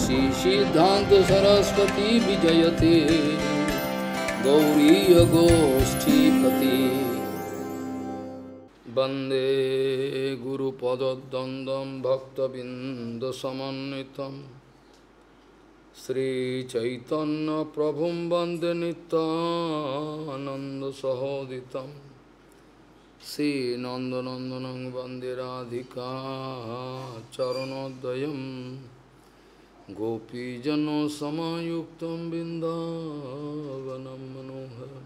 श्री सिद्धांत सरस्वती विजयते गौरी गोष्ठीपति वंदे गुरुपद्वंदं भक्तबिंदसमन्वितं श्रीचैतन्य प्रभुं वंदे नित्यानन्दसहोदितं श्रीनन्दनन्दनं वन्दे राधिका चरणोदयं गोपीजनसमायुक्तं बिन्दावनं मनोहरं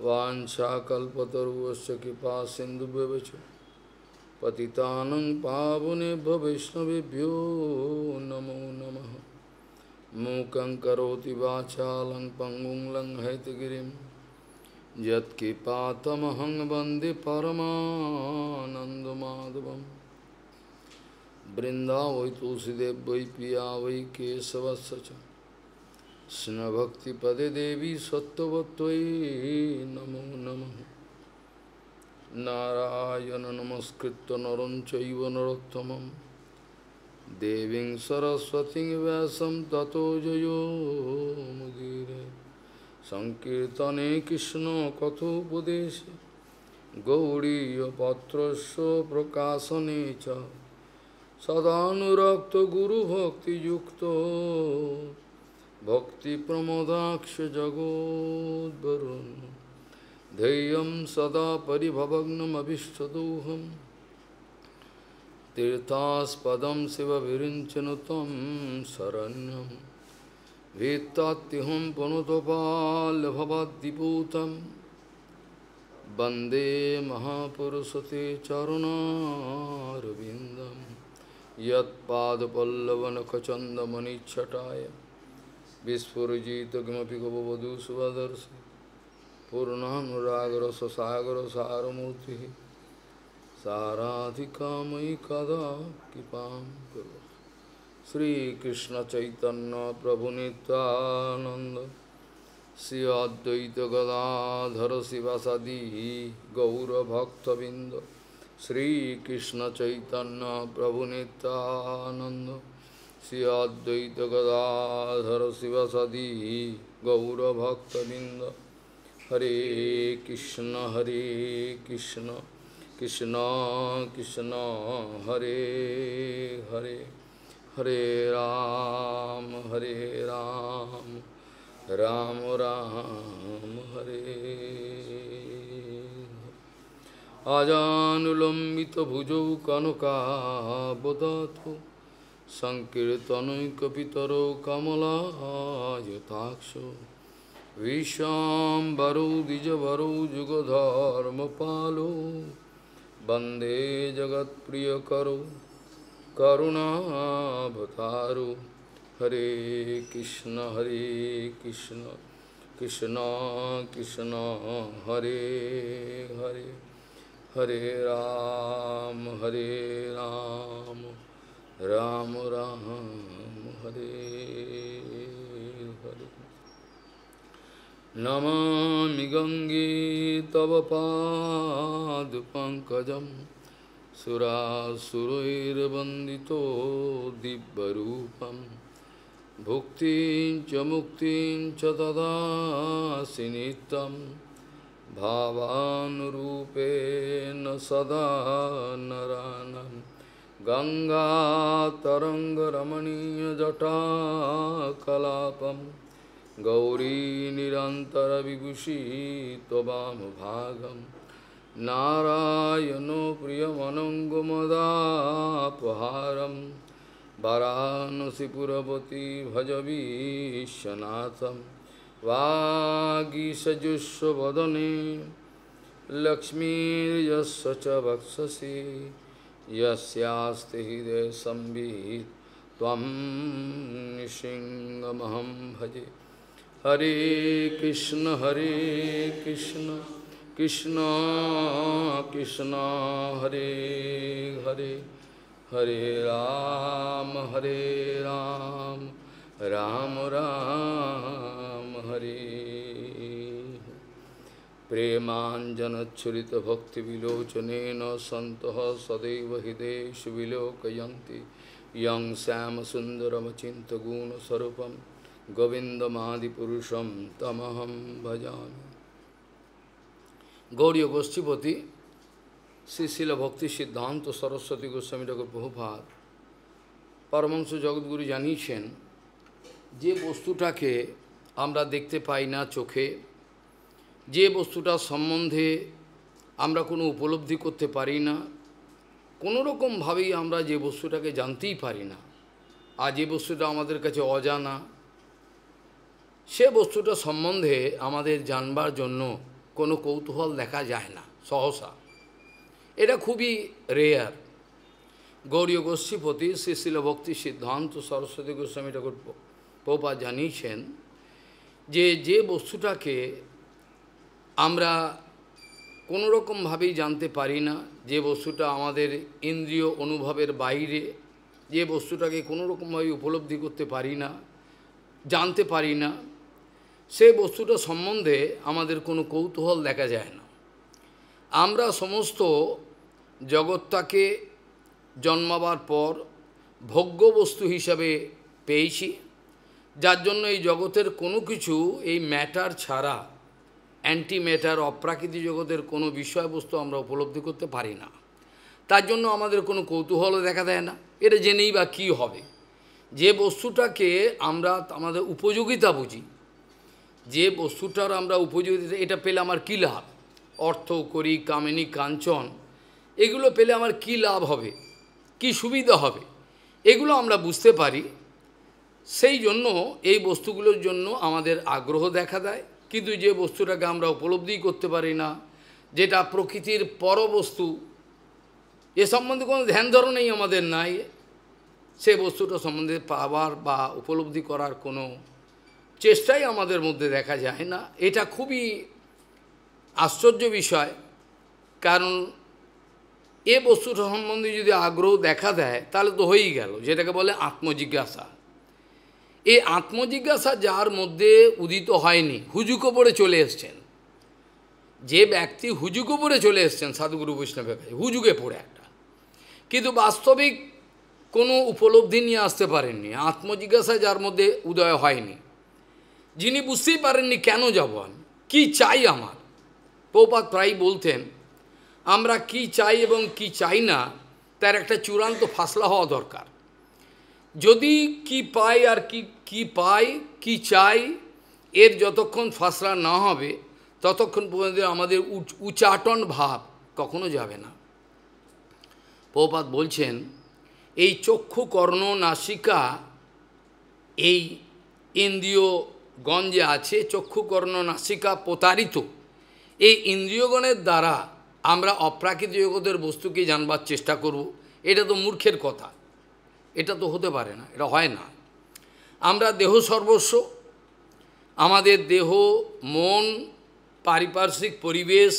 वाञ्छाकल्पतरुश्च कृपा सिन्धुभ्यश्च पतितानं पावनेभ्यो वैष्णवेभ्यो नमो नमः। मूकं करोति वाचालं पङ्गुं लङ्घयितगिरिं यत्कृपातमहं वन्दे परमानन्दमाधवम्। वृंदावै तुलसीदेव वै पिया वै केशवस्य च कृष्णभक्तिपदे देवी सत्त्ववत्त्वयि नमो नमः। नारायण नमस्कृत्य नरं चैव नरोत्तमं देवीं सरस्वतीं व्यासं ततो जयो मुदीरये। संकीर्तने कृष्ण कथोपदेशे गौड़ीयपत्रस्य प्रकाशने च सदानुरक्त गुरुभक्तियुक्तो भक्तिप्रमोदाक्ष जगोद्वरुन् ध्येयं सदा परिभवग्नमभिष्टदोहं तीर्थास्पदं शिवविरिञ्चनु तं शरण्यं भीत्तात्युहं पुनुतपाल्यभवद्दिपूतं वन्दे महापुरुषते चरुणारविन्दम् यत्पादपल्लवनखचन्दमणिच्छटाय विस्फुरजित किमपि गववधू स्वदर्शि पूर्णानुरागरससागरसारमूर्तिः साराधिकामयि कदा कृपां करोतु। श्रीकृष्ण चैतन्य प्रभु नित्यानन्द श्री अद्वैत गदाधर शिवासादि गौरभक्तबिंद श्रीकृष्ण चैतन्य प्रभु नित्यानंद श्री अद्वैत गदाधर शिवासादि गौरभक्तबिंद। हरे कृष्ण कृष्ण कृष्ण हरे हरे हरे राम राम राम हरे। आजानुलम्बितभुजौ कनकावदातु संकीर्तनैकपितरौ कमलायताक्षो विश्वाम्बरौ द्विजवरौ जुगधर्मपालो वन्दे जगत्प्रियकरौ करुणावतारो। हरे कृष्ण कृष्ण कृष्ण हरे हरे हरे राम राम राम हरे हरे। नमामि गंगे तव पादपङ्कजं सुरासुरैर्वन्दितो दिव्यरूपं भुक्तिं च मुक्तिं च ददासि नित्यं भावानुरूपेण सदा नरानं। गंगातरङ्गरमणीयजटाकलापं गौरी निरन्तरविभूषी त्ववामभागं नारायणो प्रियमनङ्गमदापहारं वाराणसीपुरपति भज विश्वनाथं। वागीसजुष्वदने लक्ष्मीर्यस्य च वक्षसि यस्यास्ति हृदये संवित् त्वं नृसिंहमहं भजे। हरे कृष्ण कृष्ण कृष्ण हरे हरे हरे राम राम राम हरे। प्रेमाञ्जनच्छुरित भक्तिविलोचनेन सन्तः सदैव हृदयेषु विलोकयन्ति यं श्यामसुन्दरमचिन्त्यगुणस्वरूपं गोविन्दमादिपुरुषं तमहं भजामि। गौड़ीय गोष्ठीपति श्री शिल भक्ति सिद्धांत सरस्वती गोस्वामी ठाकुर प्रभुपाद परमहंस जगद्गुरु জানিয়েছেন যে বস্তুটাকে আমরা দেখতে পাই না চোখে, যে বস্তুটা সম্বন্ধে আমরা কোনো উপলব্ধি করতে পারি না, কোনো রকমভাবেই আমরা যে বস্তুটাকে জানতেই পারি না, আর যে বস্তুটা আমাদের কাছে অজানা, সে বস্তুটা সম্বন্ধে আমাদের জানবার জন্য কোনো কৌতূহল দেখা যায় না সহসা। এটা খুবই রেয়ার। গৌড়ীয় গোষ্ঠীপতি শ্রী শিল ভক্তি সিদ্ধান্ত সরস্বতী গোস্বামী ঠাকুর প্রভুপাদ জানিয়েছেন যে যে বস্তুটাকে আমরা কোনো রকমভাবেই জানতে পারি না, যে বস্তুটা আমাদের ইন্দ্রিয় অনুভবের বাইরে, যে বস্তুটাকে কোনো রকমভাবে উপলব্ধি করতে পারি না, জানতে পারি না, সে বস্তুটা সম্বন্ধে আমাদের কোনো কৌতূহল দেখা যায় না। আমরা সমস্ত জগৎটাকে জন্মাবার পর ভোগ্য বস্তু হিসাবে পেয়েছি, যার জন্য এই জগতের কোনো কিছু এই ম্যাটার ছাড়া, অ্যান্টি ম্যাটার অপ্রাকৃতিক জগতের কোনো বিষয়বস্তু আমরা উপলব্ধি করতে পারি না। তার জন্য আমাদের কোনো কৌতূহলও দেখা দেয় না, এটা জেনেই বা কী হবে। যে বস্তুটাকে আমরা আমাদের উপযোগিতা বুঝি, যে বস্তুটার আমরা উপযোগিতা, এটা পেলে আমার কী লাভ, অর্থ করি কামিনী কাঞ্চন, এগুলো পেলে আমার কী লাভ হবে, কি সুবিধা হবে, এগুলো আমরা বুঝতে পারি। সেই জন্য এই বস্তুগুলোর জন্য আমাদের আগ্রহ দেখা দেয়। কিন্তু যে বস্তুটাকে আমরা উপলব্ধি করতে পারি না, যেটা প্রকৃতির পরবস্তু, এ সম্বন্ধে কোনো ধ্যান ধারণাই আমাদের নাই, সে বস্তুটা সম্বন্ধে পাওয়ার বা উপলব্ধি করার কোনো চেষ্টাই আমাদের মধ্যে দেখা যায় না। এটা খুবই আশ্চর্য বিষয়। কারণ এ বস্তুটা সম্বন্ধে যদি আগ্রহ দেখা দেয় তাহলে তো হয়েই গেল, যেটাকে বলে আত্মজিজ্ঞাসা। এই আত্মজিজ্ঞাসা যার মধ্যে উদিত হয়নি, হুজুকো পড়ে চলে এসছেন, যে ব্যক্তি হুজুকো পড়ে চলে এসছেন সাধুগুরু বৈষ্ণবের কাছে, হুজুকে পড়ে একটা, কিন্তু বাস্তবিক কোনো উপলব্ধি নিয়ে আসতে পারেননি, আত্মজিজ্ঞাসা যার মধ্যে উদয় হয়নি, যিনি বুঝতেই পারেননি কেন যাব আমি, কী চাই আমার। প্রভুপাদ প্রায় বলতেন আমরা কি চাই এবং কি চাই না তার একটা চূড়ান্ত ফাসলা হওয়া দরকার। যদি কি পাই আর কি পাই কি চাই এর যতক্ষণ ফাসলা না হবে ততক্ষণ পর্যন্ত আমাদের উচ্চাটন ভাব কখনো যাবে না। প্রভুপাদ বলছেন এই চক্ষু কর্ণ নাসিকা, এই ইন্দ্রিয়গণ যে আছে, চক্ষু কর্ণ নাসিকা প্রতারিত, এই ইন্দ্রিয়গণের দ্বারা আমরা অপ্রাকৃতিক জগতের বস্তুকে জানবার চেষ্টা করব, এটা তো মূর্খের কথা, এটা তো হতে পারে না, এটা হয় না। আমরা দেহ সর্বস্ব, আমাদের দেহ মন পারিপার্শ্বিক পরিবেশ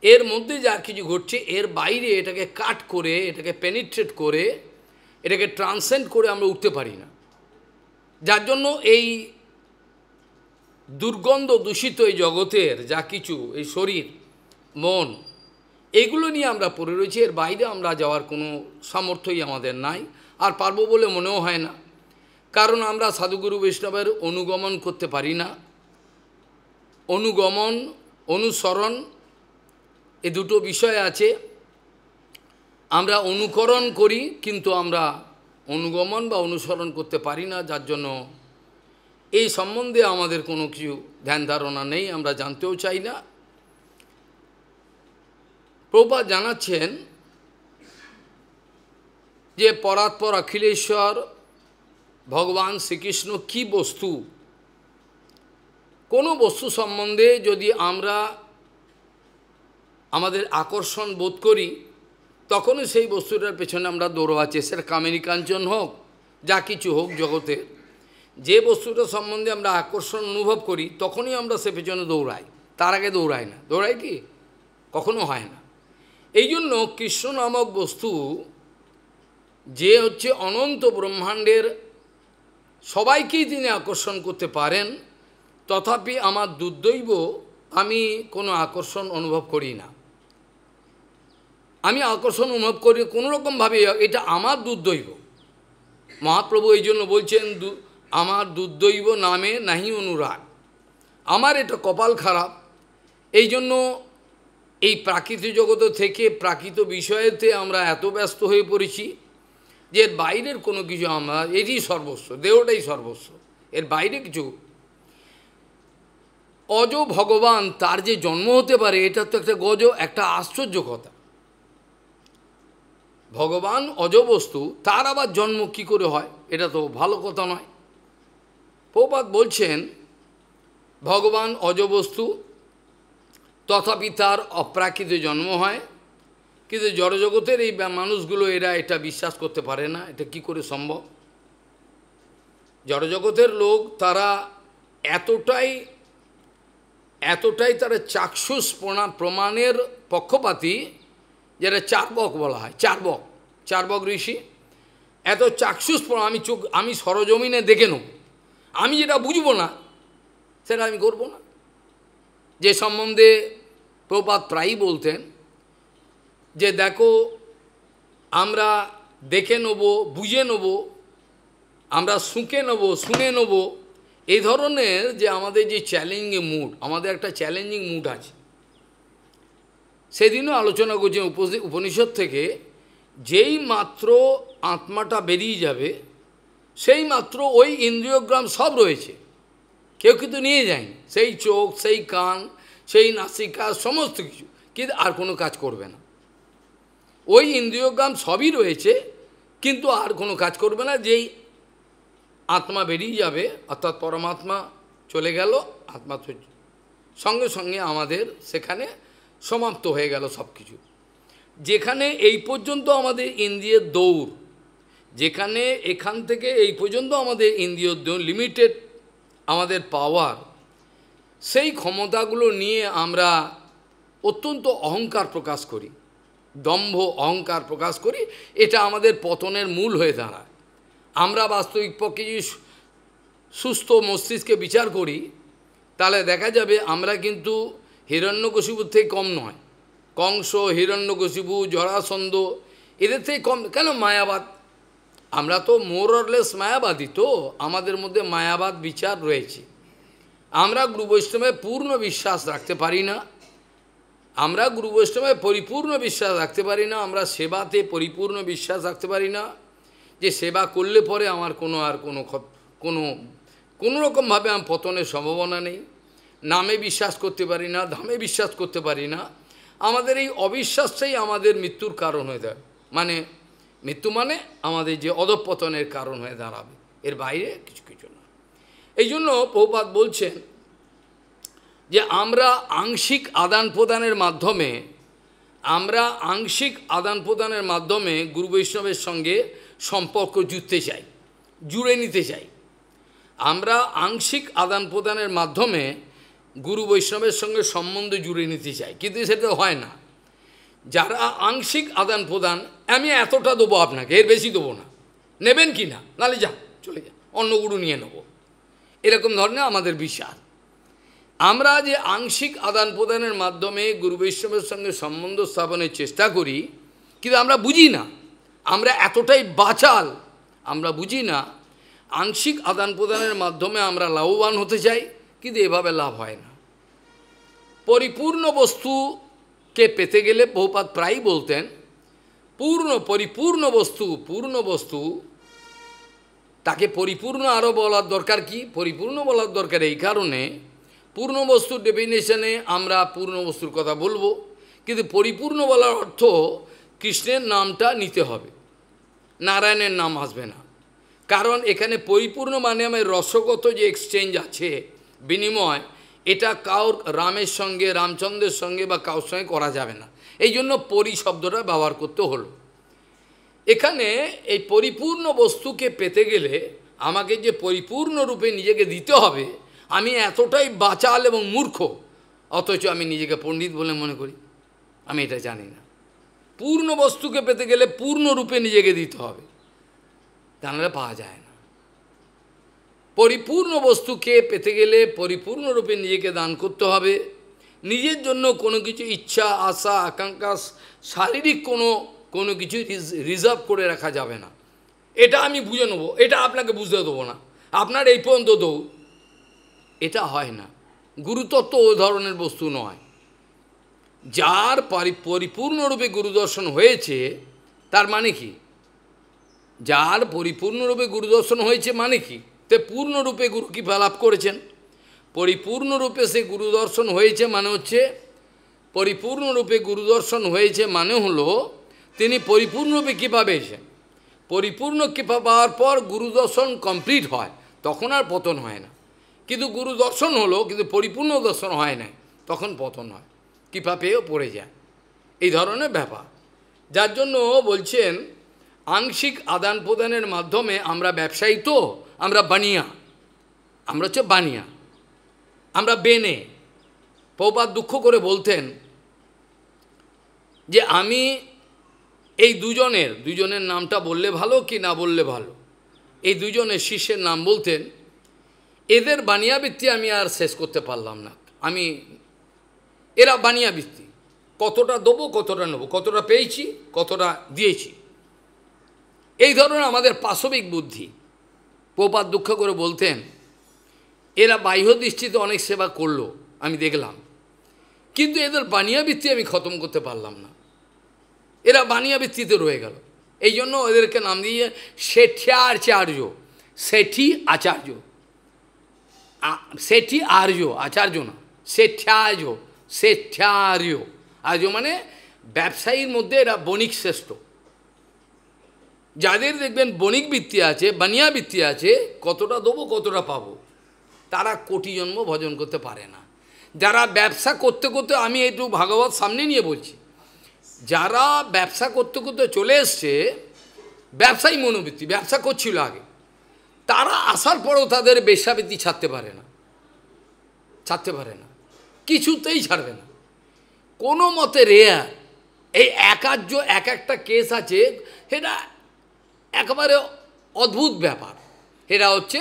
এর মধ্যে যা কিছু ঘটছে এর বাইরে এটাকে কাট করে, এটাকে পেনিট্রেট করে, এটাকে ট্রান্সেন্ড করে আমরা উঠতে পারি না। যার জন্য এই দুর্গন্ধ দূষিত এই জগতের যা কিছু, এই শরীর মন এগুলো নিয়ে আমরা পড়ে রয়েছি, এর বাইরে আমরা যাওয়ার কোনো সামর্থ্যই আমাদের নাই, আর পারবো বলে মনেও হয় না। কারণ আমরা সাধুগুরু বৈষ্ণবের অনুগমন করতে পারি না। অনুগমন অনুসরণ এ দুটো বিষয় আছে। আমরা অনুকরণ করি কিন্তু আমরা অনুগমন বা অনুসরণ করতে পারি না, যার জন্য এই সম্বন্ধে আমাদের কোনো কিছু ধ্যান ধারণা নেই, আমরা জানতেও চাই না। প্রভুপাদ জানাচ্ছেন যে পরাৎপর অখিলেশ্বর ভগবান শ্রীকৃষ্ণ কি বস্তু, কোনো বস্তু সম্বন্ধে যদি আমরা আমাদের আকর্ষণ বোধ করি তখনই সেই বস্তুটার পেছনে আমরা দৌড়াচ্ছি, সেটা কামিনী কাঞ্চন হোক যা কিছু হোক জগতের, যে বস্তুটা সম্বন্ধে আমরা আকর্ষণ অনুভব করি তখনই আমরা সে পেছনে দৌড়াই, তার আগে দৌড়াই না। দৌড়াই কি? কখনো হয় না। এই জন্য কৃষ্ণ নামক বস্তু যে হচ্ছে অনন্ত ব্রহ্মাণ্ডের সবাইকেই তিনি আকর্ষণ করতে পারেন, তথাপি আমার দুর্দৈব আমি কোনো আকর্ষণ অনুভব করি না। আমি আকর্ষণ অনুভব করি কোনোরকমভাবে, এটা আমার দুর্দৈব। মহাপ্রভু এই জন্য বলছেন আমার দুর্দৈব নামে নাহি অনুরাগ, আমার এটা কপাল খারাপ, এই জন্য এই প্রাকৃতিক জগৎ থেকে প্রাকৃত বিষয়েতে আমরা এত ব্যস্ত হয়ে পড়েছি যে এর বাইরের কোনো কিছু আমরা, এটি সর্বস্ব, দেহটাই সর্বস্ব, এর বাইরে কিছু। অজ ভগবান তার যে জন্ম হতে পারে, এটা তো একটা একটা আশ্চর্য কথা। ভগবান অজ বস্তু, তার আবার জন্ম কি করে হয়, এটা তো ভালো কথা নয়। প্রভুপাদ বলছেন ভগবান অজ বস্তু, তথাপি তার অপ্রাকৃত জন্ম হয়, কিন্তু জড়জগতের এই মানুষগুলো এরা এটা বিশ্বাস করতে পারে না, এটা কি করে সম্ভব। জড়জগতের লোক তারা এতটাই তারা চাক্ষুষ প্রমাণের পক্ষপাতী, যেটা চার্বক বলা হয়, চার্বক ঋষি, এত চাক্ষুষ আমি সরজমিনে দেখে নেব, আমি যেটা বুঝবো না সেটা আমি করব না। যে সম্বন্ধে প্রভুপাদ প্রায়ই বলতেন যে দেখো, আমরা দেখে নেব, বুঝে নেব, আমরা শুঁকে নেব, শুনে নেব, এই ধরনের যে আমাদের যে চ্যালেঞ্জিং মুড, আমাদের একটা চ্যালেঞ্জিং মুড আছে। সেদিনও আলোচনা করছেন উপনিষদ থেকে, যেই মাত্র আত্মাটা বেরিয়ে যাবে সেই মাত্র ওই ইন্দ্রিয়গ্রাম সব রয়েছে, কেউ কিন্তু নিয়ে যায়নি, সেই চোখ, সেই কান, সেই নাসিকা, সমস্ত কিছু, কিন্তু আর কোনো কাজ করবে না। ওই ইন্দ্রিয়গ্রাম সবই রয়েছে, কিন্তু আর কোনো কাজ করবে না। যেই আত্মা বেরিয়ে যাবে, অর্থাৎ পরমাত্মা চলে গেল, আত্মা সঙ্গে সঙ্গে আমাদের সেখানে সমাপ্ত হয়ে গেল সব কিছু। যেখানে এই পর্যন্ত আমাদের ইন্দ্রিয়ের দৌড়, যেখানে এখান থেকে এই পর্যন্ত আমাদের ইন্দ্রিয় লিমিটেড আমাদের পাওয়ার, সেই ক্ষমতাগুলো নিয়ে আমরা অত্যন্ত অহংকার প্রকাশ করি, দম্ভ অহংকার প্রকাশ করি, এটা আমাদের পতনের মূল হয়ে দাঁড়ায়। আমরা বাস্তবিক পক্ষে যদি সুস্থ মস্তিষ্কে বিচার করি, তাহলে দেখা যাবে আমরা কিন্তু হিরণ্যকশিপুর থেকে কম নয়। কংস, হিরণ্যকশিপু, জরাসন্ধ, এদের থেকে কম কেন? মায়াবাদ, আমরা তো মোর অর লেস মায়াবাদী, তো আমাদের মধ্যে মায়াবাদ বিচার রয়েছে। আমরা গুরু বৈষ্ণবে পূর্ণ বিশ্বাস রাখতে পারি না, আমরা গুরু বৈষ্ণবে পরিপূর্ণ বিশ্বাস রাখতে পারি না, আমরা সেবাতে পরিপূর্ণ বিশ্বাস রাখতে পারি না, যে সেবা করলে পরে আমার কোনো রকমভাবে আমার পতনের সম্ভাবনা নেই। নামে বিশ্বাস করতে পারি না, ধামে বিশ্বাস করতে পারি না। আমাদের এই অবিশ্বাসটাই আমাদের মৃত্যুর কারণ হয়ে দাঁড়াবে, মানে মৃত্যু মানে আমাদের যে অধঃপতনের কারণ হয়ে দাঁড়াবে, এর বাইরে কিছু কিছু না। এই জন্য প্রভুপাদ বলছেন যে আমরা আংশিক আদান প্রদানের মাধ্যমে গুরু বৈষ্ণবের সঙ্গে সম্পর্ক জুড়ে নিতে চাই। আমরা আংশিক আদান প্রদানের মাধ্যমে গুরু বৈষ্ণবের সঙ্গে সম্বন্ধ জুড়ে নিতে চাই, কিন্তু সেটা হয় না। যারা আংশিক আদান প্রদান, আমি এতটা দেবো আপনাকে, এর বেশি দেবো না, নেবেন কি না, নাহলে যান, চলে যান, অন্য গুরু নিয়ে নেব, এরকম ধরনের আমাদের বিশ্বাস। আমরা যে আংশিক আদান প্রদানের মাধ্যমে গুরু বৈষ্ণবের সঙ্গে সম্বন্ধ স্থাপনের চেষ্টা করি, কিন্তু আমরা বুঝি না, আমরা এতটাই বাচাল, আমরা বুঝি না। আংশিক আদান প্রদানের মাধ্যমে আমরা লাভবান হতে চাই, কিন্তু এভাবে লাভ হয় না। পরিপূর্ণ বস্তুকে পেতে গেলে বহুপাত প্রায়ই বলতেন, পরিপূর্ণ বস্তু তাকে পরিপূর্ণ আরও বলার দরকার। কি পরিপূর্ণ বলার দরকার? এই কারণে পূর্ণ বস্তুর ডেফিনেশনে আমরা পূর্ণ বস্তুর কথা বলবো, কিন্তু পরিপূর্ণ বলার অর্থ কৃষ্ণের নামটা নিতে হবে, নারায়ণের নাম আসবে না। কারণ এখানে পরিপূর্ণ মানে আমার রসগত যে এক্সচেঞ্জ আছে, বিনিময়, এটা কাউর রামের সঙ্গে, রামচন্দ্রের সঙ্গে বা কাউর সঙ্গে করা যাবে না। এই জন্য পরি শব্দটা ব্যবহার করতে হলো। এখানে এই পরিপূর্ণ বস্তুকে পেতে গেলে আমাকে যে পরিপূর্ণ রূপে নিজেকে দিতে হবে, আমি এতটাই বাচাল এবং মূর্খ, অথচ আমি নিজেকে পণ্ডিত বলে মনে করি, আমি এটা জানি না। পূর্ণ বস্তুকে পেতে গেলে পূর্ণ রূপে নিজেকে দিতে হবে, জানলে পাওয়া যায় না। পরিপূর্ণ বস্তুকে পেতে গেলে পরিপূর্ণ রূপে নিজেকে দান করতে হবে। নিজের জন্য কোনো কিছু ইচ্ছা, আশা, আকাঙ্ক্ষা, শারীরিক কোনো কিছু রিজার্ভ করে রাখা যাবে না। এটা আমি বুঝে নেবো, এটা আপনাকে বুঝতে দেবো না, আপনার এই পর্যন্ত দেবো, এটা হয় না। গুরুতত্ত্ব ওই ধরনের বস্তু নয়। যার পরিপূর্ণরূপে গুরুদর্শন হয়েছে, তার মানে কি? যার পরিপূর্ণরূপে গুরুদর্শন হয়েছে মানে কি? তে পূর্ণরূপে গুরু কৃপা লাভ করেছেন। পরিপূর্ণরূপে সে গুরুদর্শন হয়েছে মানে হচ্ছে, পরিপূর্ণরূপে গুরুদর্শন হয়েছে মানে হলো তিনি পরিপূর্ণরূপে কৃপা পেয়েছেন। পরিপূর্ণ কৃপা পাওয়ার পর গুরুদর্শন কমপ্লিট হয়, তখন আর পতন হয় না। কিন্তু গুরুদর্শন হলো, কিন্তু পরিপূর্ণ দর্শন হয় না, তখন পতন হয়, কৃপা পেয়েও পড়ে যায়, এই ধরনের ব্যাপার। যার জন্য বলছেন আংশিক আদান প্রদানের মাধ্যমে আমরা ব্যবসায়ী, তো আমরা বানিয়া, আমরা হচ্ছে বানিয়া, আমরা বেনে। প্রভুপাদ দুঃখ করে বলতেন যে আমি এই দুজনের নামটা বললে ভালো কি না বললে ভালো, এই দুজনের শিষ্যের নাম বলতেন, এদের বানিয়াবৃত্তি আমি আর শেষ করতে পারলাম না। এরা বানিয়াবৃত্তি, কতটা দেবো কতটা নেবো, কতটা পেয়েছি কতটা দিয়েছি, এই ধরনের আমাদের পাশবিক বুদ্ধি। প্রভুপাদ দুঃখ করে বলতেন এরা বাহ্য দৃষ্টিতে অনেক সেবা করলো, আমি দেখলাম, কিন্তু এদের বানিয়াবৃত্তি আমি খতম করতে পারলাম না, এরা বানিয়াবৃত্তিতে রয়ে গেল। এই জন্য এদেরকে নাম দিয়ে শেঠ্যাচার্য, শেঠি আচার্য, শেঠি আর্য, আচার্য না, শেঠ্যার্য, শেঠ্যার্য। আর্য মানে ব্যবসায়ীর মধ্যে এরা বণিক শ্রেষ্ঠ। যাদের দেখবেন বণিক বৃত্তি আছে, বানিয়া বৃত্তি আছে, কতটা দেবো কতটা পাবো, তারা কোটি জন্ম ভজন করতে পারে না। যারা ব্যবসা করতে করতে, আমি একটু ভাগবত সামনে নিয়ে বলছি, যারা ব্যবসা করতে করতে চলে এসছে, ব্যবসায়ী মনোবৃত্তি, ব্যবসা করছিল আগে, তারা আসার পরেও তাদের বেশ্যাবৃত্তি ছাড়তে পারে না, কিছুতেই ছাড়বে না, কোনো মতে রেয়ার। এই একার্য এক একটা কেস আছে, এটা একেবারে অদ্ভুত ব্যাপার। এরা হচ্ছে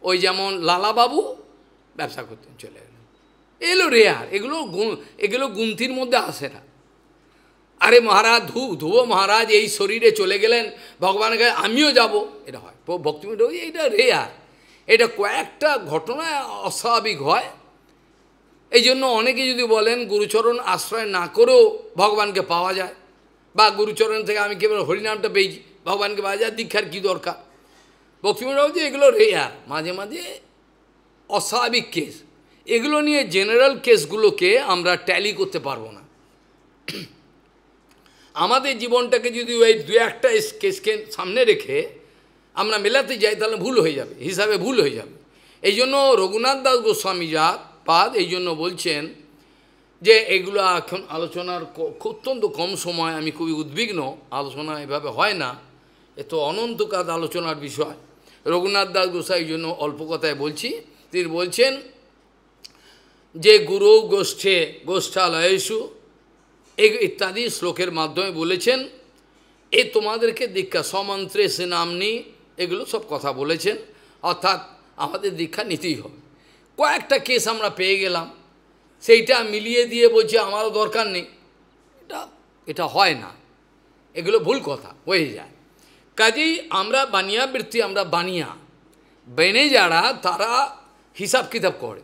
ওই যেমন লালাবাবু ব্যবসা করতে চলে গেল, এগুলো রেয়ার, এগুলো গুনতির মধ্যে আসে না। আরে মহারাজ ধ্রুব মহারাজ এই শরীরে চলে গেলেন, ভগবানের কাছে আমিও যাব, এটা হয় ভক্তিমূলক, এটা রেয়ার, এটা কয়েকটা ঘটনা অস্বাভাবিক হয়। এই জন্য অনেকে যদি বলেন গুরুচরণ আশ্রয় না করেও ভগবানকে পাওয়া যায়, বা গুরুচরণ থেকে আমি কেবল হরিনামটা পেয়েছি, ভগবানকে পাওয়া যায়, দীক্ষার কী দরকার? ভক্তিমূলক যে এগুলো রেয়ার, মাঝে মাঝে অস্বাভাবিক কেস, এগুলো নিয়ে জেনারেল কেসগুলোকে আমরা ট্যালি করতে পারবো না। আমাদের জীবনটাকে যদি ওই দু একটা কেসকে সামনে রেখে আমরা মেলাতে যাই, তাহলে ভুল হয়ে যাবে, হিসাবে ভুল হয়ে যাবে। এই জন্য রঘুনাথ দাস গোস্বামী পাদ এই জন্য বলছেন যে এগুলো এখন আলোচনার অত্যন্ত কম সময়, আমি খুবই উদ্বিগ্ন, আলোচনা এভাবে হয় না, এ তো অনন্তকাল আলোচনার বিষয়। রঘুনাথ দাস গোস্বামী এই জন্য অল্প কথায় বলছি। তিনি বলছেন যে গুরু গোষ্ঠে গোষ্ঠালয়েষু ইত্যাদি শ্লোকের মাধ্যমে বলেছেন, এ তোমাদেরকে দীক্ষা সমন্ত্রে সে নামনি, এগুলো সব কথা বলেছেন, অর্থাৎ আমাদের দীক্ষা নিতেই হবে। কয়েকটা কেস আমরা পেয়ে গেলাম, সেইটা মিলিয়ে দিয়ে বলছে আমারও দরকার নেই, এটা হয় না, এগুলো ভুল কথা হয়ে যায়। কাজেই আমরা বানিয়াবৃত্তি, আমরা বেনে যারা, তারা হিসাব কিতাব করে,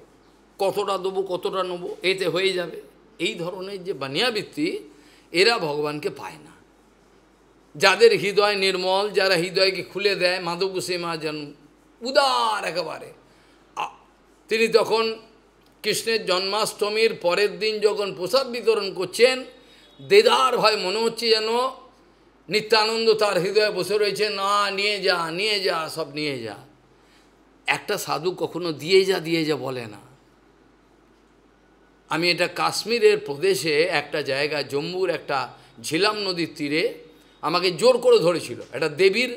কতটা দেবো কতটা নেবো, এতে হয়ে যাবে। এই ধরনের যে বানিয়াবৃত্তি, এরা ভগবানকে পায় না। যাদের হৃদয় নির্মল, যারা হৃদয়কে খুলে দেয়, মাধব গোসাই মা যেন উদার একেবারে, তিনি তখন কৃষ্ণের জন্মাষ্টমীর পরের দিন যখন প্রসাদ বিতরণ করছেন, দেদার ভয় মনে হচ্ছে যেন নিত্যানন্দ তার হৃদয়ে বসে রয়েছে, না নিয়ে যা নিয়ে যা, সব নিয়ে যা। একটা সাধু কখনো দিয়ে যা বলে না। আমি এটা কাশ্মীরের প্রদেশে একটা জায়গা, জম্মুর একটা ঝিলাম নদীর তীরে আমাকে জোর করে ধরেছিল, একটা দেবীর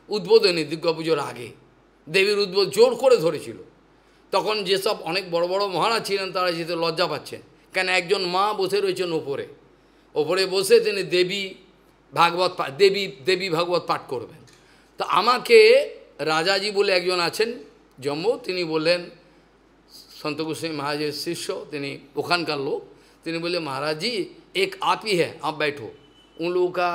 উদ্বোধনী, দুর্গাপুজোর আগে দেবীর জোর করে ধরেছিল। তখন যেসব অনেক বড় বড় মহারাজ ছিলেন, তারা যেতে লজ্জা পাচ্ছেন, কেন একজন মা বসে রয়েছেন ওপরে বসে তিনি দেবী ভাগবত পাঠ করবেন। তো আমাকে রাজাজি বলে একজন আছেন জম্মু, তিনি বললেন, संत गोस्वामी महाराज शिष्य, তিনি ওখানকার লোক, তিনি বললেন महाराज जी एक आप ही है, आप बैठो, उन लोगों का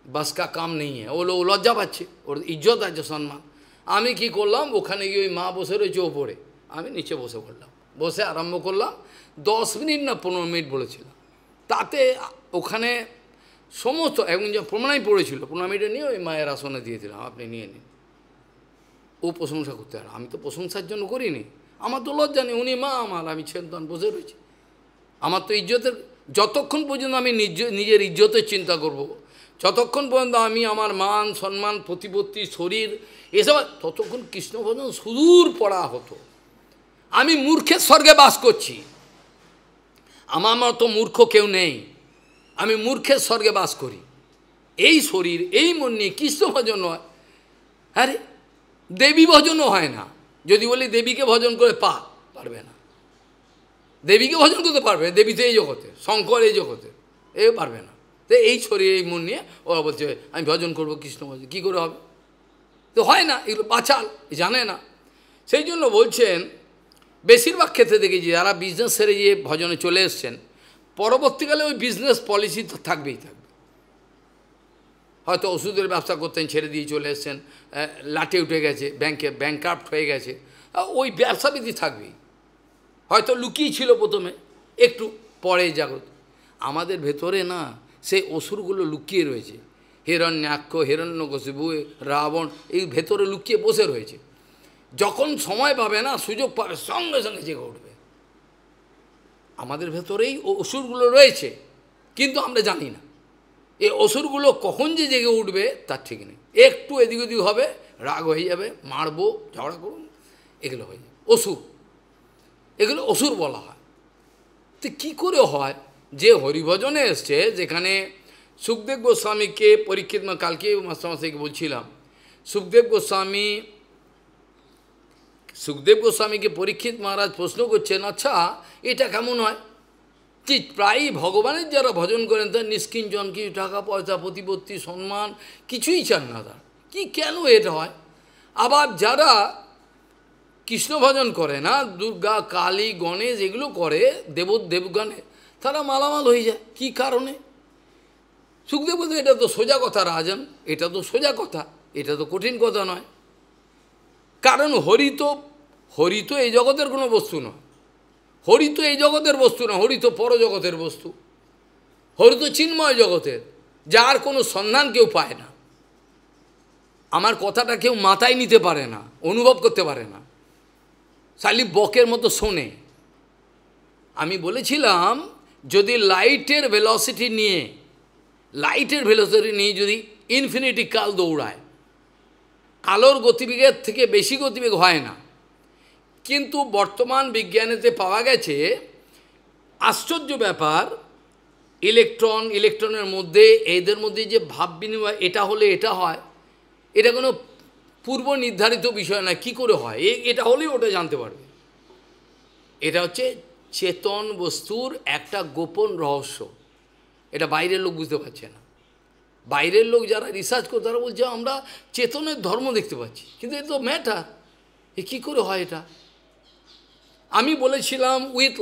बस का काम नहीं है, वो लोग लज्जा पाচ্ছে, ওর ইজ্জত আছে, সম্মান। আমি কি করলাম, ওখানে গিয়ে ওই মা বসে রয়েছে ওপরে, আমি নিচে বসে পড়লাম, বসে আরম্ভ করলাম। 10 মিনিট না 15 মিনিট বলেছিলাম, তাতে ওখানে সমস্ত এখন যে প্রমাণাই পড়েছিল, 15 মিনিটে নিয়ে ওই মায়ের আসনে দিয়ে দিলাম, আপনি নিয়ে নিন। ও প্রশংসা করতে পারে, আমি তো প্রশংসার জন্য করিনি, আমার তো লজ্জা নেই, উনি মা আমার, আমি ছেদন বসে রয়েছি। আমার তো ইজ্জতের, যতক্ষণ পর্যন্ত আমি নিজের ইজ্জতের চিন্তা করব, যতক্ষণ পর্যন্ত আমি আমার মান সম্মান প্রতিপত্তি শরীর এসব, ততক্ষণ কৃষ্ণ ভজন সুদূর পড়া হতো। আমি মূর্খের স্বর্গে বাস করছি, আমার মতো মূর্খ কেউ নেই, আমি মূর্খের স্বর্গে বাস করি। এই শরীর এই মন নিয়ে কৃষ্ণ ভজন হয়, আরে দেবী ভজনও হয় না। যদি বলি দেবীকে ভজন করে পারবে না, দেবীকে ভজন করতে পারবে, দেবী তো এই জগতে, শঙ্কর এই জগতে, এ পারবে না। তো এই শরীর এই মন নিয়ে ওরা বলছে আমি ভজন করবো কৃষ্ণ ভজন, কী করে হবে? তো হয় না, এগুলো বাচাল, জানে না। সেই জন্য বলছেন বেশিরভাগ ক্ষেত্রে দেখেছি যারা বিজনেস সেরে গিয়ে ভজনে চলে এসছেন, পরবর্তীকালে ওই বিজনেস পলিসি তো থাকবেই থাকবে। হয়তো ওষুধের ব্যবসা করতেন, ছেড়ে দিয়ে চলে এসছেন, লাটে উঠে গেছে, ব্যাংকার্প্ট হয়ে গেছে, ওই ব্যবসাবিধি থাকবেই। হয়তো লুকিয়ে ছিল প্রথমে, একটু পরে জাগ্রত। আমাদের ভেতরে না সেই অসুরগুলো লুকিয়ে রয়েছে, হিরণ্যাক্ষ, হিরণ্যকশিপু, রাবণ, এই ভেতরে লুকিয়ে বসে রয়েছে। যখন সময় পাবে না, সুযোগ পাবে, সঙ্গে সঙ্গে জেগে উঠবে। আমাদের ভেতরেই অসুরগুলো রয়েছে, কিন্তু আমরা জানি না। এই অসুরগুলো কখন যে জেগে উঠবে তার ঠিক নেই। একটু এদিক ওদিক হবে, রাগ হয়ে যাবে, মারবো, ঝগড়া করুন, এগুলো হয়ে যাবে অসুর, এগুলো অসুর বলা হয়। তো কী করে হয় যে হরিভজনে এসছে, যেখানে সুখদেব গোস্বামীকে পরীক্ষিত, কালকে মাস্টারমশাইকে বলছিলাম, সুখদেব গোস্বামীকে পরীক্ষিত মহারাজ প্রশ্ন করছেন, আচ্ছা এটা কেমন হয় যে প্রায়ই ভগবানের যারা ভজন করেন তার নিষ্কিঞ্চন, কিছু টাকা পয়সা প্রতিপত্তি সম্মান কিছুই চান না, তার কি কেন এটা হয়? আবার যারা কৃষ্ণ ভজন করে না, দুর্গা কালী গণেশ এগুলো করে, দেবগণে, তারা মালামাল হয়ে যায়, কি কারণে? সুখদেব বলতে এটা তো সোজা কথা রাজন, এটা তো সোজা কথা, এটা তো কঠিন কথা নয়। কারণ হরি তো এই জগতের কোনো বস্তু নয়, হরি তো এই জগতের বস্তু না, হরি তো পরজগতের বস্তু, হরি তো চিন্ময় জগতের, যার কোনো সন্ধান কেউ পায় না। আমার কথাটা কেউ মাথায় নিতে পারে না, অনুভব করতে পারে না, খালি বকের মতো শোনে। আমি বলেছিলাম যদি লাইটের ভেলোসিটি নিয়ে যদি ইনফিনিটি কাল দৌড়ায়, আলোর গতিবেগের থেকে বেশি গতিবেগ হয় না। কিন্তু বর্তমান বিজ্ঞানেতে পাওয়া গেছে আশ্চর্য ব্যাপার, ইলেকট্রনের মধ্যে, এদের মধ্যে যে ভাব বিনিময়, এটা হলে এটা হয়, এটা কোনো পূর্ব নির্ধারিত বিষয় না। কি করে হয়? এটা হলেই ওটা জানতে পারবে। এটা হচ্ছে চেতন বস্তুর একটা গোপন রহস্য, এটা বাইরের লোক বুঝতে পারছে না। বাইরের লোক যারা রিসার্চ করে তারা বলছে আমরা চেতনের ধর্ম দেখতে পাচ্ছি, কিন্তু এ তো ম্যাটার, এ কী করে হয় এটা? আমি বলেছিলাম with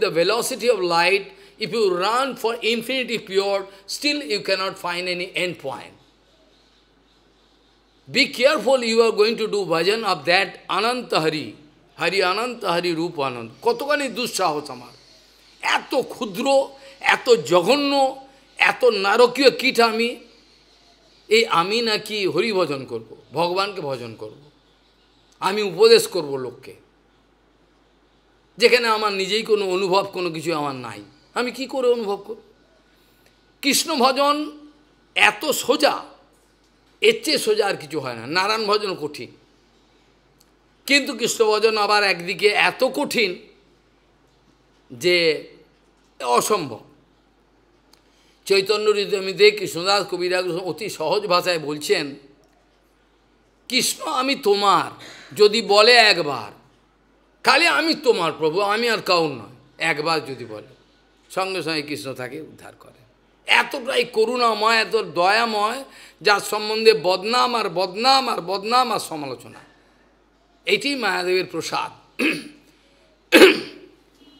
the velocity of light, if you run for infinity pure, still you cannot find any end point. Be careful, you are going to do bhajan of that Ananta Hari, Hari Ananta Hari Rup Anand. কতখানি দুঃসাহস আমার, এত ক্ষুদ্র, এত জঘন্য, এত নারকীয় কীট আমি নাকি হরি ভজন করব, ভগবানকে ভজন করব, আমি উপদেশ করব লোককে, যেখানে আমার নিজেই কোনো অনুভব কোনো কিছু আমার নাই, আমি কি করে অনুভব করব? কৃষ্ণ ভজন এত সোজা, এর চেয়ে সোজা আর কিছু হয় না। নারায়ণ ভজন কঠিন, কিন্তু কৃষ্ণ ভজন আবার একদিকে এত কঠিন যে অসম্ভব। চৈতন্য রীতিতে কৃষ্ণদাস কবিরাজ অতি সহজ ভাষায় বলছেন, কৃষ্ণ আমি তোমার যদি বলে একবার, খালি আমি তোমার প্রভু, আমি আর কাউর নয়, একবার যদি বলে, সঙ্গে সঙ্গে কৃষ্ণ তাকে উদ্ধার করে। এতটাই করুণাময়, এত দয়াময়, যার সম্বন্ধে বদনাম আর সমালোচনা। এটি মায়াদেবের প্রসাদ,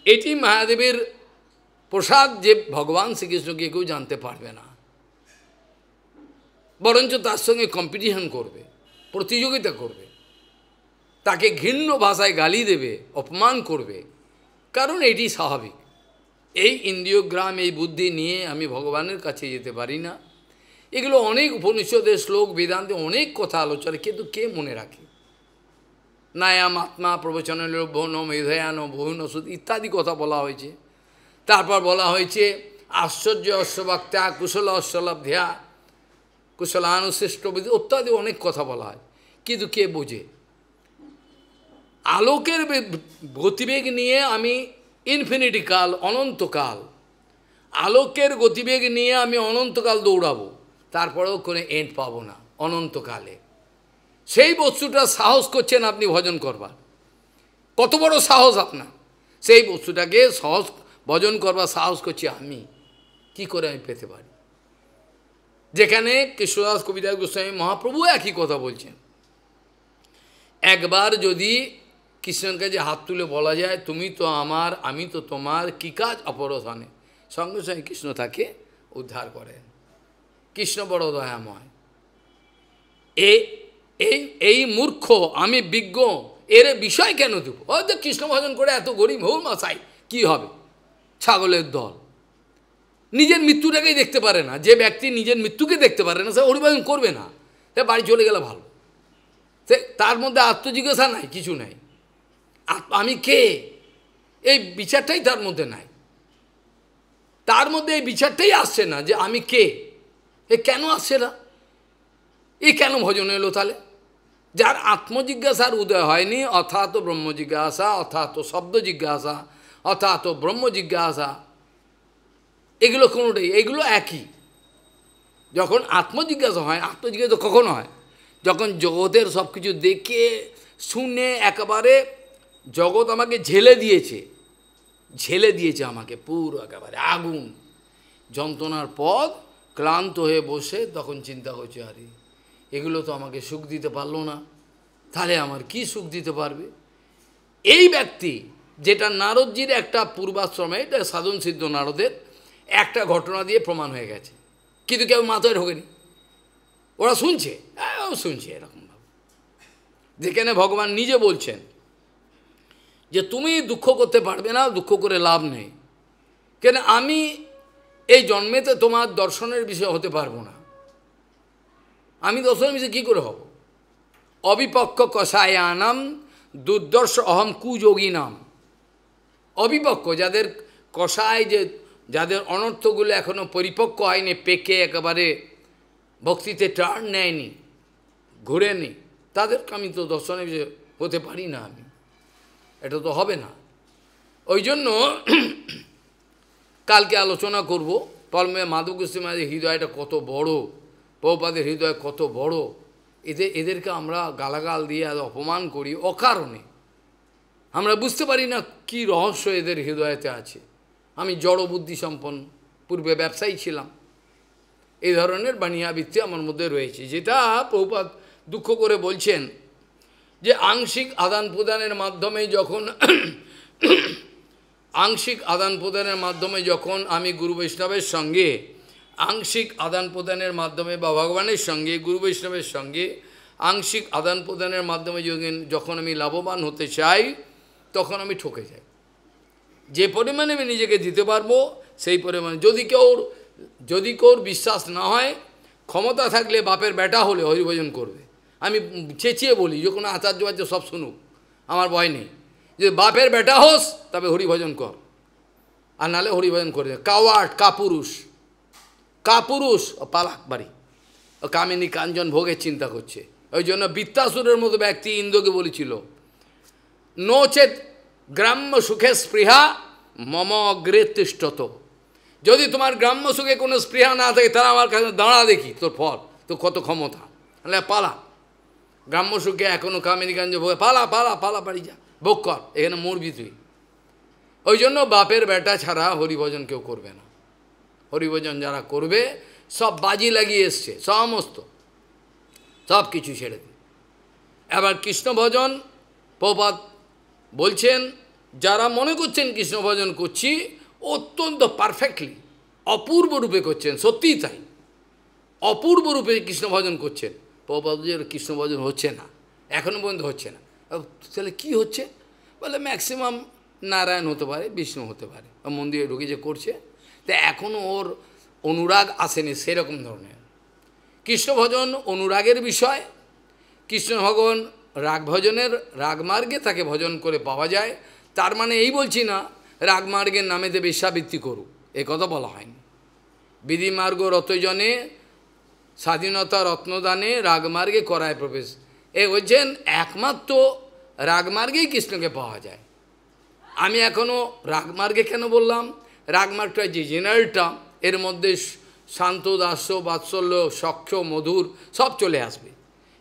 এটি মায়াদেবের প্রসাদ যে ভগবান শ্রীকৃষ্ণকে কেউ জানতে পারবে না। বরঞ্চ তার সঙ্গে কম্পিটিশন করবে, প্রতিযোগিতা করবে, তাকে ঘৃণ্য ভাষায় গালি দেবে, অপমান করবে, কারণ এটি স্বাভাবিক। এই ইন্দ্রিয়গ্রাম, এই বুদ্ধি নিয়ে আমি ভগবানের কাছে যেতে পারি না। এগুলো অনেক উপনিষদের শ্লোক, বেদান্তে অনেক কথা আলোচনা, কিন্তু কে মনে রাখে? নায়াম আত্মা প্রবচনের ভৌন মেধয়ান বহুন ওষুধ ইত্যাদি কথা বলা হয়েছে। তারপর বলা হয়েছে আশ্চর্য অশ্ববাক্তা কুশল অশ্বলব্ধ্যা কুশলানুশ্রেষ্ঠ ইত্যাদি অনেক কথা বলা হয়, কিন্তু কে বোঝে? আলোকের গতিবেগ নিয়ে আমি ইনফিনিটি কাল, অনন্তকাল, আলোকের গতিবেগ নিয়ে আমি অনন্তকাল দৌড়াবো, তারপরেও কোনো এন্ড পাবো না অনন্তকালে। সেই বস্তুটা সাহস করছেন আপনি ভজন করবার, কত বড় সাহস আপনার! সেই বস্তুটাকে সাহস ভজন করবার সাহস করছি আমি, কি করে আমি পেতে পারি? যেখানে কৃষ্ণদাস কবিরাজ গোস্বামী মহাপ্রভু একই কথা বলছেন। একবার যদি কৃষ্ণের কাছে হাত তুলে বলা যায় তুমি তো আমার, আমি তো তোমার, কি কাজ অপরধানে, সঙ্গে সঙ্গে কৃষ্ণ তাকে উদ্ধার করেন। কৃষ্ণ বড় দয়াময়। এই মূর্খ আমি বিজ্ঞ, এর বিষয় কেন দেব? হয়তো কৃষ্ণ ভজন করে এত গরিব হোক মাসাই, কী হবে? ছাগলের দল। নিজের মৃত্যুটাকেই দেখতে পারে না, যে ব্যক্তি নিজের মৃত্যুকে দেখতে পারে না সে হরিভজন করবে না, সে বাড়ি চলে গেলে ভালো। সে তার মধ্যে আত্মজিজ্ঞাসা নাই, কিছু নাই, আমি কে এই বিচারটাই তার মধ্যে নাই। তার মধ্যে এই বিচারটাই আসছে না যে আমি কে। এ কেন আসছে না? এ কেন ভজন এলো তাহলে? যার আত্মজিজ্ঞাসার উদয় হয়নি, অর্থাৎ ব্রহ্ম জিজ্ঞাসা, অর্থাৎ শব্দ জিজ্ঞাসা, অর্থাৎ ব্রহ্ম জিজ্ঞাসা, এগুলো কোনোটাই, এগুলো একই। যখন আত্মজিজ্ঞাসা হয়, আত্মজিজ্ঞাসা কখন হয়? যখন জগতের সব কিছু দেখে শুনে একেবারে জগৎ আমাকে ঝেলে দিয়েছে আমাকে পুরো একেবারে আগুন যন্ত্রণার পথ, ক্লান্ত হয়ে বসে তখন চিন্তা করছে, আরে এগুলো তো আমাকে সুখ দিতে পারলো না, তাহলে আমার কি সুখ দিতে পারবে? এই ব্যক্তি, যেটা নারদজির একটা পূর্বাশ্রমে, এটা সাধন সিদ্ধ নারদের একটা ঘটনা দিয়ে প্রমাণ হয়ে গেছে, কিন্তু কেউ মাথায় ঢোকেনি। ওরা শুনছে, শুনছে এরকমভাবে, যেখানে ভগবান নিজে বলছেন যে তুমি দুঃখ করতে পারবে না, দুঃখ করে লাভ নেই, কেন আমি এই জন্মেতে তোমার দর্শনের বিষয় হতে পারবো না। আমি দর্শনের বিষয় কী করে হব? অবিপক্ষ কষায়ানাম দুর্দর্শ অহম কুযোগী নাম। অবিপক্ষ, যাদের কষায়, যে যাদের অনর্থগুলো এখনও পরিপক্ক হয়নি, পেকে একেবারে ভক্তিতে টার্ন নেয়নি, ঘুরেনি, তাদেরকে আমি তো দর্শনের বিষয় হতে পারি না, আমি এটা তো হবে না। ওই জন্য কালকে আলোচনা করব পরমে মাধব গোস্বামী মহারাজের হৃদয়টা কত বড়, প্রভুপাদের হৃদয় কত বড়। এদেরকে আমরা গালাগাল দিয়ে অপমান করি অকারণে, আমরা বুঝতে পারি না কি রহস্য এদের হৃদয়তে আছে। আমি জড় বুদ্ধি সম্পন্ন, পূর্বে ব্যবসায়ী ছিলাম, এই ধরনের বানিয়াবৃত্তি আমার মধ্যে রয়েছে, যেটা প্রভুপাদ দুঃখ করে বলছেন যে আংশিক আদান প্রদানের মাধ্যমে যখন আংশিক আদান প্রদানের মাধ্যমে যখন আমি গুরু বৈষ্ণবের সঙ্গে আংশিক আদান প্রদানের মাধ্যমে বা ভগবানের সঙ্গে গুরু বৈষ্ণবের সঙ্গে আংশিক আদান প্রদানের মাধ্যমে যখন আমি লাভবান হতে চাই, তখন আমি ঠকে যাই। যে পরিমাণে আমি নিজেকে দিতে পারবো সেই পরিমাণে, যদি কেউ বিশ্বাস না হয়, ক্ষমতা থাকলে বাপের বেটা হলে হরিভজন করবে। আমি চেঁচিয়ে বলি, যে কোনো আচার্য আছে সব শুনুক, আমার ভয় নেই, যে বাপের বেটা হোস তবে হরিভজন কর, আর নাহলে হরিভজন করে। কাওয়ার্ড, কাপুরুষ ও পালাক বাড়ি, ও কামিনী কাঞ্চন ভোগের চিন্তা করছে। ওই জন্য বৃত্তাসুরের মতো ব্যক্তি ইন্দ্রকে বলেছিল, নোচেত গ্রাম্য সুখে স্পৃহা মম অগ্রে তিষ্ঠত। যদি তোমার গ্রাম্য সুখে কোনো স্পৃহা না থাকে, তারা আমার কাছে দাঁড়া দেখি তোর ফল, তোর কত ক্ষমতা, তাহলে পালা। গ্রাম্য সুখে এখনও কামিনী কাঞ্চন ভোগে, পালা পালা পালা বাড়ি যা, ভোগ কর, এখানে মরবি তুই। ওই জন্য বাপের বেটা ছাড়া হরিভজন কেউ করবে না। হরিভজন যারা করবে সব বাজি লাগিয়ে এসছে, সমস্ত সব কিছু ছেড়ে দিয়ে। এবার কৃষ্ণ ভজন প্রভুপাদ বলছেন, যারা মনে করছেন কৃষ্ণ ভজন করছি, অত্যন্ত পারফেক্টলি অপূর্ব রূপে করছেন, সত্যিই তাই। অপূর্ব রূপে কৃষ্ণ ভজন করছেন। প্রভুপাদের কৃষ্ণ ভজন হচ্ছে না, এখনও পর্যন্ত হচ্ছে না। তাহলে কী হচ্ছে? বলে ম্যাক্সিমাম নারায়ণ হতে পারে, বিষ্ণু হতে পারে, মন্দিরে ঢুকে যে করছে, তা এখনও ওর অনুরাগ আসেনি সেরকম ধরনের। কৃষ্ণ ভজন অনুরাগের বিষয়। কৃষ্ণ ভগবান রাগ ভজনের রাগমার্গে তাকে ভজন করে পাওয়া যায়। তার মানে এই বলছি না রাগমার্গের নামেতে বেশ্যাবৃত্তি করুক, এ কথা বলা হয়নি। বিধিমার্গ রতজনে স্বাধীনতা রত্নদানে রাগমার্গে করায় প্রবেশ, এ হচ্ছেন একমাত্র রাগমার্গেই কৃষ্ণকে পাওয়া যায়। আমি এখনও রাগমার্গে কেন বললাম? রাগমার্গটা যে জেনারেল টার্ম, এর মধ্যে শান্ত, দাস্য, বাৎসল্য, সখ্য, মধুর সব চলে আসবে,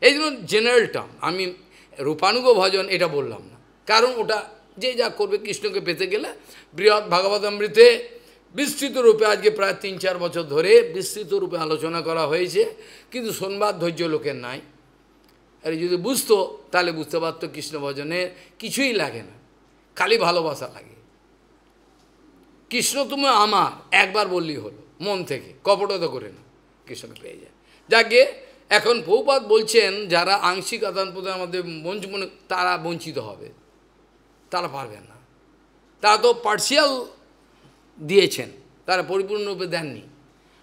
এই জন্য জেনারেল টার্ম। আমি রূপানুগ ভজন এটা বললাম না, কারণ ওটা যে যা করবে কৃষ্ণকে পেতে গেলে। বৃহৎ ভাগবতামৃতে বিস্তৃত রূপে আজকে প্রায় 3-4 বছর ধরে বিস্তৃত রূপে আলোচনা করা হয়েছে, কিন্তু শোনবার ধৈর্য লোকের নাই। আর যদি বুঝতো তাহলে বুঝতে পারতো কৃষ্ণ ভজনে কিছুই লাগে না, খালি ভালোবাসা লাগে। কৃষ্ণ তুমি আমার একবার বললেই হলো, মন থেকে, কপটতা করে না, কৃষ্ণকে পেয়ে যায়। যাকে এখন প্রভুপাদ বলছেন যারা আংশিক আদান প্রদান আমাদের মনে তারা বঞ্চিত হবে, তারা পারবেন না। তারা তো পার্সিয়াল দিয়েছেন, তারা পরিপূর্ণরূপে দেননি,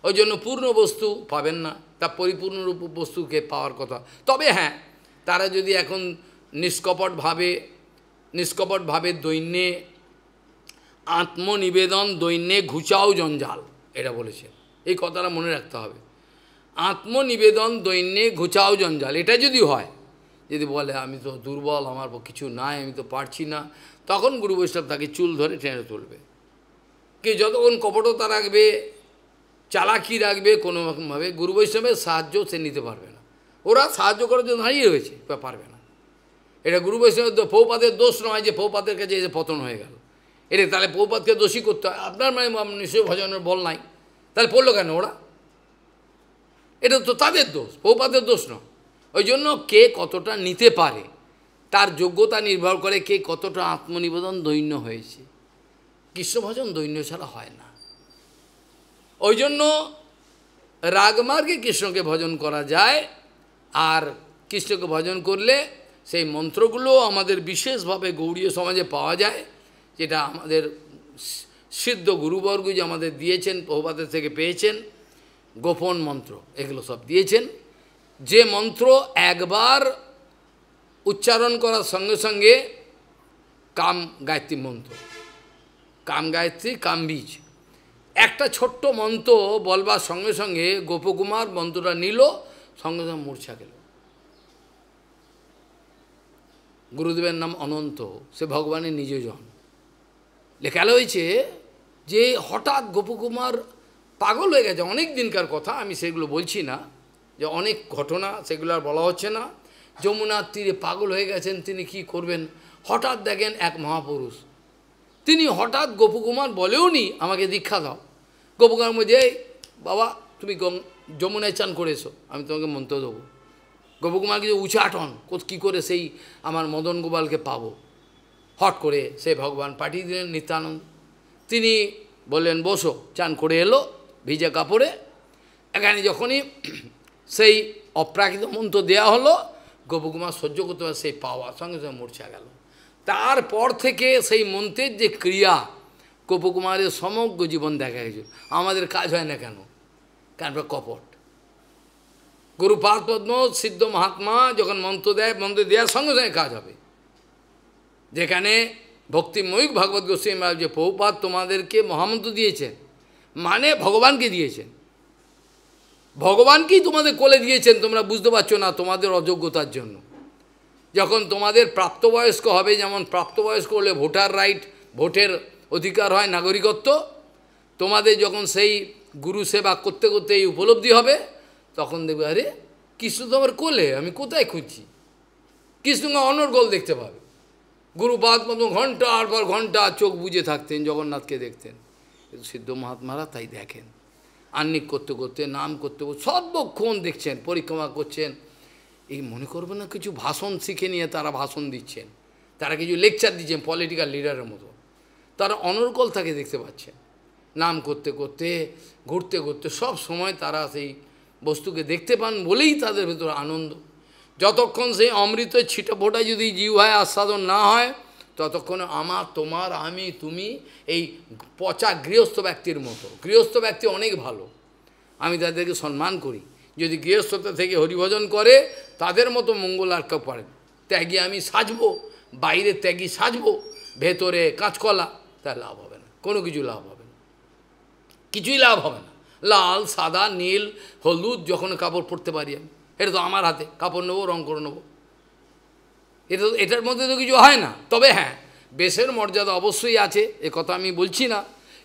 ওই জন্য পূর্ণ বস্তু পাবেন না। তা পরিপূর্ণরূপ বস্তুকে পাওয়ার কথা। তবে হ্যাঁ, তারা যদি এখন নিষ্কপটভাবে দৈন্যে আত্মনিবেদন, দৈন্যে ঘুচাও জঞ্জাল, এটা বলেছেন, এই কথাটা মনে রাখতে হবে। আত্মনিবেদন, দৈন্যে ঘুচাও জঞ্জাল, এটা যদি হয়, যদি বলে আমি তো দুর্বল, আমার কিছু নাই, আমি তো পারছি না, তখন গুরু বৈষ্ণব তাকে চুল ধরে টেনে তুলবে। কে যতক্ষণ কপটতা রাখবে, চালাকি রাখবে, কোনো রকমভাবে গুরু বৈষ্ণবের সাহায্য সে নিতে পারবে না। ওরা সাহায্য করার জন্য দাঁড়িয়ে রয়েছে, পারবে না। এটা গুরু বৈষ্ণবের প্রভুপাদের দোষ নয় যে প্রভুপাদের কাছে এসে পতন হয়ে গেল। এটা তাহলে প্রভুপাদকে দোষী করতে হয়। আপনার মানে নিশ্চয় ভজনের বল নাই, তাহলে পড়লো কেন ওরা? এটা তো তাদের দোষ, প্রভুপাদের দোষ নয়। ওই জন্য কে কতটা নিতে পারে তার যোগ্যতা নির্ভর করে কে কতটা আত্মনিবেদন দৈন্য হয়েছে। কৃষ্ণ ভজন দৈন্য ছাড়া হয় না। ওই জন্য রাগমার্গে কৃষ্ণকে ভজন করা যায়। আর কৃষ্ণকে ভজন করলে সেই মন্ত্রগুলো আমাদের বিশেষভাবে গৌড়ীয় সমাজে পাওয়া যায়, যেটা আমাদের সিদ্ধ গুরুবর্গ যে আমাদের দিয়েছেন, প্রভুপাদের থেকে পেয়েছেন, গোপন মন্ত্র এগুলো সব দিয়েছেন। যে মন্ত্র একবার উচ্চারণ করার সঙ্গে সঙ্গে কাম গায়ত্রী মন্ত্র, কাম গায়ত্রী, কাম বীজ, একটা ছোট্ট মন্ত্র বলবার সঙ্গে সঙ্গে গোপকুমার মন্ত্রটা নিল, সঙ্গে সঙ্গে মূর্ছা গেল। গুরুদেবের নাম অনন্ত, সে ভগবানের নিজজন। লেখা হয়েছে যে হঠাৎ গোপকুমার পাগল হয়ে গেছে, অনেক দিনকার কথা, আমি সেগুলো বলছি না, যে অনেক ঘটনা সেগুলো আর বলা হচ্ছে না। যমুনার তীরে পাগল হয়ে গেছেন, তিনি কি করবেন, হঠাৎ দেখেন এক মহাপুরুষ, তিনি হঠাৎ গোপকুমার বলেও নি আমাকে দীক্ষা দাও। গোপকুমার মধ্যে, বাবা তুমি যমুনায় চান করে এসো, আমি তোমাকে মন্ত্র দেবো। গোপকুমার কিছু উচাটন, কী করে সেই আমার মদন গোপালকে পাবো। হট করে সে ভগবান পাঠিয়ে দিলেন নিত্যানন্দ। তিনি বললেন বসো, চান করে এলো ভিজা কাপড়ে। এখানে যখনই সেই অপ্রাকৃত মন্ত্র দেওয়া হলো, গোপকুমার সহ্য করতে পারে, সেই পাওয়া সঙ্গে সঙ্গে মূর্ছা গেল। তারপর থেকে সেই মন্ত্রের যে ক্রিয়া, গোপকুমারের সমগ্র জীবন দেখা গেছে। আমাদের কাজ হয় না কেন? কারণ কপট। গুরুপাদ পদ্ম সিদ্ধ মহাত্মা যখন মন্ত্র দেয়, মন্ত্র দেওয়ার সঙ্গে সঙ্গে কাজ হবে। যেখানে ভক্তিময়ী ভাগবত গোস্বামী মহারাজ যে প্রভুপাদ তোমাদেরকে মহামন্ত্র দিয়েছেন, মানে ভগবানকে দিয়েছেন, ভগবানকেই তোমাদের কোলে দিয়েছেন, তোমরা বুঝতে পারছো না তোমাদের অযোগ্যতার জন্য। যখন তোমাদের প্রাপ্তবয়স্ক হবে, যেমন প্রাপ্তবয়স্ক হলে ভোটার রাইট, ভোটের অধিকার হয়, নাগরিকত্ব, তোমাদের যখন সেই গুরু সেবা করতে করতে এই উপলব্ধি হবে, তখন দেখবে আরে কৃষ্ণ তো আমার কোলে, আমি কোথায় খুঁজছি? কৃষ্ণকে অনর্গল দেখতে পাবে। গুরুপাদ মতো ঘন্টার পর ঘন্টা চোখ বুজে থাকতেন, জগন্নাথকে দেখতেন। কিন্তু সিদ্ধ মহাত্মারা তাই দেখেন, আহ্নিক করতে করতে, নাম করতে করতে সর্বক্ষণ দেখছেন, পরিক্রমা করছেন। এই মনে করবে না কিছু ভাষণ শিখে নিয়ে তারা ভাষণ দিচ্ছেন, তারা কিছু লেকচার দিচ্ছেন পলিটিক্যাল লিডারের মতো। তারা অনর্গল তাকে দেখতে পাচ্ছেন, নাম করতে করতে, ঘুরতে ঘুরতে, সব সময় তারা সেই বস্তুকে দেখতে পান বলেই তাদের ভেতরে আনন্দ। যতক্ষণ সেই অমৃতের ছিটাফোঁটা যদি জিহ্বায় আস্বাদন না হয়, ততক্ষণ আমার, তোমার, আমি, তুমি এই পচা গৃহস্থ ব্যক্তির মতো। গৃহস্থ ব্যক্তি অনেক ভালো, আমি তাদেরকে সম্মান করি। যদি গৃহস্থতা থেকে হরিভজন করে, তাদের মতো মঙ্গল আর কেউ পারেন। ত্যাগী আমি সাজবো, বাইরে ত্যাগী সাজবো, ভেতরে কাঁচকলা, তার লাভ হবে না, কোনো কিছু লাভ হবে না, কিছুই লাভ হবে না। লাল, সাদা, নীল, হলুদ যখন কাপড় পরতে পারি আমি, এটা তো আমার হাতে, কাপড় নেবো, রং করে নেবো, এটার মধ্যে তো কিছু হয় না। তবে হ্যাঁ, বেশের মর্যাদা অবশ্যই আছে, এ কথা আমি বলছি না,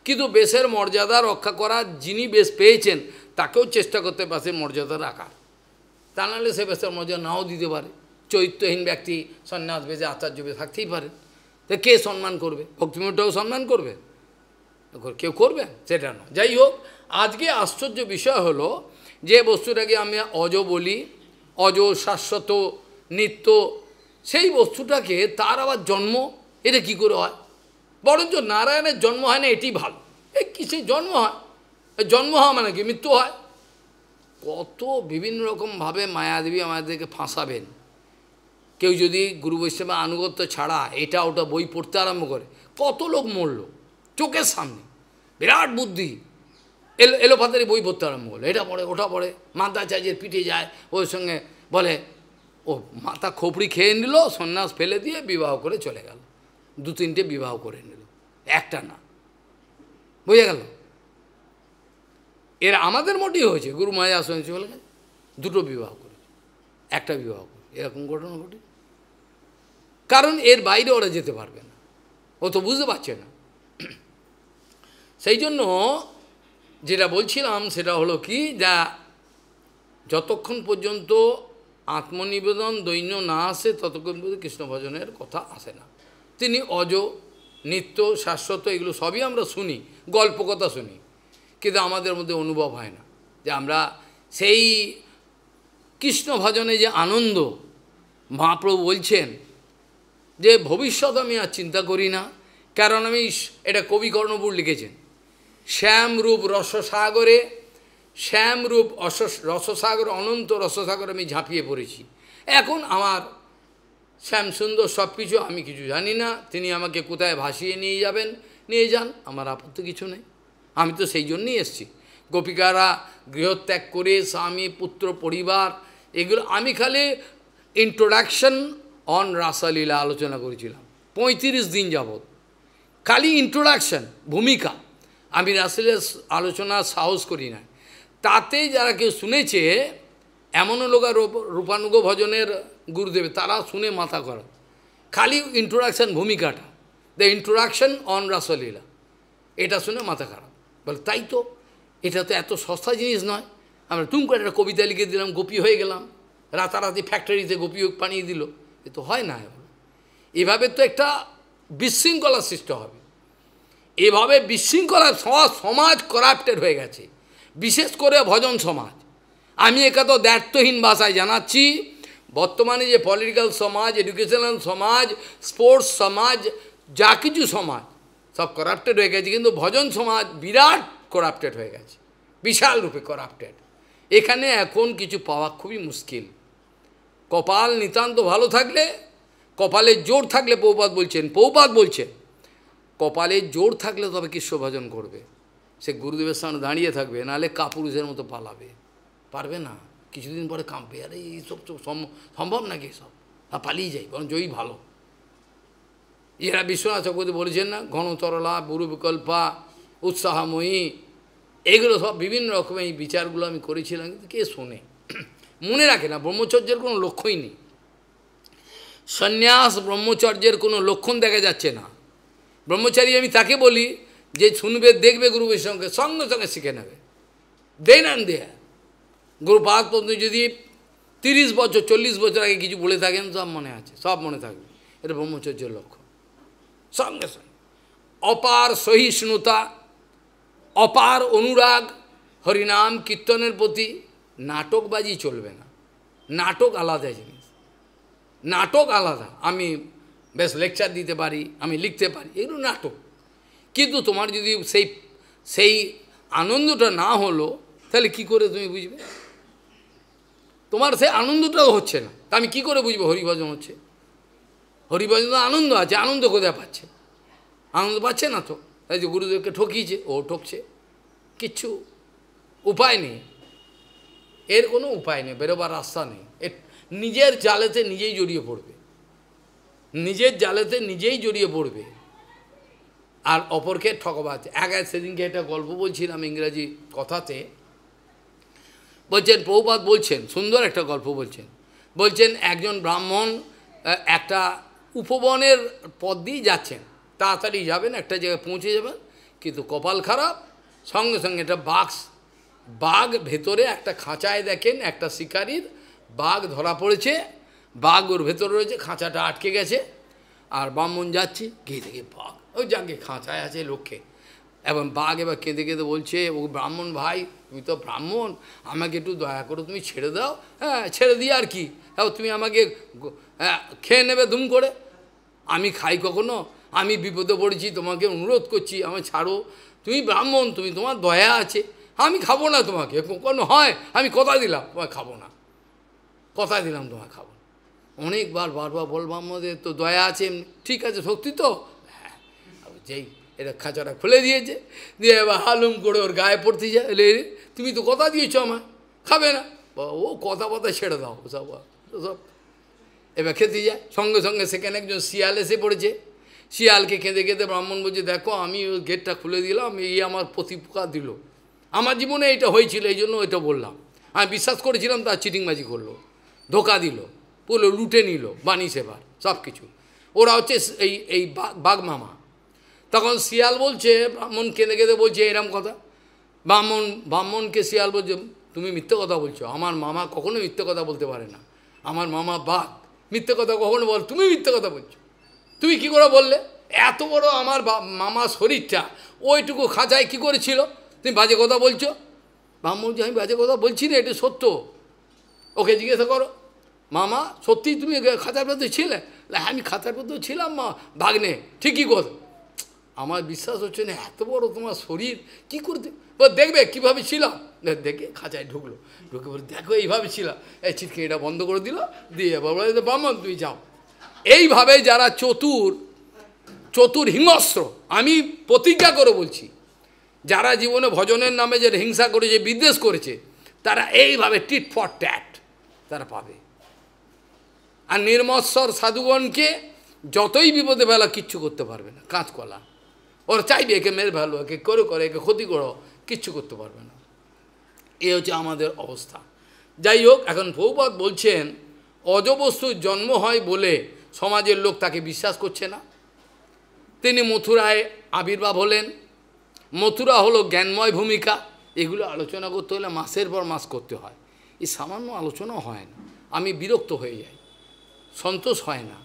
কিন্তু বেশের মর্যাদা রক্ষা করার যিনি বেশ পেয়েছেন, তাকেও চেষ্টা করতে পারে মর্যাদা রাখার। তা নাহলে সে বেশের মর্যাদা নাও দিতে পারে। চরিত্রহীন ব্যক্তি সন্ন্যাস বেশে আচার্য বেশে থাকতেই পারে, তো কে সম্মান করবে? ভক্তিমূর্তও সম্মান করবে? কেউ করবে সেটা না। যাই হোক, আজকে আশ্চর্য বিষয় হলো যে বস্তুটাকে আমি অজ বলি, অজ, শাশ্বত, নিত্য, সেই বস্তুটাকে তার আবার জন্ম, এটা কি করে হয়? বরঞ্চ নারায়ণের জন্ম হয় না, এটি ভালো। এই কিসে জন্ম হয়? জন্ম হওয়া মানে কি? মৃত্যু হয়। কত বিভিন্ন রকমভাবে মায়াদেবী আমাদেরকে ফাঁসাবেন। কেউ যদি গুরু বৈষ্ণবের আনুগত্য ছাড়া এটা ওটা বই পড়তে আরম্ভ করে, কত লোক মরল চোখের সামনে। বিরাট বুদ্ধি, এলোপাতারি বই পড়তে আরম্ভ করলো, এটা পড়ে ওটা পড়ে, মাতাচার্যের পিঠে যায়, ওর সঙ্গে বলে ও মাথা খোপড়ি খেয়ে নিল, সন্ন্যাস ফেলে দিয়ে বিবাহ করে চলে গেল, 2-3টে বিবাহ করে নিল, একটা না। বুঝে গেল? এর আমাদের মোটেই হয়েছে, গুরু মহারাজ আশ্রমে চলে গেছে, 2টো বিবাহ করেছে, একটা বিবাহ করে, এরকম ঘটনা ঘটে। কারণ এর বাইরে ওরা যেতে পারবে না, ও তো বুঝতে পারছে না। সেই জন্য যেটা বলছিলাম সেটা হলো কি, যা যতক্ষণ পর্যন্ত আত্মনিবেদন দৈন্য না আসে, ততক্ষণ পর্যন্ত কৃষ্ণ ভজনের কথা আসে না। তিনি অজ, নিত্য, শাশ্বত, এগুলো সবই আমরা শুনি, গল্প কথা শুনি, কিন্তু আমাদের মধ্যে অনুভব হয় না যে আমরা সেই কৃষ্ণ ভজনে যে আনন্দ। মহাপ্রভু বলছেন যে ভবিষ্যৎ আমি আর চিন্তা করি না, কারণ আমি, এটা কবি কর্ণপুর লিখেছেন, শ্যামরূপ রসসাগরে, শ্যামরূপ রসসাগর, অনন্ত রসসাগর আমি ঝাঁপিয়ে পড়েছি। এখন আমার শ্যাম সুন্দর সব কিছু, আমি কিছু জানি না, তিনি আমাকে কোথায় ভাসিয়ে নিয়ে যাবেন, নিয়ে যান, আমার আপত্তি কিছু নেই। আমি তো সেই জন্যই এসেছি। গোপিকারা গৃহত্যাগ করে স্বামী, পুত্র, পরিবার, এগুলো আমি খালি ইন্ট্রোডাকশন অন রাসলীলা আলোচনা করেছিলাম 35 দিন যাবৎ, খালি ইন্ট্রোডাকশন, ভূমিকা। আমি রাসলীলার আলোচনার সাহস করি না। তাতে যারা কেউ শুনেছে, এমনও লোক রূপানুগ ভজনের গুরুদেব, তারা শুনে মাথা করা, খালি ইন্ট্রোডাকশন, ভূমিকাটা, দ্য ইন্ট্রোডাকশন অন রাসলীলা, এটা শুনে মাথা খারাপ। বলে তাই তো, এটা তো এত সস্তা জিনিস নয়। আমরা তুম করে একটা কবিতা লিখে দিলাম, গোপী হয়ে গেলাম, রাতারাতি ফ্যাক্টরিতে গোপী বানিয়ে দিল, এ তো হয় না। এভাবে তো একটা বিশৃঙ্খলা সৃষ্টি হবে। এভাবে বিশৃঙ্খলা, সমাজ করাপ্টেড হয়ে গেছে, বিশেষ করে ভজন সমাজ। আমি একা তো দ্ব্যর্থহীন ভাষায় জানাচ্ছি, বর্তমানে যে পলিটিক্যাল সমাজ, এডুকেশনাল সমাজ, স্পোর্টস সমাজ, যা কিছু সমাজ সব করাপ্টেড হয়ে গেছে, কিন্তু ভজন সমাজ বিরাট করাপ্টেড হয়ে গেছে, বিশাল রূপে করাপ্টেড। এখানে এখন কিছু পাওয়া খুবই মুশকিল। কপাল নিতান্ত ভালো থাকলে, কপালের জোর থাকলে, পৌপাত বলছেন কপালের জোর থাকলে তবে কৃষ্ণ ভজন করবে, সে গুরুদেবের সামনে দাঁড়িয়ে থাকবে, নাহলে কাপুরুষের মতো পালাবে, পারবে না, কিছুদিন পরে কাঁপবে, আরে এইসব তো সম্ভব নাকি, এসব পালিয়ে যাই, বরং জয়ী ভালো। এরা বিশ্বনাথ চক্রবর্তী বলেছেন না, ঘনতরলা, বুরু বিকল্পা, উৎসাহময়ী, এগুলো সব বিভিন্ন রকমের এই বিচারগুলো আমি করেছিলাম, কিন্তু কে শোনে, মনে রাখে না। ব্রহ্মচর্যের কোনো লক্ষ্যই নেই, সন্ন্যাস ব্রহ্মচর্যের কোনো লক্ষণ দেখা যাচ্ছে না। ব্রহ্মচারী আমি তাকে বলি যে শুনবে, দেখবে গুরু বৈষ্ণবকে, সঙ্গে সঙ্গে শিখে নেবে, দেন আন দেয়া। গুরুপাদ যদি 30 বছর 40 বছর আগে কিছু বলে থাকেন, সব মনে আছে, সব মনে থাকবে, এটা ব্রহ্মচর্যের লক্ষ্য। সঙ্গে সঙ্গে অপার সহিষ্ণুতা, অপার অনুরাগ, হরিনাম কীর্তনের প্রতি। নাটকবাজি চলবে না, নাটক আলাদা জিনিস, নাটক আলাদা। আমি বেশ লেকচার দিতে পারি, আমি লিখতে পারি, এগুলো নাটক, কিন্তু তোমার যদি সেই আনন্দটা না হলো, তাহলে কি করে তুমি বুঝবে? তোমার সেই আনন্দটাও হচ্ছে না, তা আমি কী করে বুঝবো হরিভজন হচ্ছে? হরিভজন তো আনন্দ আছে, আনন্দ কোথায় পাচ্ছে? আনন্দ পাচ্ছে না তো, তাই যে গুরুদেবকে ঠকিয়েছে, ও ঠকছে, কিচ্ছু উপায় নেই, এর কোনো উপায় নেই, বেরোবার রাস্তা নেই। নিজের জালেতে নিজেই জড়িয়ে পড়বে, নিজের জালেতে নিজেই জড়িয়ে পড়বে, আর অপরকে ঠকবাচ্ছে। সেদিনকে একটা গল্প বলছিলাম ইংরাজি কথাতে, বলছেন প্রভুপাদ বলছেন, সুন্দর একটা গল্প বলছেন, বলছেন একজন ব্রাহ্মণ একটা উপবনের পথ দিয়ে যাচ্ছেন, তাড়াতাড়ি যাবেন, একটা জায়গায় পৌঁছে যাবেন, কিন্তু কপাল খারাপ, সঙ্গে সঙ্গে একটা বাঘ ভেতরে একটা খাঁচায় দেখেন, একটা শিকারির বাঘ ধরা পড়েছে, বাঘ ওর ভেতরে রয়েছে, খাঁচাটা আটকে গেছে, আর ব্রাহ্মণ যাচ্ছে, গিয়ে দেখে বাঘ ওই যাকে খাঁচায় আছে লক্ষ্যে, এবং বাঘ এবার কেঁদে কেঁদে বলছে, ও ব্রাহ্মণ ভাই, তুমি তো ব্রাহ্মণ, আমাকে একটু দয়া করে তুমি ছেড়ে দাও। হ্যাঁ, ছেড়ে দিই আর কি, হ্যাঁ তুমি আমাকে খেয়ে নেবে দুম করে, আমি খাই কখনো, আমি বিপদে পড়েছি, তোমাকে অনুরোধ করছি আমায় ছাড়ো, তুমি ব্রাহ্মণ, তুমি তোমার দয়া আছে, আমি খাবো না তোমাকে, কখনো হয়, আমি কথা দিলাম তোমায় খাবো না, কথা দিলাম তোমায় খাবো না। অনেকবার বারবার বলবো আমাদের তো দয়া আছে, ঠিক আছে সত্যি তো, হ্যাঁ, যেই এটা খাঁচাটা খুলে দিয়েছে, দিয়ে এবার হালুম করে ওর গায়ে পড়তে যায়, তুমি তো কথা দিয়েছো আমায়, খাবে না, ও কথা ছেড়ে দাও ওসব ওসব, এবার খেতে যায়, সঙ্গে সঙ্গে সেখানে একজন শিয়াল এসে পড়েছে, শিয়ালকে কেঁদে কেঁদে ব্রাহ্মণ বলছে, দেখো আমি ওই গেটটা খুলে দিলাম, এই আমার প্রতিপকার দিল, আমার জীবনে এটা হয়েছিল, এই জন্য এটা বললাম, আমি বিশ্বাস করেছিলাম, তার চিটিংবাজি করলো, ধোকা দিল, পুরো লুটে নিল বাণী সেবার সব কিছু, ওরা হচ্ছে এই বাঘ মামা। তখন শিয়াল বলছে, ব্রাহ্মণ কেঁদে কেঁদে বলছে এরম কথা, ব্রাহ্মণকে শিয়াল বলছে, তুমি মিথ্যে কথা বলছো, আমার মামা কখনো মিথ্যে কথা বলতে পারে না, আমার মামা বাঘ, মিথ্যে কথা কখনো বল, তুমি মিথ্যে কথা বলছো, তুমি কি করে বললে, এত বড় আমার মামা শরীরটা ওইটুকু খাঁচায় কি করেছিল, তুমি বাজে কথা বলছো। ব্রাহ্মণ যে আমি বাজে কথা বলছি না, এটা সত্য, ওকে জিজ্ঞাসা করো, মামা সত্যি তুমি খাতার মধ্যে ছিলে? আমি খাতার মধ্যে ছিলাম মা, ভাগ্নে ঠিকই কথা, আমার বিশ্বাস হচ্ছে না, এত বড় তোমার শরীর কী করতে, দেখবে কীভাবে ছিলাম, দেখে খাঁচায় ঢুকে বলে দেখো এইভাবে ছিলাম, এই চিটকে এটা বন্ধ করে দিল, দিয়ে বলে ব্রাহ্মণ তুই যাও। এইভাবে যারা চতুর হিংস্র, আমি প্রতিজ্ঞা করে বলছি, যারা জীবনে ভজনের নামে যে হিংসা করেছে, বিদ্বেষ করেছে, তারা এইভাবে টিট ফর ট্যাট তারা পাবে। আর নির্মৎসর সাধুগণকে যতই বিপদে ফেলা কিচ্ছু করতে পারবে না, কাঁচকলা, ওরা চাইবে একে মেরে ফেলো, একে করে একে ক্ষতি করো, কিচ্ছু করতে পারবে না। এ হচ্ছে আমাদের অবস্থা। যাই হোক, এখন প্রভুপাদ বলছেন অজবস্তুর জন্ম হয় বলে সমাজের লোক তাকে বিশ্বাস করছে না। তিনি মথুরায় আবির্ভাব হলেন, মথুরা হলো জ্ঞানময় ভূমিকা, এগুলো আলোচনা করতে হলে মাসের পর মাস করতে হয়, এই সামান্য আলোচনা হয় না, আমি বিরক্ত হয়ে যাই, সন্তোষ হয় না।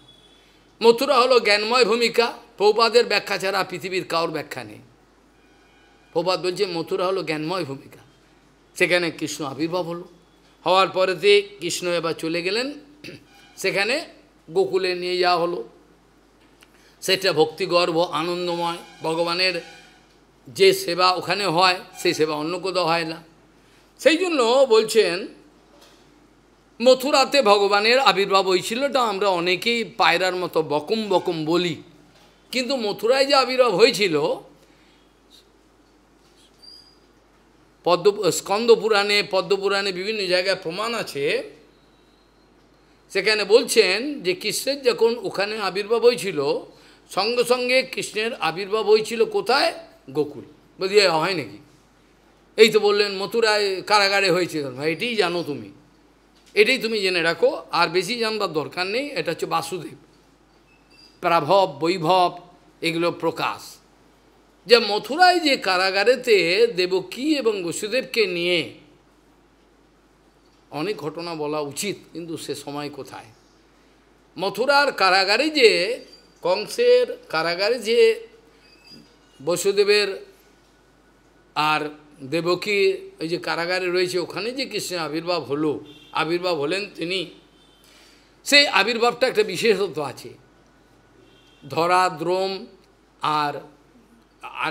মথুরা হলো জ্ঞানময় ভূমিকা, প্রভুপাদের ব্যাখ্যা ছাড়া পৃথিবীর কারোর ব্যাখ্যা নেই। প্রভুপাদ বলছে মথুরা হলো জ্ঞানময় ভূমিকা, সেখানে কৃষ্ণ আবির্ভাব হলো, হওয়ার পরেতে কৃষ্ণ এবার চলে গেলেন, সেখানে গোকুলে নিয়ে যাওয়া হলো, সেটা ভক্তিগর্ভ আনন্দময়, ভগবানের যে সেবা ওখানে হয় সেই সেবা অন্য কোথাও হয় না। সেই জন্য বলছেন মথুরাতে ভগবানের আবির্ভাব হয়েছিল, এটা আমরা অনেকেই পায়রার মতো বকম বকম বলি, কিন্তু মথুরায় যে আবির্ভাব হয়েছিল, স্কন্দপুরাণে পদ্মপুরাণে বিভিন্ন জায়গায় প্রমাণ আছে, সেখানে বলছেন যে কৃষ্ণের যখন ওখানে আবির্ভাব হয়েছিল, সঙ্গে সঙ্গে কৃষ্ণের আবির্ভাব হয়েছিল কোথায়, গোকুল। বলছি হয় নাকি, এই তো বললেন মথুরায় কারাগারে হয়েছিল, এটাই জানো তুমি, এটাই তুমি জেনে রাখো, আর বেশি জানবার দরকার নেই। এটা হচ্ছে বাসুদেব, প্রাভব বৈভব এগুলো প্রকাশ, যে মথুরায় যে কারাগারেতে দেবকী এবং বসুদেবকে নিয়ে অনেক ঘটনা বলা উচিত, কিন্তু সে সময় কোথায়। মথুরার কারাগারে যে কংসের কারাগারে যে বসুদেবের আর দেবকী ওই যে কারাগারে রয়েছে, ওখানে যে কৃষ্ণের আবির্ভাব হলেন তিনি, সেই আবির্ভাবটা একটা বিশেষত্ব আছে, ধরা দ্রোম আর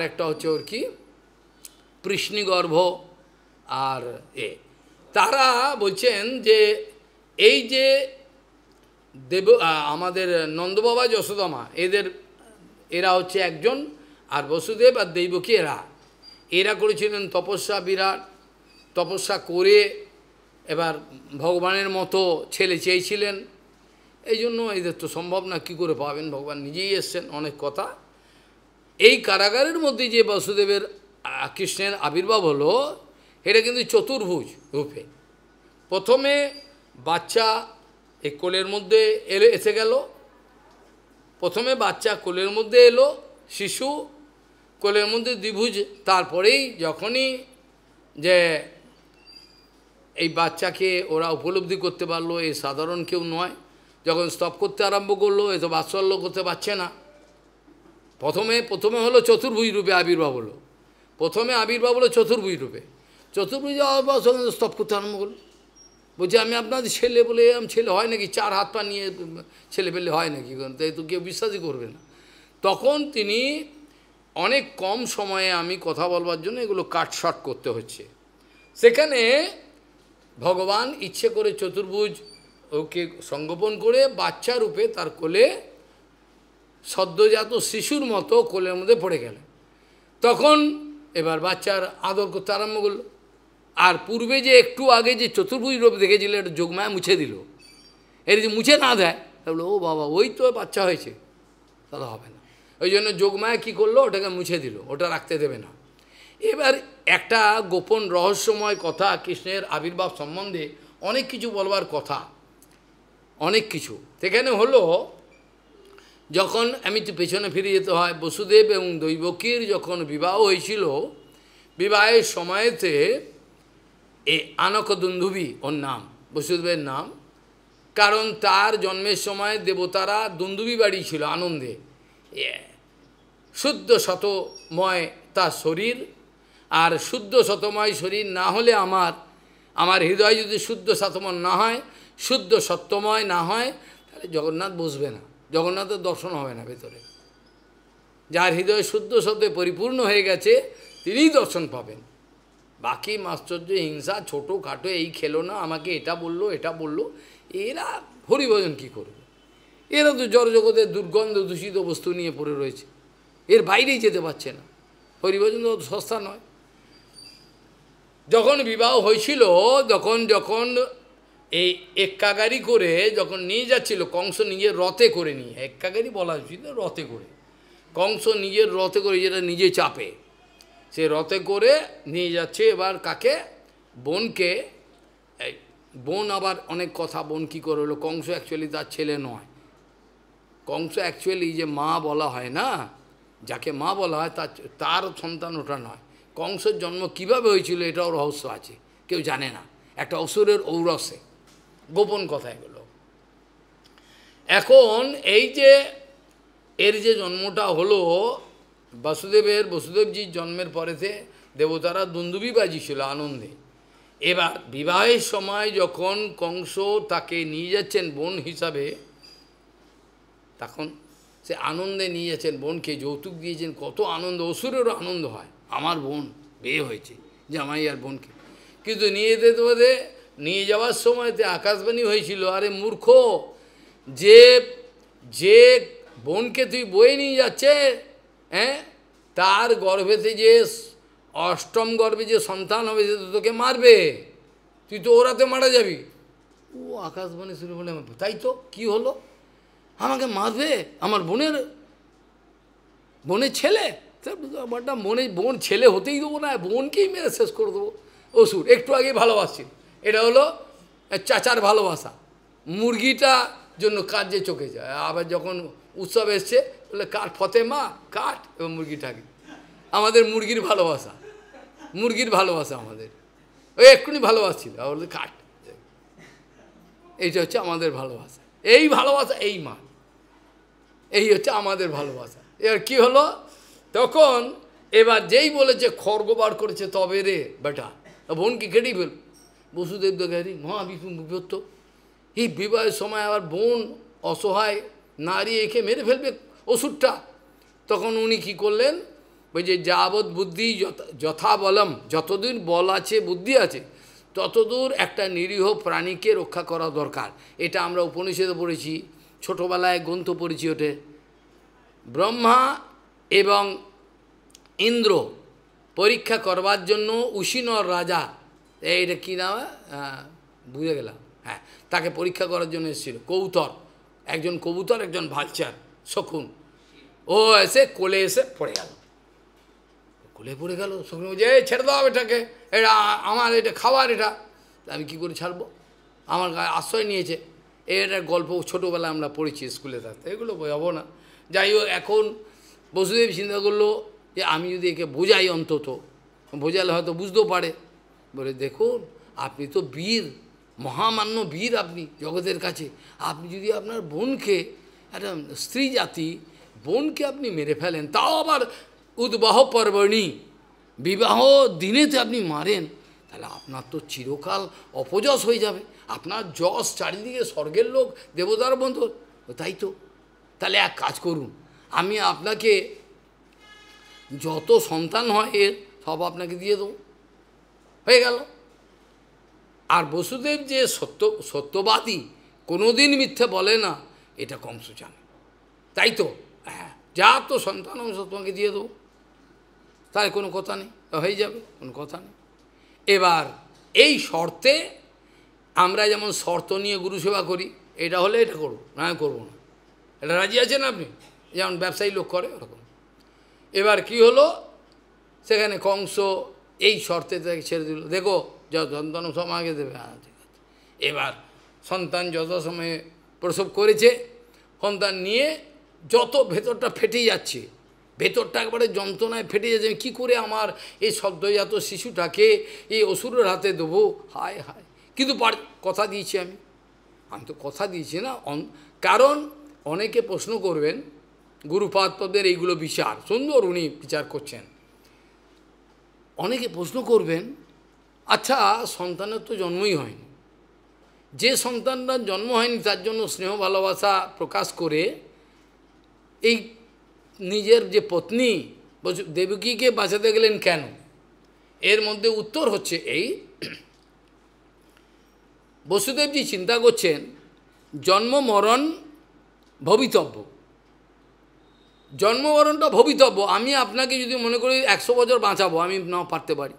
একটা হচ্ছে ওর কি, কৃষ্ণগর্ভ আর তারা বলছেন যে এই যে আমাদের নন্দবাবা যশোদামা এরা হচ্ছে একজন, আর বসুদেব আর দেবকী এরা করেছিলেন তপস্যা, বিরাট তপস্যা করে এবার ভগবানের মতো ছেলে চেয়েছিলেন। এই জন্য এদের তো সম্ভব না, কী করে পাবেন, ভগবান নিজেই এসছেন, অনেক কথা। এই কারাগারের মধ্যে যে বসুদেবের কৃষ্ণের আবির্ভাব হলো, এটা কিন্তু চতুর্ভুজ রূপে। প্রথমে বাচ্চা এই কোলের মধ্যে এসে গেল, প্রথমে বাচ্চা কোলের মধ্যে এলো, শিশু কোলের মধ্যে দ্বিভুজ। তারপরেই যখনই যে এই বাচ্চাকে ওরা উপলব্ধি করতে পারলো এই সাধারণ কেউ নয়, যখন স্তব করতে আরম্ভ করলো, এ তো বাৎসল্য করতে পারছে না। প্রথমে হলো চতুর্ভুজ রূপে আবির্ভাব হলো, প্রথমে আবির্ভাব হলো চতুর্ভুজ রূপে। চতুর্ভুজ আবির্ভাব সঙ্গে স্তব করতে আরম্ভ করলো, বলছে আমি আপনাদের ছেলে বলে, আমি ছেলে হয় নাকি, 4 হাত পা নিয়ে ছেলে পেলে হয় নাকি, তাই তো কেউ বিশ্বাসই করবে না। তখন তিনি অনেক কম সময়ে আমি কথা বলবার জন্য এগুলো কাট শর্ট করতে হচ্ছে, সেখানে ভগবান ইচ্ছে করে চতুর্ভুজ ওকে সংগোপন করে বাচ্চা রূপে তার কোলে সদ্যজাত শিশুর মতো কোলের মধ্যে পড়ে গেলেন। তখন এবার বাচ্চার আদর করতে আরম্ভ করলো। আর পূর্বে যে একটু আগে যে চতুর্ভুজ রূপ দেখেছিল, এটা যোগমায়া মুছে দিল। এর যে মুছে না দেয় তাহলে ও বাবা ওই তো বাচ্চা হয়েছে, তাহলে হবে না। ওই জন্য যোগমায়া কী করলো, ওটাকে মুছে দিল, ওটা রাখতে দেবে না। এবার একটা গোপন রহস্যময় কথা কৃষ্ণের আবির্ভাব সম্বন্ধে, অনেক কিছু বলবার কথা, অনেক কিছু সেখানে হলো। যখন আমি তো পেছনে ফিরে যেতে হয়, বসুদেব এবং দৈবকীর যখন বিবাহ হয়েছিল, বিবাহের সময়তে এই আনক দুন্দুভি ওর নাম, বসুদেবের নাম, কারণ তার জন্মের সময় দেবতারা দুন্দুভি বাড়ি ছিল আনন্দে। শুদ্ধ শতময় তার শরীর, আর শুদ্ধ শতময় শরীর না হলে আমার হৃদয় যদি শুদ্ধ শতময় না হয়, শুদ্ধ সত্যময় না হয়, তাহলে জগন্নাথ বসবে না, জগন্নাথের দর্শন হবে না ভেতরে। যার হৃদয় শুদ্ধ সত্যে পরিপূর্ণ হয়ে গেছে তিনিই দর্শন পাবেন। বাকি মাশ্চর্য হিংসা ছোটো খাটো, এই খেলো না, আমাকে এটা বললো, এরা হরিভজন কী করবে? এরা তো জড়জগতের দুর্গন্ধ দূষিত বস্তু নিয়ে পড়ে রয়েছে, এর বাইরেই যেতে পারছে না। হরিভজন তো সস্তা নয়। যখন বিবাহ হয়েছিল, যখন এই এক্কাগাড়ি করে যখন নিয়ে যাচ্ছিল, কংস নিজের রথে করে নিয়ে, এক্কাগাড়ি বলা উচিত, রথে করে, কংস নিজের রথে করে, যেটা নিজে চাপে, সে রথে করে নিয়ে যাচ্ছে। এবার কাকে? বোনকে। বোন আবার অনেক কথা, বোন কী করে হলো, কংস অ্যাকচুয়ালি তার ছেলে নয়। কংস অ্যাকচুয়ালি যে মা বলা হয় না, যাকে মা বলা হয়, তার সন্তান ওটা নয়। কংসের জন্ম কিভাবে হয়েছিল এটাও রহস্য আছে, কেউ জানে না, একটা অসুরের ঔরসে, গোপন কথা এগুলো। এখন এই যে এর যে জন্মটা হলো বসুদেবজির জন্মের পরেতে দেবতারা দুন্দুভি বাজিয়েছিল আনন্দে। এবার বিবাহের সময় যখন কংস তাকে নিয়ে যাচ্ছেন বোন হিসাবে, তখন সে আনন্দে নিয়ে যাচ্ছেন বোনকে, যৌতুক দিয়েছেন, কত আনন্দ, অসুরেরও আনন্দ হয়, আমার বোন বিয়ে হয়েছে, জামাই আর বোনকে। কিন্তু নিয়ে যাওয়ার সময়তে আকাশবাণী হয়েছিল, আরে মূর্খ, যে বোনকে তুই বয়ে নিয়ে যাচ্ছে, তার গর্ভেতে যে অষ্টম গর্ভে যে সন্তান হবে, সে তো তোকে মারবে, তুই তো ওরাতে মারা যাবি। ও আকাশবাণী শুরু বলে, তাই তো কি হলো, আমাকে মারবে, আমার বোনের ছেলে, বোন ছেলে হতেই দেবো না, বোনকেই মেরে শেষ করে দেবো। অসুর একটু আগেই ভালোবাসছিল, এটা হলো চাচার ভালোবাসা। মুরগিটা জন্য কাঠ যে চোখে যায়, আবার যখন উৎসব এসছে বলে কাঠ ফতে মা কাঠ, এবং মুরগিটাকে, আমাদের মুরগির ভালোবাসা আমাদের, ওই এক্ষুনি ভালোবাসছিল, বলতে কাঠ, এইটা হচ্ছে আমাদের ভালোবাসা, এই ভালোবাসা, এই মা, এই হচ্ছে আমাদের ভালোবাসা। এবার কি হলো, তখন এবার যেই বলেছে খড়গ বার করেছে, তবে রে বেটা বোনকে কেটেই ফেল। বসুদেব দেখারি মহাবিপত্ত, এই বিবাহের সময় আবার বোন অসহায় নারী একে মেরে ফেলবে অসুরটা। তখন উনি কি করলেন, ওই যে যাবৎ বুদ্ধি যথা বলম, যতদিন বল আছে বুদ্ধি আছে ততদূর একটা নিরীহ প্রাণীকে রক্ষা করা দরকার। এটা আমরা উপনিষদে পড়েছি, ছোটোবেলায় গ্রন্থ পড়েছি ওটে। ব্রহ্মা এবং ইন্দ্র পরীক্ষা করবার জন্য উশিনর রাজা, এইটা কী নাম, বুঝে গেলাম, হ্যাঁ, তাকে পরীক্ষা করার জন্য এসেছিল। কবুতর, একজন কবুতর, একজন ভালচার, শকুন, ও এসে কোলে এসে পড়ে গেল, কোলে পড়ে গেল। শকুন বলছে, এই ছেড়ে দাও এটাকে, এটা আমার, এটা খাবার, এটা আমি কী করে ছাড়বো, আমার গায়ে আশ্রয় নিয়েছে। এটার গল্প ছোটোবেলায় আমরা পড়েছি স্কুলে থাকতে, এগুলো বোঝাবো না। যাই হোক, এখন বসুদেব চিন্তা করলো যে আমি যদি একে বোঝাই, অন্তত বোঝালে হয়তো বুঝতেও পারে। বলে, দেখুন আপনি তো বীর, মহামান্য বীর আপনি জগতের কাছে, আপনি যদি আপনার বোনকে, একটা স্ত্রী জাতি বোনকে আপনি মেরে ফেলেন, তাও আবার উদ্বাহ পর্বণী, বিবাহ দিনেতে আপনি মারেন, তাহলে আপনার তো চিরকাল অপযশ হয়ে যাবে, আপনার যশ চারিদিকে স্বর্গের লোক, দেবতার বন্ধু, তাই তো। তাহলে এক কাজ করুন, আমি আপনাকে যত সন্তান হয় এর সব আপনাকে দিয়ে দেবো, হয়ে গেল। আর বসুদেব যে সত্যবাদী, কোনোদিন মিথ্যে বলে না, এটা কংস জানে, তাই তো, হ্যাঁ, যা তো সন্তান আমি সব তোমাকে দিয়ে দেবো, তাই কোনো কথা নেই, হয়ে যাবে, কোনো কথা নেই। এবার এই শর্তে, আমরা যেমন শর্ত নিয়ে গুরু সেবা করি, এটা হলে এটা করবো, না করবো না, এটা রাজি আছেন আপনি, যেমন ব্যবসায়ী লোক করে ওরকম। এবার কি হলো, সেখানে কংস এই শর্তে তাকে ছেড়ে দিল, দেখো যত সন্তান সব আগে দেবে, হ্যাঁ ঠিক আছে। এবার সন্তান যত সময়ে প্রসব করেছে, সন্তান নিয়ে যত ভেতরটা ফেটে যাচ্ছে, ভেতরটা একবারে যন্ত্রণায় ফেটে যাচ্ছে, কী করে আমার এই সদ্যজাত শিশুটাকে এই অসুরের হাতে দেবো, হায় হায়। কিন্তু কথা দিয়েছি আমি তো কথা দিয়েছি না, কারণ অনেকে প্রশ্ন করবেন, গুরুপাদপদের এইগুলো বিচার সুন্দর উনি বিচার করছেন, অনেকে প্রশ্ন করবেন, আচ্ছা সন্তানের তো জন্মই হয়নি, যে সন্তানটার জন্ম হয়নি তার জন্য স্নেহ ভালোবাসা প্রকাশ করে এই নিজের যে পত্নী দেবকীকে বাঁচাতে গেলেন কেন? এর মধ্যে উত্তর হচ্ছে এই, বসুদেবজি চিন্তা করছেন জন্ম মরণ ভবিতব্য, জন্মমরণটা ভবিতব্য। আমি আপনাকে যদি মনে করি 100 বছর বাঁচাবো, আমি নাও পারতে পারি।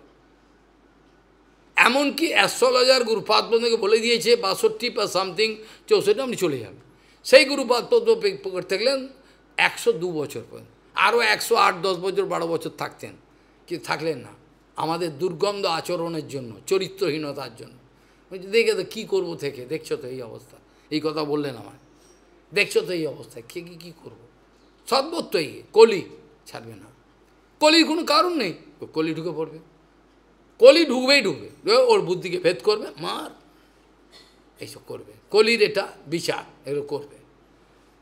এমনকি অ্যাস্ট্রোলজার গুরুপাদপদকে বলে দিয়েছে 62 বা সামথিং 64 আপনি চলে যাবেন। সেই গুরুপাদপদ করতে গেলেন 102 বছর পর্যন্ত, আরও 108, 10 বছর 12 বছর থাকতেন, কিন্তু থাকলেন না আমাদের দুর্গন্ধ আচরণের জন্য, চরিত্রহীনতার জন্য। দেখে তো কী করবো থেকে, দেখছো তো এই অবস্থা, এই কথা বললেন আমার, দেখছো তো এই অবস্থায় কে কী করবো, সর্বত্রই কলি ছাড়বে না, কলির কোনো কারণ নেই, কলি ঢুকে পড়বে, কলি ঢুকবেই ঢুকবে, ওর বুদ্ধিকে ভেদ করবে, মার এইসব করবে, কলির এটা বিচার, এগুলো করবে।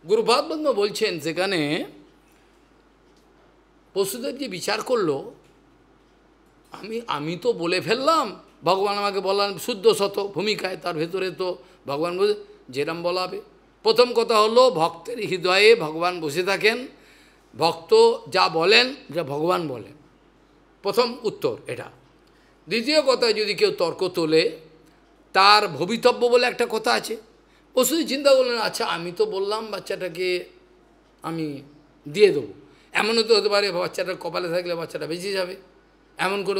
গুরুপাদপদ বলছেন সেখানে বসুদেব যে বিচার করলো, আমি তো বলে ফেললাম, ভগবান আমাকে বললেন শুদ্ধ শত ভূমিকায়, তার ভেতরে তো ভগবান বলে যেরম বলাবে। প্রথম কথা হলো ভক্তের হৃদয়ে ভগবান বসে থাকেন, ভক্ত যা বলেন যা ভগবান বলেন, প্রথম উত্তর এটা। দ্বিতীয় কথা, যদি কেউ তর্ক তোলে, তার ভবিতব্য বলে একটা কথা আছে। বসুদেব চিন্তা করলেন, আচ্ছা আমি তো বললাম বাচ্চাটাকে আমি দিয়ে দেবো, এমনও তো হতে পারে বাচ্চাটা কপালে থাকলে বাচ্চাটা বেঁচে যাবে, এমন করে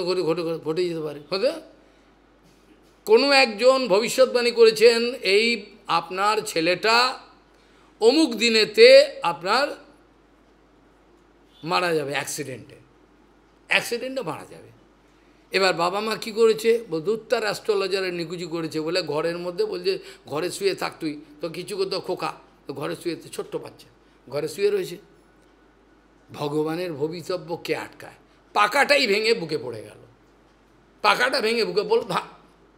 ঘটে যেতে পারে, হতে কোনো একজন ভবিষ্যৎবাণী করেছেন, এই আপনার ছেলেটা অমুক দিনেতে আপনার মারা যাবে, অ্যাক্সিডেন্টে মারা যাবে। এবার বাবা মা কী করেছে, দুত্তার অ্যাস্ট্রোলজারের নিকুচি করেছে, বলে ঘরের মধ্যে বলছে ঘরে শুয়ে থাক, তুই তো কিছু করতো খোকা, তো ঘরে শুয়ে, ছোট্ট বাচ্চা ঘরে শুয়ে রয়েছে। ভগবানের ভবিতব্য কে আটকায়? পাকাটাই ভেঙে বুকে পড়ে গেল, পাকাটা ভেঙে বুকে পড়ল,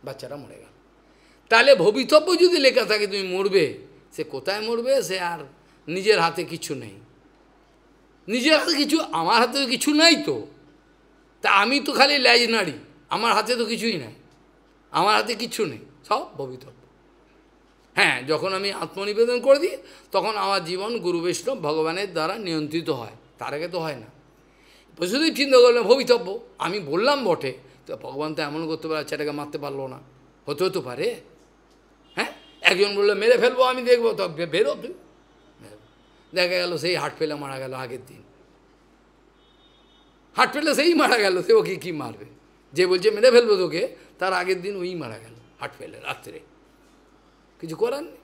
বাচ্চাটা মরে গেল। তাহলে ভবিতব্য যদি লেখা থাকে তুমি মরবে, সে কোথায় মরবে? সে আর নিজের হাতে কিছু নেই, নিজের হাতে কিছু, আমার হাতে কিছু নাই তো, তা আমি তো খালি ল্যাজ নাড়ি, আমার হাতে তো কিছুই নাই, আমার হাতে কিছু নেই, সব ভবিতব্য। হ্যাঁ, যখন আমি আত্মনিবেদন করে দিই তখন আমার জীবন গুরু বৈষ্ণব ভগবানের দ্বারা নিয়ন্ত্রিত হয়, তার আগে তো হয় না। বসুদেব চিন্তা করলেন ভবিতব্য, আমি বললাম বটে, তো ভগবান তো এমন করতে পারে বাচ্চাটাকে মারতে পারলো না, হতেও তো পারে। হ্যাঁ, একজন বললো মেরে ফেলবো, আমি দেখবো, তো বেরো তুই। দেখা গেল সেই হার্ট ফেলে মারা গেল আগের দিন, হার্ট ফেলে সেই মারা গেল, সে ওকে কী মারবে? যে বলছে মেরে ফেলবো তোকে, তার আগের দিন ওই মারা গেল হার্ট ফেলে রাত্রে, কিছু করার নেই।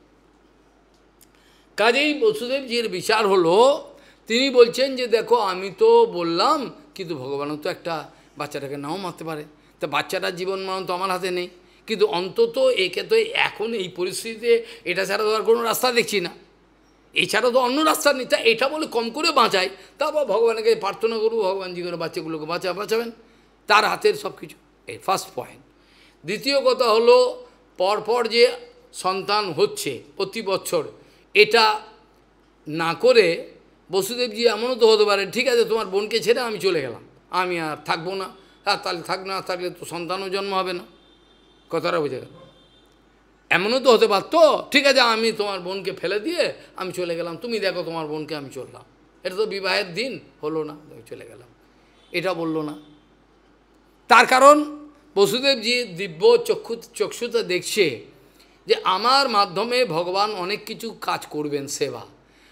কাজেই বসুদেবজির বিচার হলো, তিনি বলছেন যে দেখো আমি তো বললাম, কিন্তু ভগবানও তো একটা বাচ্চাটাকে নাও মারতে পারে, তা বাচ্চাটার জীবন মরণ তো আমার হাতে নেই, কিন্তু অন্তত একে তো এখন এই পরিস্থিতিতে এটা ছাড়া তো আর কোনো রাস্তা দেখছি না, এছাড়া তো অন্য রাস্তা নেই, তা এটা বলে কম করে বাঁচাই, তারপর ভগবানকে প্রার্থনা করবো ভগবান যে করে বাচ্চাগুলোকে বাঁচাবেন, তার হাতের সব কিছু। এই ফার্স্ট পয়েন্ট। দ্বিতীয় কথা হলো, পরপর যে সন্তান হচ্ছে প্রতি বছর, এটা না করে বসুদেবজি এমনও তো হতে পারে, ঠিক আছে তোমার বোনকে ছেড়ে আমি চলে গেলাম, আমি আর থাকবো না, আর তাহলে না থাকলে তো সন্তানও জন্ম হবে না, কথাটা বুঝে গেল। এমনও তো হতে পারতো, ঠিক আছে আমি তোমার বোনকে ফেলে দিয়ে আমি চলে গেলাম, তুমি দেখো তোমার বোনকে, আমি চললাম, এটা তো বিবাহের দিন হলো না, চলে গেলাম, এটা বললো না। তার কারণ বসুদেবজি দিব্য চক্ষুতে দেখছে যে আমার মাধ্যমে ভগবান অনেক কিছু কাজ করবেন, সেবা।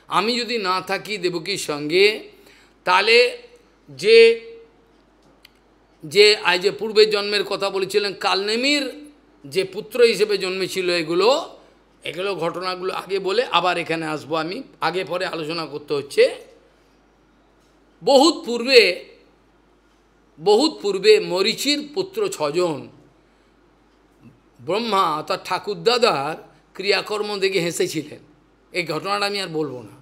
আমি যদি না থাকি দেবকীর সঙ্গে, তাহলে যে যে আজ যে পূর্বের জন্মের কথা বলেছিলেন, কালনেমির যে পুত্র হিসেবে জন্মেছিল, এগুলো ঘটনাগুলো আগে বলে আবার এখানে আসবো আমি, আগে পরে আলোচনা করতে হচ্ছে। বহুত পূর্বে মরীচির পুত্র 6 জন ব্রহ্মা অর্থাৎ ঠাকুরদাদার ক্রিয়াকর্ম দেখে হেসেছিলেন। এই ঘটনাটা আমি আর বলবো না,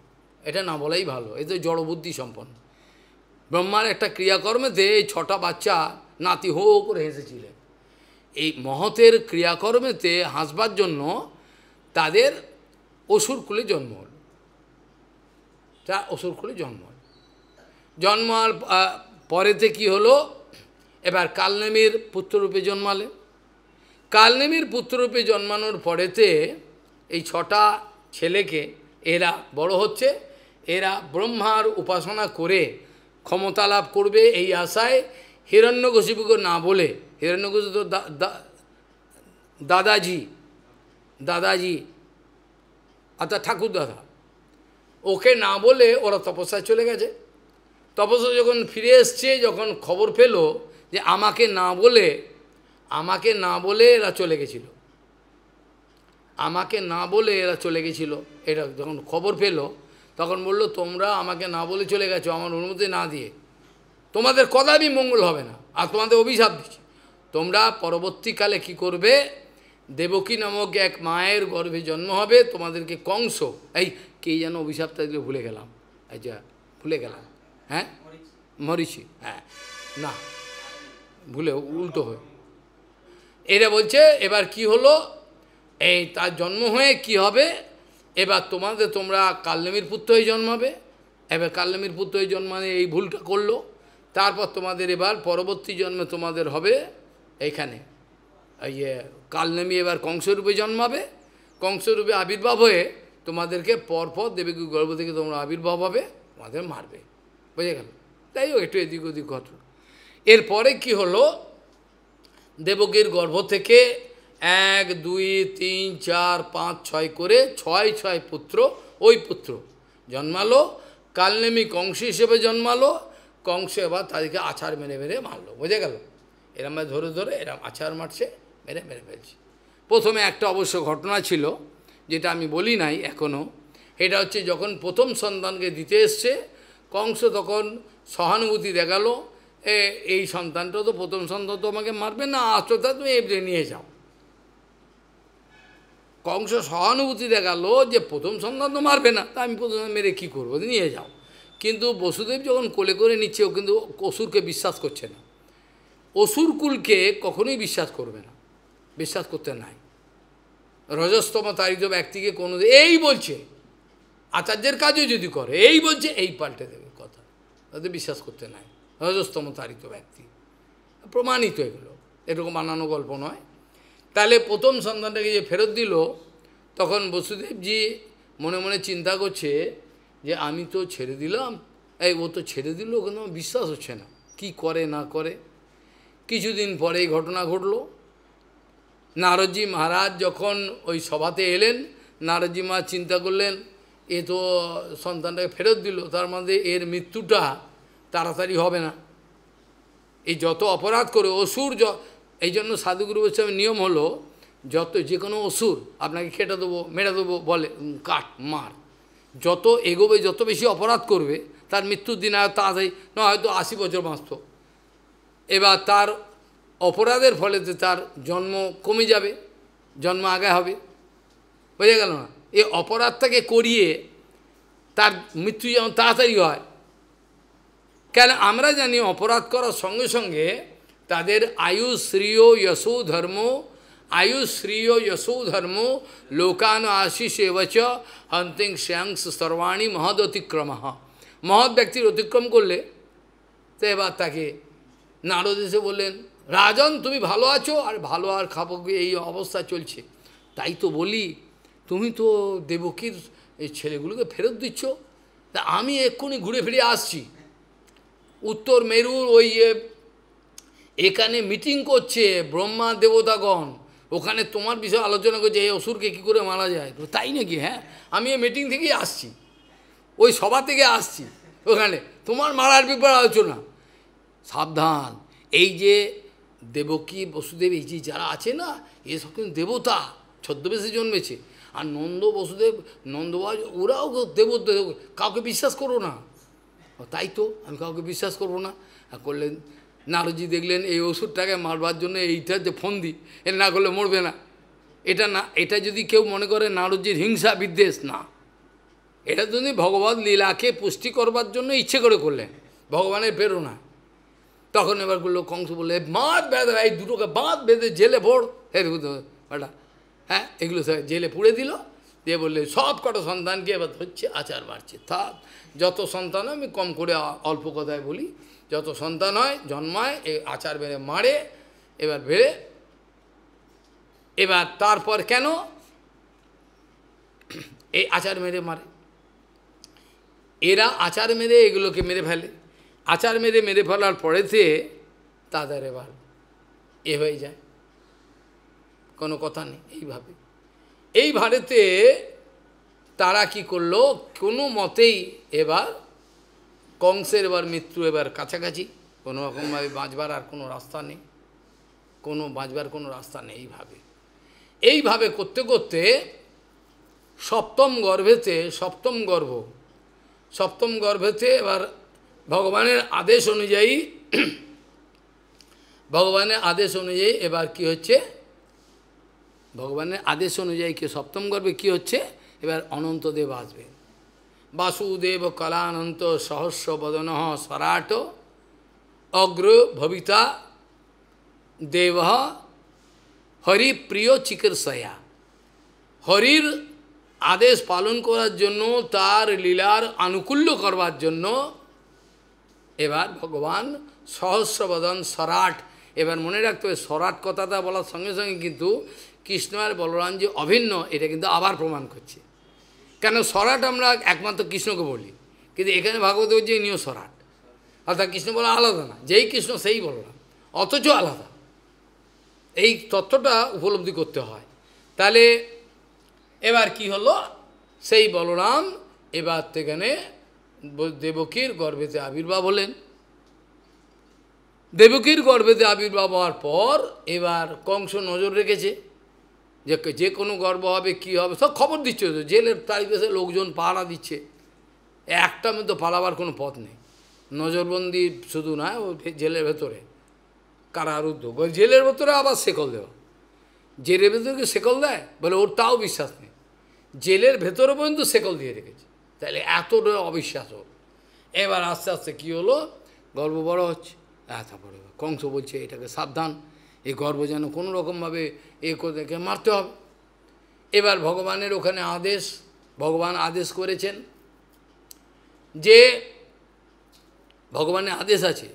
এটা না বলাই ভালো, এতে জড়বুদ্ধি সম্পন্ন। ব্রহ্মার একটা ক্রিয়াকর্মেতে এই 6টা বাচ্চা নাতি হো করে হেসেছিলেন। এই মহতের ক্রিয়াকর্মেতে হাসবার জন্য তাদের অসুরকুলে জন্ম হল, অসুরকুলে জন্মার পরেতে কি হলো, এবার কালনেমির পুত্ররূপে জন্মালেন। কালনেমির পুত্ররূপে জন্মানোর পরেতে এই 6টা ছেলেকে এরা বড় হচ্ছে, এরা ব্রহ্মার উপাসনা করে ক্ষমতা লাভ করবে এই আশায় হিরণ্যকশিপুকে না বলে, হিরণ্যকশিপু তো দাদাজি অর্থাৎ ঠাকুর দাদা, ওকে না বলে ওরা তপস্যায় চলে গেছে। তপস্যা যখন ফিরে এসছে, যখন খবর পেল যে আমাকে না বলে এরা চলে গেছিল, এটা যখন খবর পেল, তখন বলল তোমরা আমাকে না বলে চলে গেছো, আমার অনুমতি না দিয়ে, তোমাদের কদাপি মঙ্গল হবে না, আর তোমাদের অভিশাপ দিচ্ছি, তোমরা পরবর্তীকালে কি করবে, দেবকী নামক এক মায়ের গর্ভে জন্ম হবে, তোমাদেরকে কংস, এই কে যেন অভিশাপটা দিলে ভুলে গেলাম, হ্যাঁ মরিচি, হ্যাঁ না ভুলে উল্টো হয়ে এরা বলছে, এবার কি হলো, এই তার জন্ম হয়ে কি হবে, এবার তোমরা কালনেমির পুত্র হয়ে জন্মাবে। এবার কালনেমির পুত্র হয়ে জন্মানে এই ভুলটা করলো, তারপর তোমাদের এবার পরবর্তী জন্মে তোমাদের হবে এইখানে কালনেমি এবার কংসরূপে জন্মাবে, কংসরূপে আবির্ভাব হয়ে তোমাদেরকে পরপর দেবকী গর্ভ থেকে তোমরা আবির্ভাব হবে, তোমাদের মারবে, বুঝে গেল। তাই একটু এদিক ওদিক ঘটনা। এরপরে কি হলো, দেবকীর গর্ভ থেকে 1 2 3 4 5 6 করে 6 পুত্র, ওই পুত্র জন্মালো, কালনেমি কংস হিসেবে জন্মালো, কংস এবার তাদেরকে আছাড় মেরে মারলো, বুঝে গেল। এরম ধরে এরম আছাড় মারছে, মেরে ফেলছে। প্রথমে একটা অবশ্য ঘটনা ছিল, যেটা আমি বলি নাই এখনও, এটা হচ্ছে যখন প্রথম সন্তানকে দিতে এসছে, কংস তখন সহানুভূতি দেখালো, এই সন্তানটা তো প্রথম সন্তান তো আমাকে মারবে না, আত্মতা তুমি এবারে নিয়ে যাও। কংস সহানুভূতি দেখালো যে প্রথম সন্তান তো মারবে না, তা আমি প্রথমে মেরে কী করবো, নিয়ে যাও। কিন্তু বসুদেব যখন কোলে করে নিচ্ছে, ও কিন্তু অসুরকে বিশ্বাস করছে না, অসুরকুলকে কখনোই বিশ্বাস করবে না, বিশ্বাস করতে নাই। রজস্তম তারিত ব্যক্তিকে কোনো এই বলছে, আচার্যের কাজও যদি করে এই বলছে, এই পাল্টে দেবে কথা, তাদের বিশ্বাস করতে নাই। রজস্তম তারিত ব্যক্তি প্রমাণিত, এগুলো এরকম বানানো গল্প নয়। তাহলে প্রথম সন্তানটাকে যে ফেরত দিল, তখন বসুদেবজি মনে মনে চিন্তা করছে যে আমি তো ছেড়ে দিলাম, ও তো ছেড়ে দিল, কিন্তু আমার বিশ্বাস হচ্ছে না, কি করে না করে। কিছুদিন পরে এই ঘটনা ঘটল। নারদজি মহারাজ যখন ওই সভাতে এলেন, নারদজি মহারাজ চিন্তা করলেন এ তো সন্তানটাকে ফেরত দিল, তার মধ্যে এর মৃত্যুটা তাড়াতাড়ি হবে না। এই যত অপরাধ করে অসুর, এই জন্য সাধুগুরু গোস্বামীর নিয়ম হলো যে কোনো অসুর আপনাকে কেটে দেবো, মেরে দেবো বলে, কাট মার, যত এগোবে, যত বেশি অপরাধ করবে তার মৃত্যুর দিন আর তাড়াতাড়ি না, হয়তো 80 বছর বাঁচত। এবার তার অপরাধের ফলে তার জন্ম কমে যাবে, জন্ম আগে হবে, বোঝা গেল না? এই অপরাধটাকে করিয়ে তার মৃত্যু যেমন তাড়াতাড়ি হয়। কেন আমরা জানি অপরাধ করার সঙ্গে সঙ্গে তাদের আয়ু শ্রিয় যশো ধর্ম, আয়ু শ্রিয় যশো ধর্ম লোকান আশিস এবচ হন্তিং শ্যাংস সর্বাণী মহদ অতিক্রম। মহৎ ব্যক্তির অতিক্রম করলে তো এবার তাকে নারদ এসে বললেন, রাজন তুমি ভালো আছো? আর ভালো আর খাবো, এই অবস্থা চলছে। তাই তো বলি, তুমি তো দেবকীর এই ছেলেগুলোকে ফেরত দিচ্ছ, তা আমি এক্ষুনি ঘুরে ফিরে আসছি। উত্তর মেরুর ওই এখানে মিটিং করছে ব্রহ্মা দেবতাগণ, ওখানে তোমার বিষয়ে আলোচনা করছে এই অসুরকে কী করে মারা যায়। তাই নাকি? হ্যাঁ, আমি এই মিটিং থেকেই আসছি, ওই সভা থেকে আসছি, ওখানে তোমার মারার ব্যাপারে আলোচনা। সাবধান, এই যে দেবকী বসুদেব এই যে যারা আছে না, এসব কিন্তু দেবতা ছদ্মবেশে জন্মেছে। আর নন্দ বসুদেব নন্দবাজ ওরাও দেবতা, কাউকে বিশ্বাস করো না। তাই তো আমি কাউকে বিশ্বাস করবো না। আর করলেন নারদজি দেখলেন এই ওষুধটাকে মারবার জন্য এইটার যে ফোন দিই, এটা না করলে মরবে না। এটা না, এটা যদি কেউ মনে করে নারদজির হিংসা বিদ্বেষ, না, এটা যদি ভগবত লীলাকে পুষ্টি করবার জন্য ইচ্ছে করে করলেন, ভগবানের প্রেরণা। তখন এবার করলো কংস বললে বাঁধ বেঁধে, এই দুটোকে বাঁধ বেঁধে জেলে ভোর, ওটা হ্যাঁ, এগুলো জেলে পুড়ে দিল। দিয়ে বললে সব কটা সন্তানকে এবার হচ্ছে আচার মারছে। থাক, যত সন্তান আমি কম করে অল্প কথায় বলি, যত সন্তান হয় জন্মায় এই আচার বেড়ে মারে। এবার বেড়ে এবার তারপর কেন এই আচার মেরে মারে, এরা আচার মেরে এগুলোকে মেরে ফেলে। আচার মেরে ফেলার পরেতে তাদের এবার এ হয়ে যায়, কোনো কথা নেই। এই ভারেতে তারা কি করলো, কোনো মতেই এবার কংসের এবার মৃত্যু এবার কাছাকাছি, কোনো রকমভাবে বাঁচবার আর কোনো রাস্তা নেই, বাঁচবার কোনো রাস্তা নেই। এইভাবে করতে করতে সপ্তম গর্ভেতে এবার ভগবানের আদেশ অনুযায়ী এবার কি হচ্ছে, ভগবানের আদেশ অনুযায়ী কি সপ্তম গর্ভে কি হচ্ছে, এবার অনন্তদেব আসবে। বাসুদেব কলানন্ত সহস্র বদন স্বরাট অগ্র ভবিতা দেব হরিপ্রিয় চিকিৎসয়া। হরির আদেশ পালন করার জন্য, তার লীলার আনুকূল্য করবার জন্য এবার ভগবান সহস্রবদন স্বরাট। এবার মনে রাখতে হবে, স্বরাট কথাটা বলার সঙ্গে সঙ্গে কিন্তু কৃষ্ণ আর বলরাম যে অভিন্ন, এটা কিন্তু আবার প্রমাণ করছে। কেন স্বরাট আমরা একমাত্র কৃষ্ণকে বলি, কিন্তু এখানে ভাগবত বলছে ইনিও স্বরাট, অর্থাৎ কৃষ্ণ বলা আলাদা না, যেই কৃষ্ণ সেই বলরাম, অথচ আলাদা। এই তত্ত্বটা উপলব্ধি করতে হয়। তাহলে এবার কি হলো, সেই বলরাম এবার সেখানে দেবকীর গর্ভেতে আবির্ভাব হলেন। দেবকীর গর্ভেতে আবির্ভাব হওয়ার পর এবার কংস নজর রেখেছে যে কোনো গর্ভ হবে, কি হবে, সব খবর দিচ্ছে। তো জেলের চারিপাশে লোকজন পাহারা দিচ্ছে, একটা মধ্যে পালাবার কোনো পথ নেই। নজরবন্দি শুধু নয়, ও জেলের ভেতরে কারারুদ্ধ, জেলের ভেতরে আবার শেকল দেওয়া, জেলের ভেতরকে শেকল দেয় বলে ওর তাও বিশ্বাস নেই, জেলের ভেতরে পর্যন্ত শেকল দিয়ে রেখেছে। তাহলে এতটা অবিশ্বাস ওর। এবার আস্তে আস্তে কী হলো, গর্ব বড় হচ্ছে। তারপরে কংস বলছে এটাকে সাবধান, এই গর্ব যেন কোনো রকমভাবে করে মারতে হবে। এবার ভগবানের ওখানে ভগবান আদেশ করেছেন যে, ভগবানের আদেশ আছে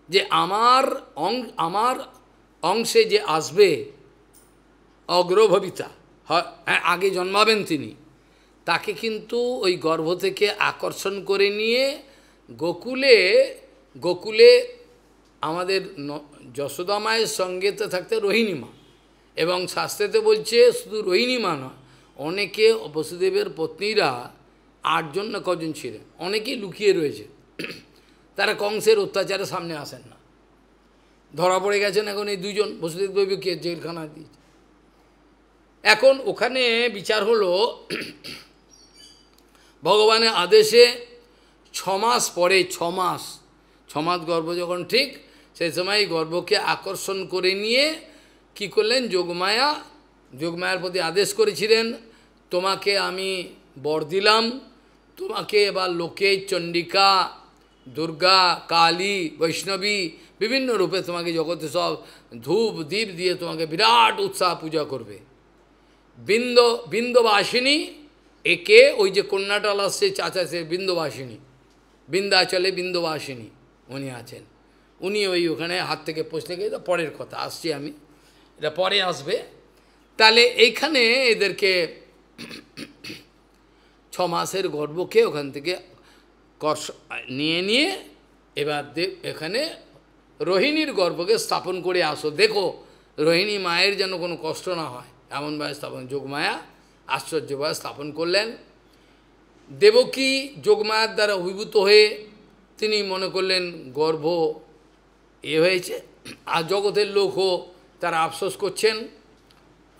যে আমার অংশে যে আসবে অগ্রভবিতা, আগে জন্মাবেন তিনি, তাকে কিন্তু ওই গর্ভ থেকে আকর্ষণ করে নিয়ে গোকুলে আমাদের যশোদা মায়ের সঙ্গে তো থাকতে রোহিণী মা, এবং শাস্ত্রেতে বলছে শুধু রোহিণী মা নয়, অনেকে বসুদেবের পত্নীরা 8 জন না কজন ছিলেন, অনেকেই লুকিয়ে রয়েছে। তারা কংসের অত্যাচারে সামনে আসেন না, ধরা পড়ে গেছেন এখন এই 2 জন বসুদেব দেবীকে জেলখানা দিয়েছে। এখন ওখানে বিচার হলো ভগবানের আদেশে 6 মাস পরে, 6 মাস গর্ভ যখন ঠিক, সেই সময় গর্ভকে আকর্ষণ করে নিয়ে কি করলেন, যোগমায়ার প্রতি আদেশ করেছিলেন, তোমাকে আমি বর দিলাম, তোমাকে এবার লোকে চণ্ডিকা, দুর্গা, কালী, বৈষ্ণবী বিভিন্ন রূপে তোমাকে জগতে সব ধূপ দীপ দিয়ে তোমাকে বিরাট উৎসাহ পূজা করবে। বিন্দবাসিনী, একে ওই যে কন্যাটাল আসছে চাচা, সে বিন্দবাসিনী, বিন্দাচলে বিন্দবাসিনী উনি আছেন, উনি ওখানে হাত থেকে পৌঁছতে গিয়ে, পরের কথা আসছি আমি, এটা পরে আসবে। তাহলে এইখানে এদেরকে 6 মাসের গর্ভকে ওখান থেকে নিয়ে এবার এখানে রোহিণীর গর্ভকে স্থাপন করে আসো, দেখো রোহিণী মায়ের যেন কোনো কষ্ট না হয়, এমনভাবে স্থাপন, যোগমায়া আশ্চর্যভাবে স্থাপন করলেন। দেবকী যোগমায়ার দ্বারা অভিভূত হয়ে তিনি মনে করলেন গর্ভ হয়েছে, আর জগতের লোকও তারা আফসোস করছেন,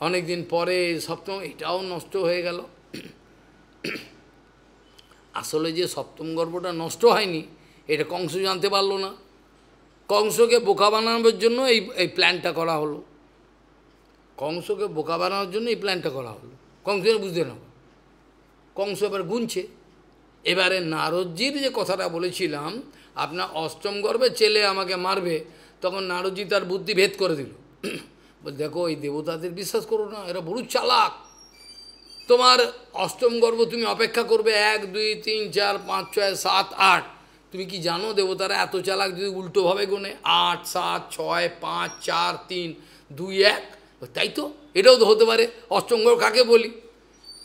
অনেক দিন পরে সপ্তম এটাও নষ্ট হয়ে গেল। আসলে যে সপ্তম গর্ভটা নষ্ট হয়নি এটা কংস জানতে পারলো না, কংসকে বোকা বানানোর জন্য এই প্ল্যানটা করা হলো, কংসকে বোকা বানানোর জন্য এই প্ল্যানটা করা হলো, কংস বুঝতে না, কংস এবার গুনছে। এবারে নারদজির যে কথাটা বলেছিলাম, আপনার অষ্টম গর্ভে ছেলে আমাকে মারবে, তখন নারদজি তার বুদ্ধি ভেদ করে দিল, দেখো এই দেবতাদের বিশ্বাস করো না, এরা বড় চালাক, তোমার অষ্টম গর্ভ তুমি অপেক্ষা করবে 1 2 3 4 5 6 7 8, তুমি কি জানো দেবতারা এত চালাক, যদি উল্টোভাবে গুনে 8 7 6 5 4 3 2 1, তাই তো এটাও তো হতে পারে, অষ্টম গর্ভ কাকে বলি,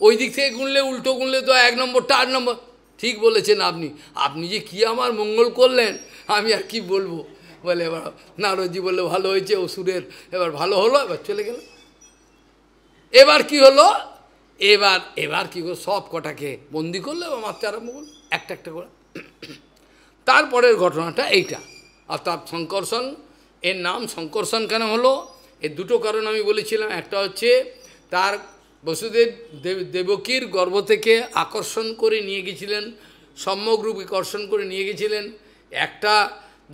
ওই দিক থেকে গুনলে উল্টো গুনলে তো 1 নম্বরটা 8 নম্বর, ঠিক বলেছেন আপনি, আপনি যে কি আমার মঙ্গল করলেন আমি আর কি বলবো। বলে এবার নারদজি বললে ভালো হয়েছে, অসুরের এবার ভালো হলো, এবার চলে গেল। এবার কি হলো, এবার কি করলো, সব কটাকে বন্দি করলো এবং মারতে আরম্ভ করলো একটা একটা করে। তারপরের ঘটনাটা এইটা, অর্থাৎ সংকর্ষণ, এর নাম সংকর্ষণ কেন হলো, এর 2টো কারণ আমি বলেছিলাম। একটা হচ্ছে তার বসুদেব দেবকীর গর্ভ থেকে আকর্ষণ করে নিয়ে গেছিলেন, সম্যক রূপে আকর্ষণ করে নিয়ে গেছিলেন একটা,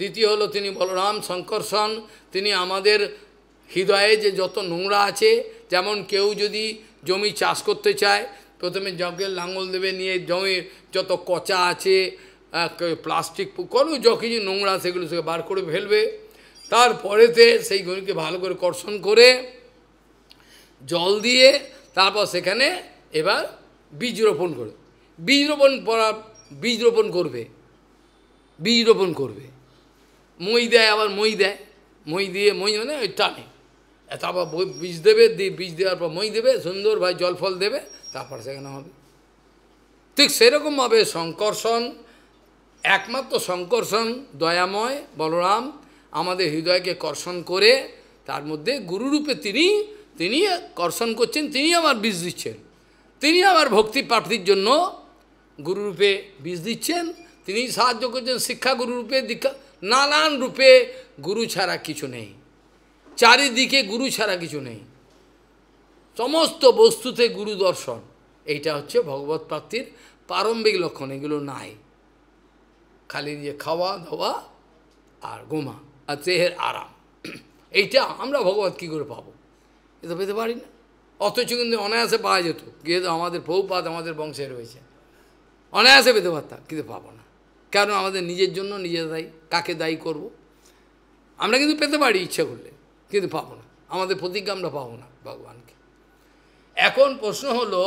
দ্বিতীয় হলো তিনি বলরাম সংকর্ষণ, তিনি আমাদের হৃদয়ে যে যত নোংরা আছে, যেমন কেউ যদি জমি চাষ করতে চায়, প্রথমে জঙ্গের লাঙল দেবে, নিয়ে জমি যত কচা আছে, প্লাস্টিক কোনো যত কিছু নোংরা সেগুলো সে বার করে ফেলবে, তারপরেতে সেই জমিকে ভালো করে কর্ষণ করে জল দিয়ে তারপর সেখানে এবার বীজ রোপণ করবে, বীজ রোপণ করবে, মই দেয়, আবার মই দেয়, মই মানে ওই টানে, তারপর বীজ দেবে, বীজ দেওয়ার পর মই দেবে, সুন্দরভাবে জল ফল দেবে, তারপর সেখানে হবে। ঠিক সেরকমভাবে সংকর্ষণ, একমাত্র সংকর্ষণ দয়াময় বলরাম আমাদের হৃদয়কে কর্ষণ করে, তার মধ্যে গুরুরূপে তিনি কর্ষণ করছেন, তিনি আমার বীজ দিচ্ছেন, তিনি আমার ভক্তি প্রাপ্তির জন্য গুরুরূপে বীজ দিচ্ছেন, তিনি সাহায্য করছেন শিক্ষা গুরুরূপে, দীক্ষা নানান রূপে, গুরু ছাড়া কিছু নেই, চারিদিকে গুরু ছাড়া কিছু নেই, সমস্ত বস্তুতে গুরু দর্শন, এইটা হচ্ছে ভগবৎ প্রাপ্তির প্রারম্ভিক লক্ষণ, এগুলো নাই, খালি দিয়ে খাওয়া দাওয়া আর ঘুমা আর দেহের আরাম, এইটা আমরা ভগবত কী করে পাবো, এটা পেতে পারি না, অথচ কিন্তু অনায়াসে পাওয়া যেত, যেহেতু আমাদের প্রভুপাদ আমাদের বংশে রয়েছে, অনায়াসে পেতে পারতাম, কিন্তু পাবো না, কারণ আমাদের নিজের জন্য নিজে দায়ী, কাকে দায়ী করব, আমরা কিন্তু পেতে পারি ইচ্ছা করলে, কিন্তু পাবো না, আমাদের প্রতিজ্ঞা আমরা পাবো না ভগবানকে। এখন প্রশ্ন হলো,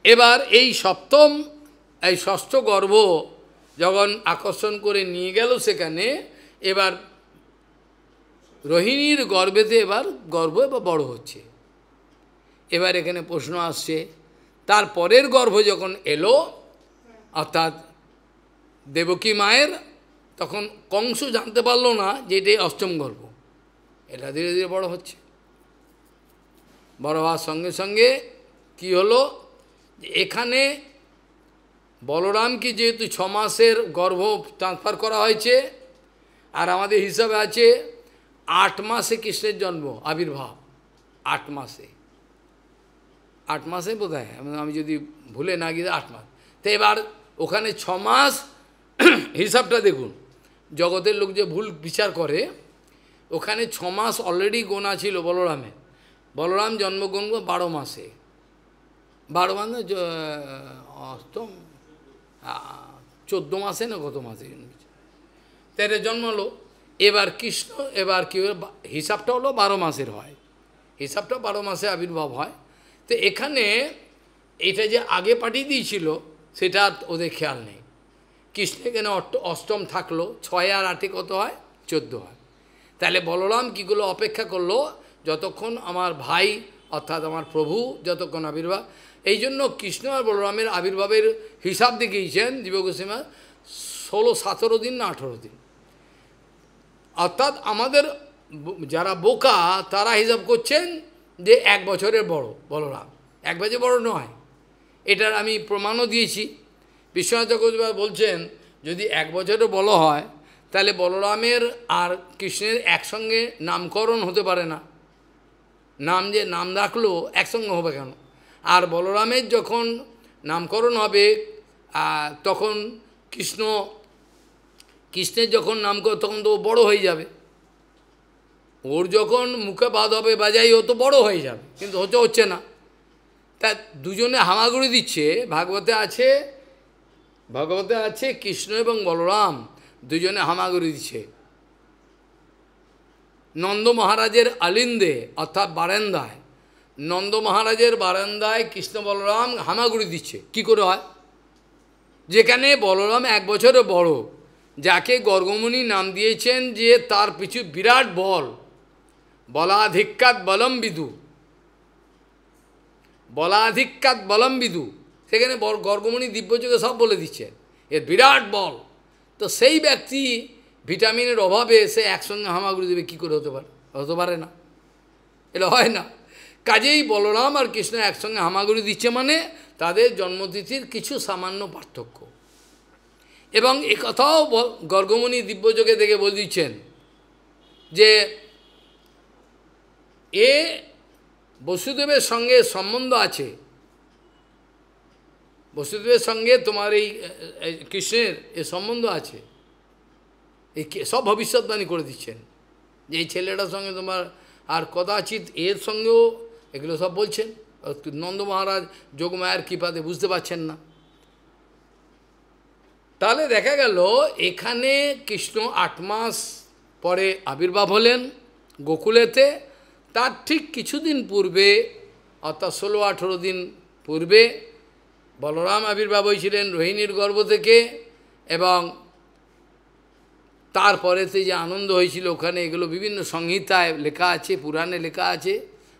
এবার এই ষষ্ঠ গর্ভ যখন আকর্ষণ করে নিয়ে গেল সেখানে, এবার রোহিণীর গর্ভেতে এবার গর্ভ এবার বড় হচ্ছে, এবার এখানে প্রশ্ন আসছে, তারপরের গর্ভ যখন এলো, অর্থাৎ দেবকী মায়ের, তখন কংস জানতে পারলো না যে এটাই অষ্টম গর্ভ। এটা ধীরে ধীরে বড় হচ্ছে, বড় হওয়ার সঙ্গে সঙ্গে কি হলো, এখানে বলরামকে যেহেতু 6 মাসের গর্ভ ট্রান্সফার করা হয়েছে, আর আমাদের হিসাবে আছে 8 মাসে কৃষ্ণের জন্ম আবির্ভাব, 8 মাসে, 8 মাসে বোধ হয়, আমি যদি ভুলে না গিয়ে 8 মাস। তো এবার ওখানে 6 মাস হিসাবটা দেখুন, জগতের লোক যে ভুল বিচার করে, ওখানে 6 মাস অলরেডি গোনা ছিল বলরামের। বলরাম জন্মগ্রহণ 12 মাসে, 12 মানে অষ্টম 14 মাসে না কত মাসে জন্মেছে, তাই জন্মালো। এবার কৃষ্ণ এবার কি হিসাবটা হলো 12 মাসের হয়, হিসাবটা 12 মাসে আবির্ভাব হয়। তো এখানে এটা যে আগে পাঠিয়ে দিয়েছিল সেটা ওদের খেয়াল নেই। কৃষ্ণ এখানে অষ্টম থাকলো, 6 আর 8 কত হয়, 14 হয়। তাহলে বলরাম কীগুলো অপেক্ষা করলো যতক্ষণ আমার ভাই অর্থাৎ আমার প্রভু যতক্ষণ আবির্ভাব। এই জন্য কৃষ্ণ আর বলরামের আবির্ভাবের হিসাব দেখিয়েছেন জীব গোস্বামী 16-17 দিন না 18 দিন। অর্থাৎ আমাদের যারা বোকা তারা হিসাব করছেন যে 1 বছরের বড় বলরাম, 1 বছর বড় নয়। এটার আমি প্রমাণও দিয়েছি। বিশ্বনাথ চক্রবর্তী বলছেন যদি 1 বছরের বড় হয় তাহলে বলরামের আর কৃষ্ণের একসঙ্গে নামকরণ হতে পারে না। নাম যে নাম রাখলো একসঙ্গে হবে কেন? আর বলরামের যখন নামকরণ হবে তখন কৃষ্ণের যখন নামকরণ তখন তো বড় হয়ে যাবে। ওর যখন মুখে বাদ হবে বাজাই ও তো বড় হয়ে যাবে, কিন্তু হচ্ছে না। তা দুজনে হামাগুড়ি দিচ্ছে। ভাগবতে আছে কৃষ্ণ এবং বলরাম দুজনে হামাগুড়ি দিচ্ছে। নন্দ মহারাজের আলিন্দে অর্থাৎ বারান্দায়, নন্দ মহারাজের বারান্দায় কৃষ্ণ বলরাম হামাগুড়ি দিচ্ছে। কি করে হয়? যেখানে বলরাম 1 বছরের বড়, যাকে গর্গমুনি নাম দিয়েছেন যে তার পিছু বিরাট বল, বলাধিক্যাৎ বলম বিদু, বলাধিক্যাৎ বলম বিদু, সেখানে গর্গমুনি দিব্যযোগে সব বলে দিচ্ছে এর বিরাট বল। তো সেই ব্যক্তি ভিটামিনের অভাবে সে একসঙ্গে হামাগুড়ি দেবে, কী করে হতে পারে না, এটা হয় না। কাজেই বলরাম আর কৃষ্ণ একসঙ্গে হামাগুড়ি দিচ্ছে মানে তাদের জন্মতিথির কিছু সামান্য পার্থক্য। এবং একথাও গর্গমুনি দিব্যযোগে দেখে বলে দিচ্ছেন যে এ বসুদেবের সঙ্গে সম্বন্ধ আছে, বসুদেবের সঙ্গে তোমার এই কৃষ্ণের এ সম্বন্ধ আছে। এই সব ভবিষ্যৎবাণী করে দিচ্ছেন যে এই ছেলেটার সঙ্গে তোমার আর কদাচিৎ এর সঙ্গেও এগুলো সব বলছেন। নন্দ মহারাজ যোগমায়ার কৃপাতে বুঝতে পারছেন না। তাহলে দেখা গেল এখানে কৃষ্ণ 8 মাস পরে আবির্ভাব হলেন গোকুলেতে। তার ঠিক কিছুদিন পূর্বে অর্থাৎ 16-18 দিন পূর্বে বলরাম আবির্ভাব হয়েছিলেন রোহিণীর গর্ভ থেকে। এবং তারপরেতে যে আনন্দ হয়েছিল ওখানে এগুলো বিভিন্ন সংহিতায় লেখা আছে, পুরাণে লেখা আছে।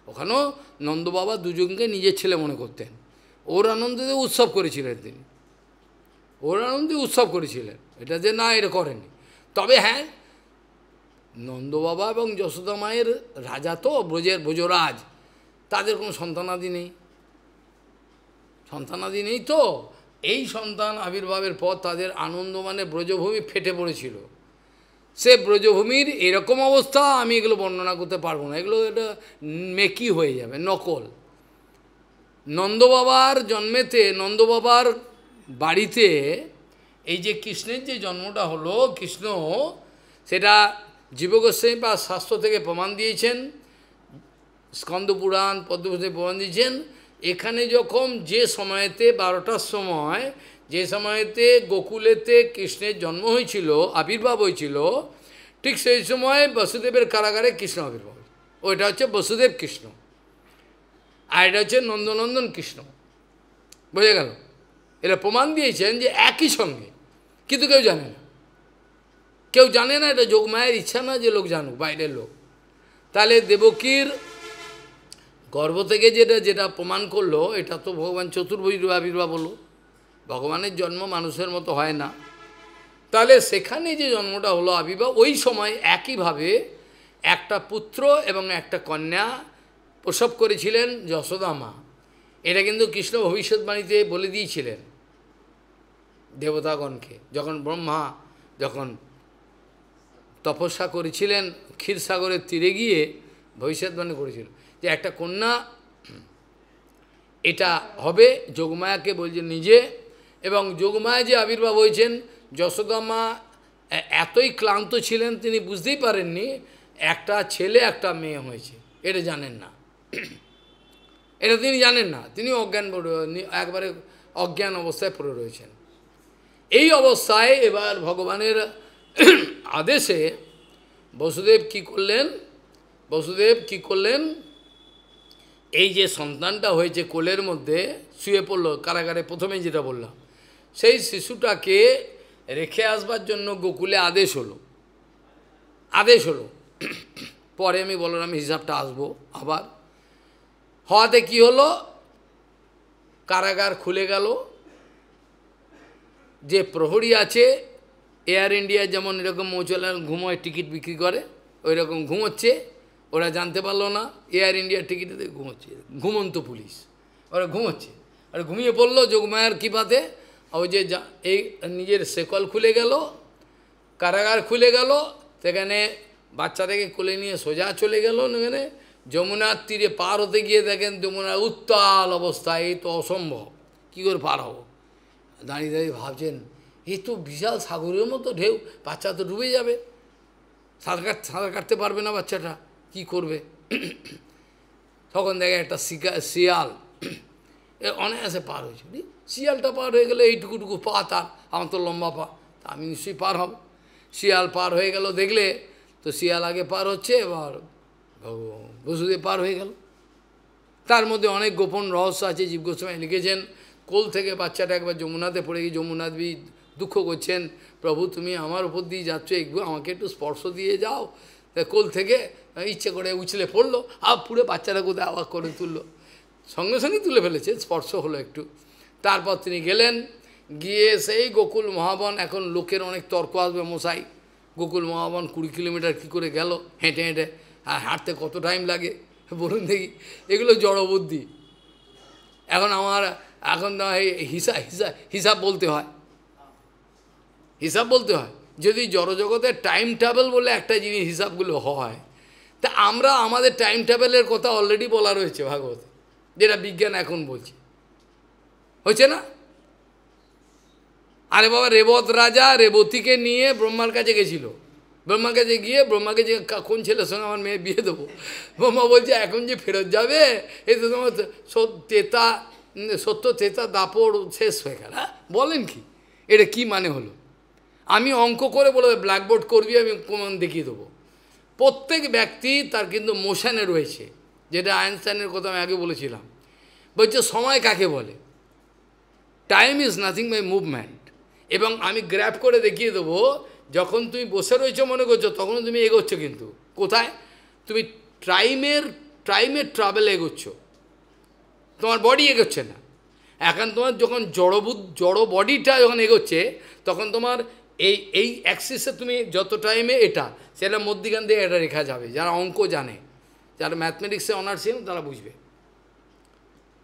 ওখানেও নন্দবাবা দুজনকে নিজের ছেলে মনে করতেন। ওর আনন্দে উৎসব করেছিলেন তিনি, ওর আনন্দে উৎসব করেছিলেন, এটা যে না এটা করেনি। তবে হ্যাঁ, নন্দবাবা এবং যশোদা মায়ের রাজা তো ব্রজরাজ, তাদের কোনো সন্তানাদি নেই, সন্তানাদি নেই। তো এই সন্তান আবির্ভাবের পর তাদের আনন্দ মানে ব্রজভূমি ফেটে পড়েছিল। সে ব্রজভূমির এরকম অবস্থা আমি এগুলো বর্ণনা করতে পারবো না, এগুলো এটা মেকি হয়ে যাবে, নকল। নন্দবাবার জন্মেতে, নন্দবাবার বাড়িতে এই যে কৃষ্ণের যে জন্মটা হলো, কৃষ্ণ সেটা জীব গোস্বামী বা শাস্ত্র থেকে প্রমাণ দিয়েছেন, স্কন্দপুরাণ পদ্মপুরাণে প্রমাণ দিয়েছেন। এখানে যখন যে সময়েতে 12টার সময় যে সময়েতে গোকুলেতে কৃষ্ণের জন্ম হয়েছিল, আবির্ভাব হয়েছিল, ঠিক সেই সময় বসুদেবের কারাগারে কৃষ্ণ আবির্ভাব। ওইটা হচ্ছে বসুদেব কৃষ্ণ, আর এটা হচ্ছে নন্দনন্দন কৃষ্ণ। বোঝা গেল? এরা প্রমাণ দিয়েছেন যে একই সঙ্গে, কিন্তু কেউ জানে না, কেউ জানে না। এটা যোগমায়ের ইচ্ছা না যে লোক জানুক, বাইরের লোক। তাহলে দেবকীর গর্ভ থেকে যেটা প্রমাণ করলো, এটা তো ভগবান চতুর্ভুজ আবির্ভাব হলো। ভগবানের জন্ম মানুষের মতো হয় না। তাহলে সেখানে যে জন্মটা হলো আবির্ভাব, ওই সময় একইভাবে একটা পুত্র এবং একটা কন্যা প্রসব করেছিলেন যশোদা মা। এটা কিন্তু কৃষ্ণ ভবিষ্যৎবাণীতে বলে দিয়েছিলেন দেবতাগণকে, যখন ব্রহ্মা যখন তপস্যা করেছিলেন ক্ষীরসাগরের তীরে গিয়ে ভবিষ্যৎবাণী করেছিল যে একটা কন্যা এটা হবে, যোগমায়াকে বলছেন নিজে। এবং যোগমায়া যে আবির্ভাব হয়েছেন, যশোদা মা এতই ক্লান্ত ছিলেন তিনি বুঝতেই পারেননি একটা ছেলে একটা মেয়ে হয়েছে, এটা জানেন না, এটা তিনি জানেন না, তিনি অজ্ঞান, একবারে অজ্ঞান অবস্থায় পড়ে রয়েছেন। এই অবস্থায় এবার ভগবানের আদেশে বসুদেব কি করলেন, বসুদেব কি করলেন, এই যে সন্তানটা হয়েছে কোলের মধ্যে শুয়ে পড়ল কারাগারে, প্রথমে যেটা বললাম, সেই শিশুটাকে রেখে আসবার জন্য গোকুলে আদেশ হলো, আদেশ হলো। পরে আমি বললাম হিসাবটা আসবো আবার। হওয়াতে কি হলো, কারাগার খুলে গেল, যে প্রহরী আছে এয়ার ইন্ডিয়া যেমন এরকম মৌচালার ঘুমোয় টিকিট বিক্রি করে, ওই রকম ঘুমোচ্ছে, ওরা জানতে পারলো না এয়ার ইন্ডিয়ার টিকিটে ঘুমোচ্ছে, ঘুমন্ত পুলিশ, ওরা ঘুমোচ্ছে। আর ঘুমিয়ে পড়লো যোগমায়ার কৃপাতে, ওই যে এই নিজের শেকল খুলে গেল, কারাগার খুলে গেল, সেখানে বাচ্চাটাকে কোলে নিয়ে সোজা চলে গেল। এখানে যমুনার তীরে পার হতে গিয়ে দেখেন যমুনার উত্তাল অবস্থা, এই তো অসম্ভব, কী করে পার হব। দাঁড়িয়ে দাঁড়িয়ে ভাবছেন এই তো বিশাল সাগরের মতো ঢেউ, বাচ্চা তো ডুবে যাবে, সাঁতার কাটতে পারবে না বাচ্চাটা, কি করবে। তখন দেখে একটা শিয়াল অনায়াসে পার হয়েছে, শিয়ালটা পার হয়ে গেলে এইটুকুটুকু পা তার, আমার তো লম্বা পা, তা আমি নিশ্চয়ই পার হব। শিয়াল পার হয়ে গেল দেখলে, তো শিয়াল আগে পার হচ্ছে, এবার বসুদেব পার হয়ে গেল। তার মধ্যে অনেক গোপন রহস্য আছে, জীব গোস্বামী লিখেছেন। কোল থেকে বাচ্চাটা একবার যমুনাতে পড়ে গিয়ে যমুনাদেবী দুঃখ করছেন, প্রভু তুমি আমার উপর দিয়ে যাচ্ছ, একটু আমাকে একটু স্পর্শ দিয়ে যাও। কোল থেকে ইচ্ছে করে উছলে পড়লো, আর পুরো বাচ্চাটা কোথায় আবার করে তুললো, সঙ্গে সঙ্গে তুলে ফেলেছে, স্পর্শ হলো একটু। তারপর তিনি গেলেন, গিয়ে সেই গোকুল মহাবন, এখন লোকের অনেক তর্ক আসবে, মশাই গোকুল মহাবন 20 কিলোমিটার কী করে গেল হেঁটে হেঁটে, আর হাঁটতে কত টাইম লাগে বলুন দেখি, এগুলো জড়বুদ্ধি। এখন হিসাব বলতে হয়, হিসাব বলতে হয়। যদি জড়জগতের টাইম ট্রাভেল বলে একটা জিনিস হিসাবগুলো হয়, তা আমরা আমাদের টাইম ট্রাভেলের কথা অলরেডি বলা রয়েছে ভাগবতে, যেটা বিজ্ঞান এখন বলছে, হয়েছে না? আরে বাবা, রেবত রাজা রেবতীকে নিয়ে ব্রহ্মার কাছে গেছিল, ব্রহ্মার কাছে গিয়ে ব্রহ্মাকে যে কোন ছেলের সঙ্গে আমার মেয়ে বিয়ে দেবো, ব্রহ্মা বলছে এখন যে ফেরত যাবে এই তো তোমার সত্য তেতা দাপড় শেষ হয়ে গেল। বলেন কি, এটা কি মানে হলো? আমি অঙ্ক করে বলে ব্ল্যাকবোর্ড করবি, আমি প্রমাণ দেখিয়ে দেবো। প্রত্যেক ব্যক্তি তার কিন্তু মোশনে রয়েছে, যেটা আইনস্টাইনের কথা আমি আগে বলেছিলাম। বলছে সময় কাকে বলে, time is nothing by movement. এবং আমি গ্র্যাপ করে দেখিয়ে দেবো, যখন তুমি বসে রয়েছো মনে করছো, তখন তুমি এগোচ্ছ, কিন্তু কোথায় তুমি টাইমের ট্রাভেল এগোচ্ছ, তোমার বডি এগোচ্ছে না। এখন তোমার যখন জড় বডিটা যখন এগোচ্ছে, তখন তোমার এই অ্যাক্সিসে তুমি যত টাইমে এটা সেটা মধ্যিখান দিয়ে এটা রেখা যাবে। যারা অঙ্ক জানে, যারা ম্যাথমেটিক্সে অনার্স ছিলেন তারা বুঝবে,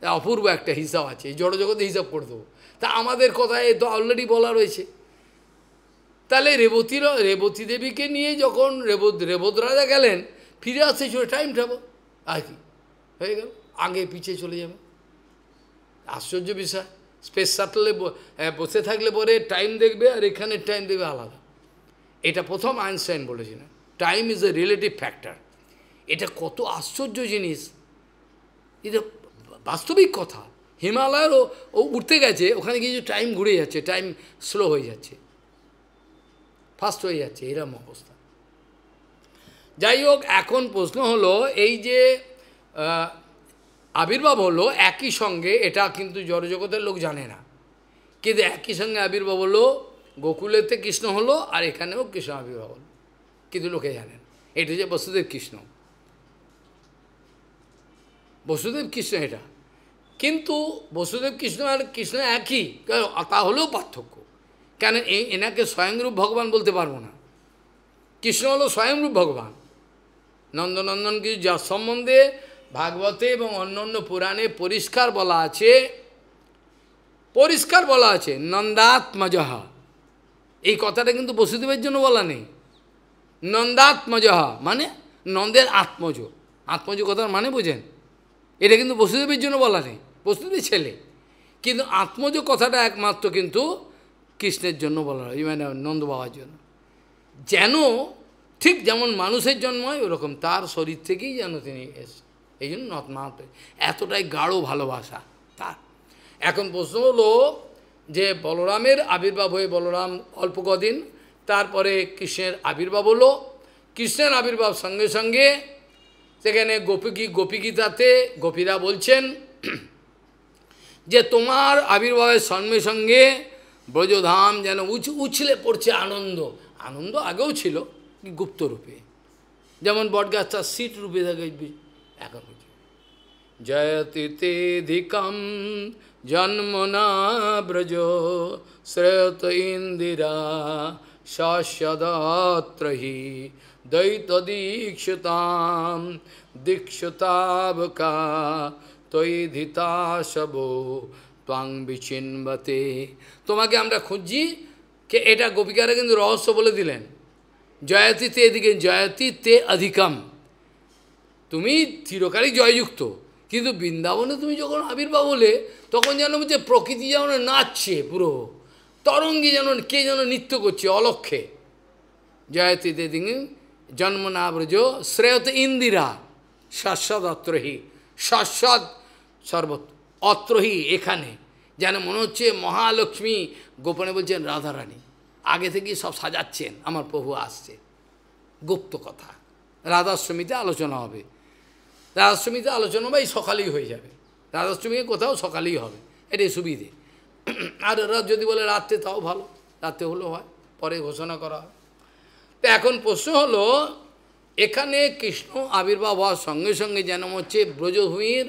অপূর্ব একটা হিসাব আছে, এই জড়জগতে হিসাব করে দেবো। তা আমাদের কথায় তো অলরেডি বলা রয়েছে। তাহলে রেবতী দেবীকে নিয়ে যখন রেবত রাজা গেলেন, ফিরে আসতে ছিল টাইম ট্রাভেল, আর কি হয়ে গেল, আগে পিছিয়ে চলে যাবে। আশ্চর্য বিষয়, স্পেস শাটলে বসে থাকলে পরে টাইম দেখবে, আর এখানে টাইম দেখবে আলাদা। এটা প্রথম আইনস্টাইন বলেছিলেন, time is a relative factor. এটা কত আশ্চর্য জিনিস, এটা বাস্তবিক কথা। হিমালয়েরও ও উঠতে গেছে, ওখানে গিয়ে টাইম ঘুরে যাচ্ছে, টাইম স্লো হয়ে যাচ্ছে, ফাস্ট হয়ে যাচ্ছে, এরকম অবস্থা। যাই হোক, এখন প্রশ্ন হলো, এই যে আবির্ভাব হলো একই সঙ্গে, এটা কিন্তু জড়জগতের লোক জানে না, কিন্তু একই সঙ্গে আবির্ভাব হলো, গোকুলেতে কৃষ্ণ হলো, আর এখানেও কৃষ্ণ আবির্ভাব হলো, কিন্তু লোকে জানেন। এটা যে বসুদেব কৃষ্ণ, বসুদেব কৃষ্ণ এটা, কিন্তু বসুদেব কৃষ্ণ আর কৃষ্ণ একই, তা হলেও পার্থক্য। কেন এনাকে স্বয়ংরূপ ভগবান বলতে পারবো না। কৃষ্ণ হলো স্বয়ংরূপ ভগবান। নন্দনন্দন কিছু যার সম্বন্ধে ভাগবতে এবং অন্যান্য পুরাণে পরিষ্কার বলা আছে, নন্দাত্মজহা। এই কথাটা কিন্তু বসুদেবের জন্য বলা নেই। নন্দাত্মজহা মানে নন্দের আত্মজ। আত্মজ কথার মানে বোঝেন? এটা কিন্তু বসুদেবের জন্য বলা নেই, বসুদেবের ছেলে। কিন্তু আত্মজ কথাটা একমাত্র কিন্তু কৃষ্ণের জন্য বলা হয়, মানে নন্দ বাবার জন্য। যেন ঠিক যেমন মানুষের জন্ম হয় ওরকম তার শরীর থেকেই যেন তিনি এসেছেন। এই জন্য এতটাই গাঢ় ভালোবাসা তার। এখন প্রশ্ন হলো যে বলরামের আবির্ভাব হয়ে, বলরাম অল্প কদিন, তারপরে কৃষ্ণের আবির্ভাব হলো। কৃষ্ণের আবির্ভাব সঙ্গে সঙ্গে সেখানে গোপীগীতাতে গোপীরা বলছেন যে তোমার আবির্ভাবের সঙ্গে সঙ্গে ব্রজধাম যেন উছলে পড়ছে আনন্দ। আনন্দ আগেও ছিল গুপ্ত রূপে, যেমন বটগাছটা সিট রূপে থাকে এখন। জয়তি তেধিকম জন্মনা ব্রজ শ্রেয়ত ইন্দিরা শাশ্বদাত্রহি দৈত দীক্ষতাম দীক্ষতাবকা তৈধিতা সবো ত্বাং বিচিন্বতে। তোমাকে আমরা খুঁজছি, কে এটা গোপিকারা কিন্তু রহস্য বলে দিলেন। জয়তি তে এদিকে, জয়তি তে অধিকম, তুমি চিরকালই জয়যুক্ত, কিন্তু বৃন্দাবনে তুমি যখন আবির্ভাব হলে তখন যেন বলছে প্রকৃতি যেন নাচছে, পুরো তরঙ্গি যেন কে যেন নৃত্য করছে অলক্ষে। জয়তি তে দিকে জন্ম না ব্রজ শ্রেয়ত ইন্দিরা শাশ্বত অত্রহি, শাশ্বত সর্বত অত্রহি, এখানে যেন মনে হচ্ছে মহালক্ষ্মী গোপনে বলছেন রাধারানী আগে থেকেই সব সাজাচ্ছেন, আমার প্রভু আসছে। গুপ্ত কথা রাধাষ্টমীতে আলোচনা হবে। রাধাষ্টমীতে আলোচনা হবে, এই সকালেই হয়ে যাবে। রাধাষ্টমীকে কোথাও সকালেই হবে, এটাই সুবিধে। আর রাত যদি বলে রাত্রে, তাও ভালো, রাত্রে হলেও হয়, পরে ঘোষণা করা হয়। তো এখন প্রশ্ন হলো, এখানে কৃষ্ণ আবির্ভাব হওয়ার সঙ্গে সঙ্গে যেন হচ্ছে ব্রজভূমির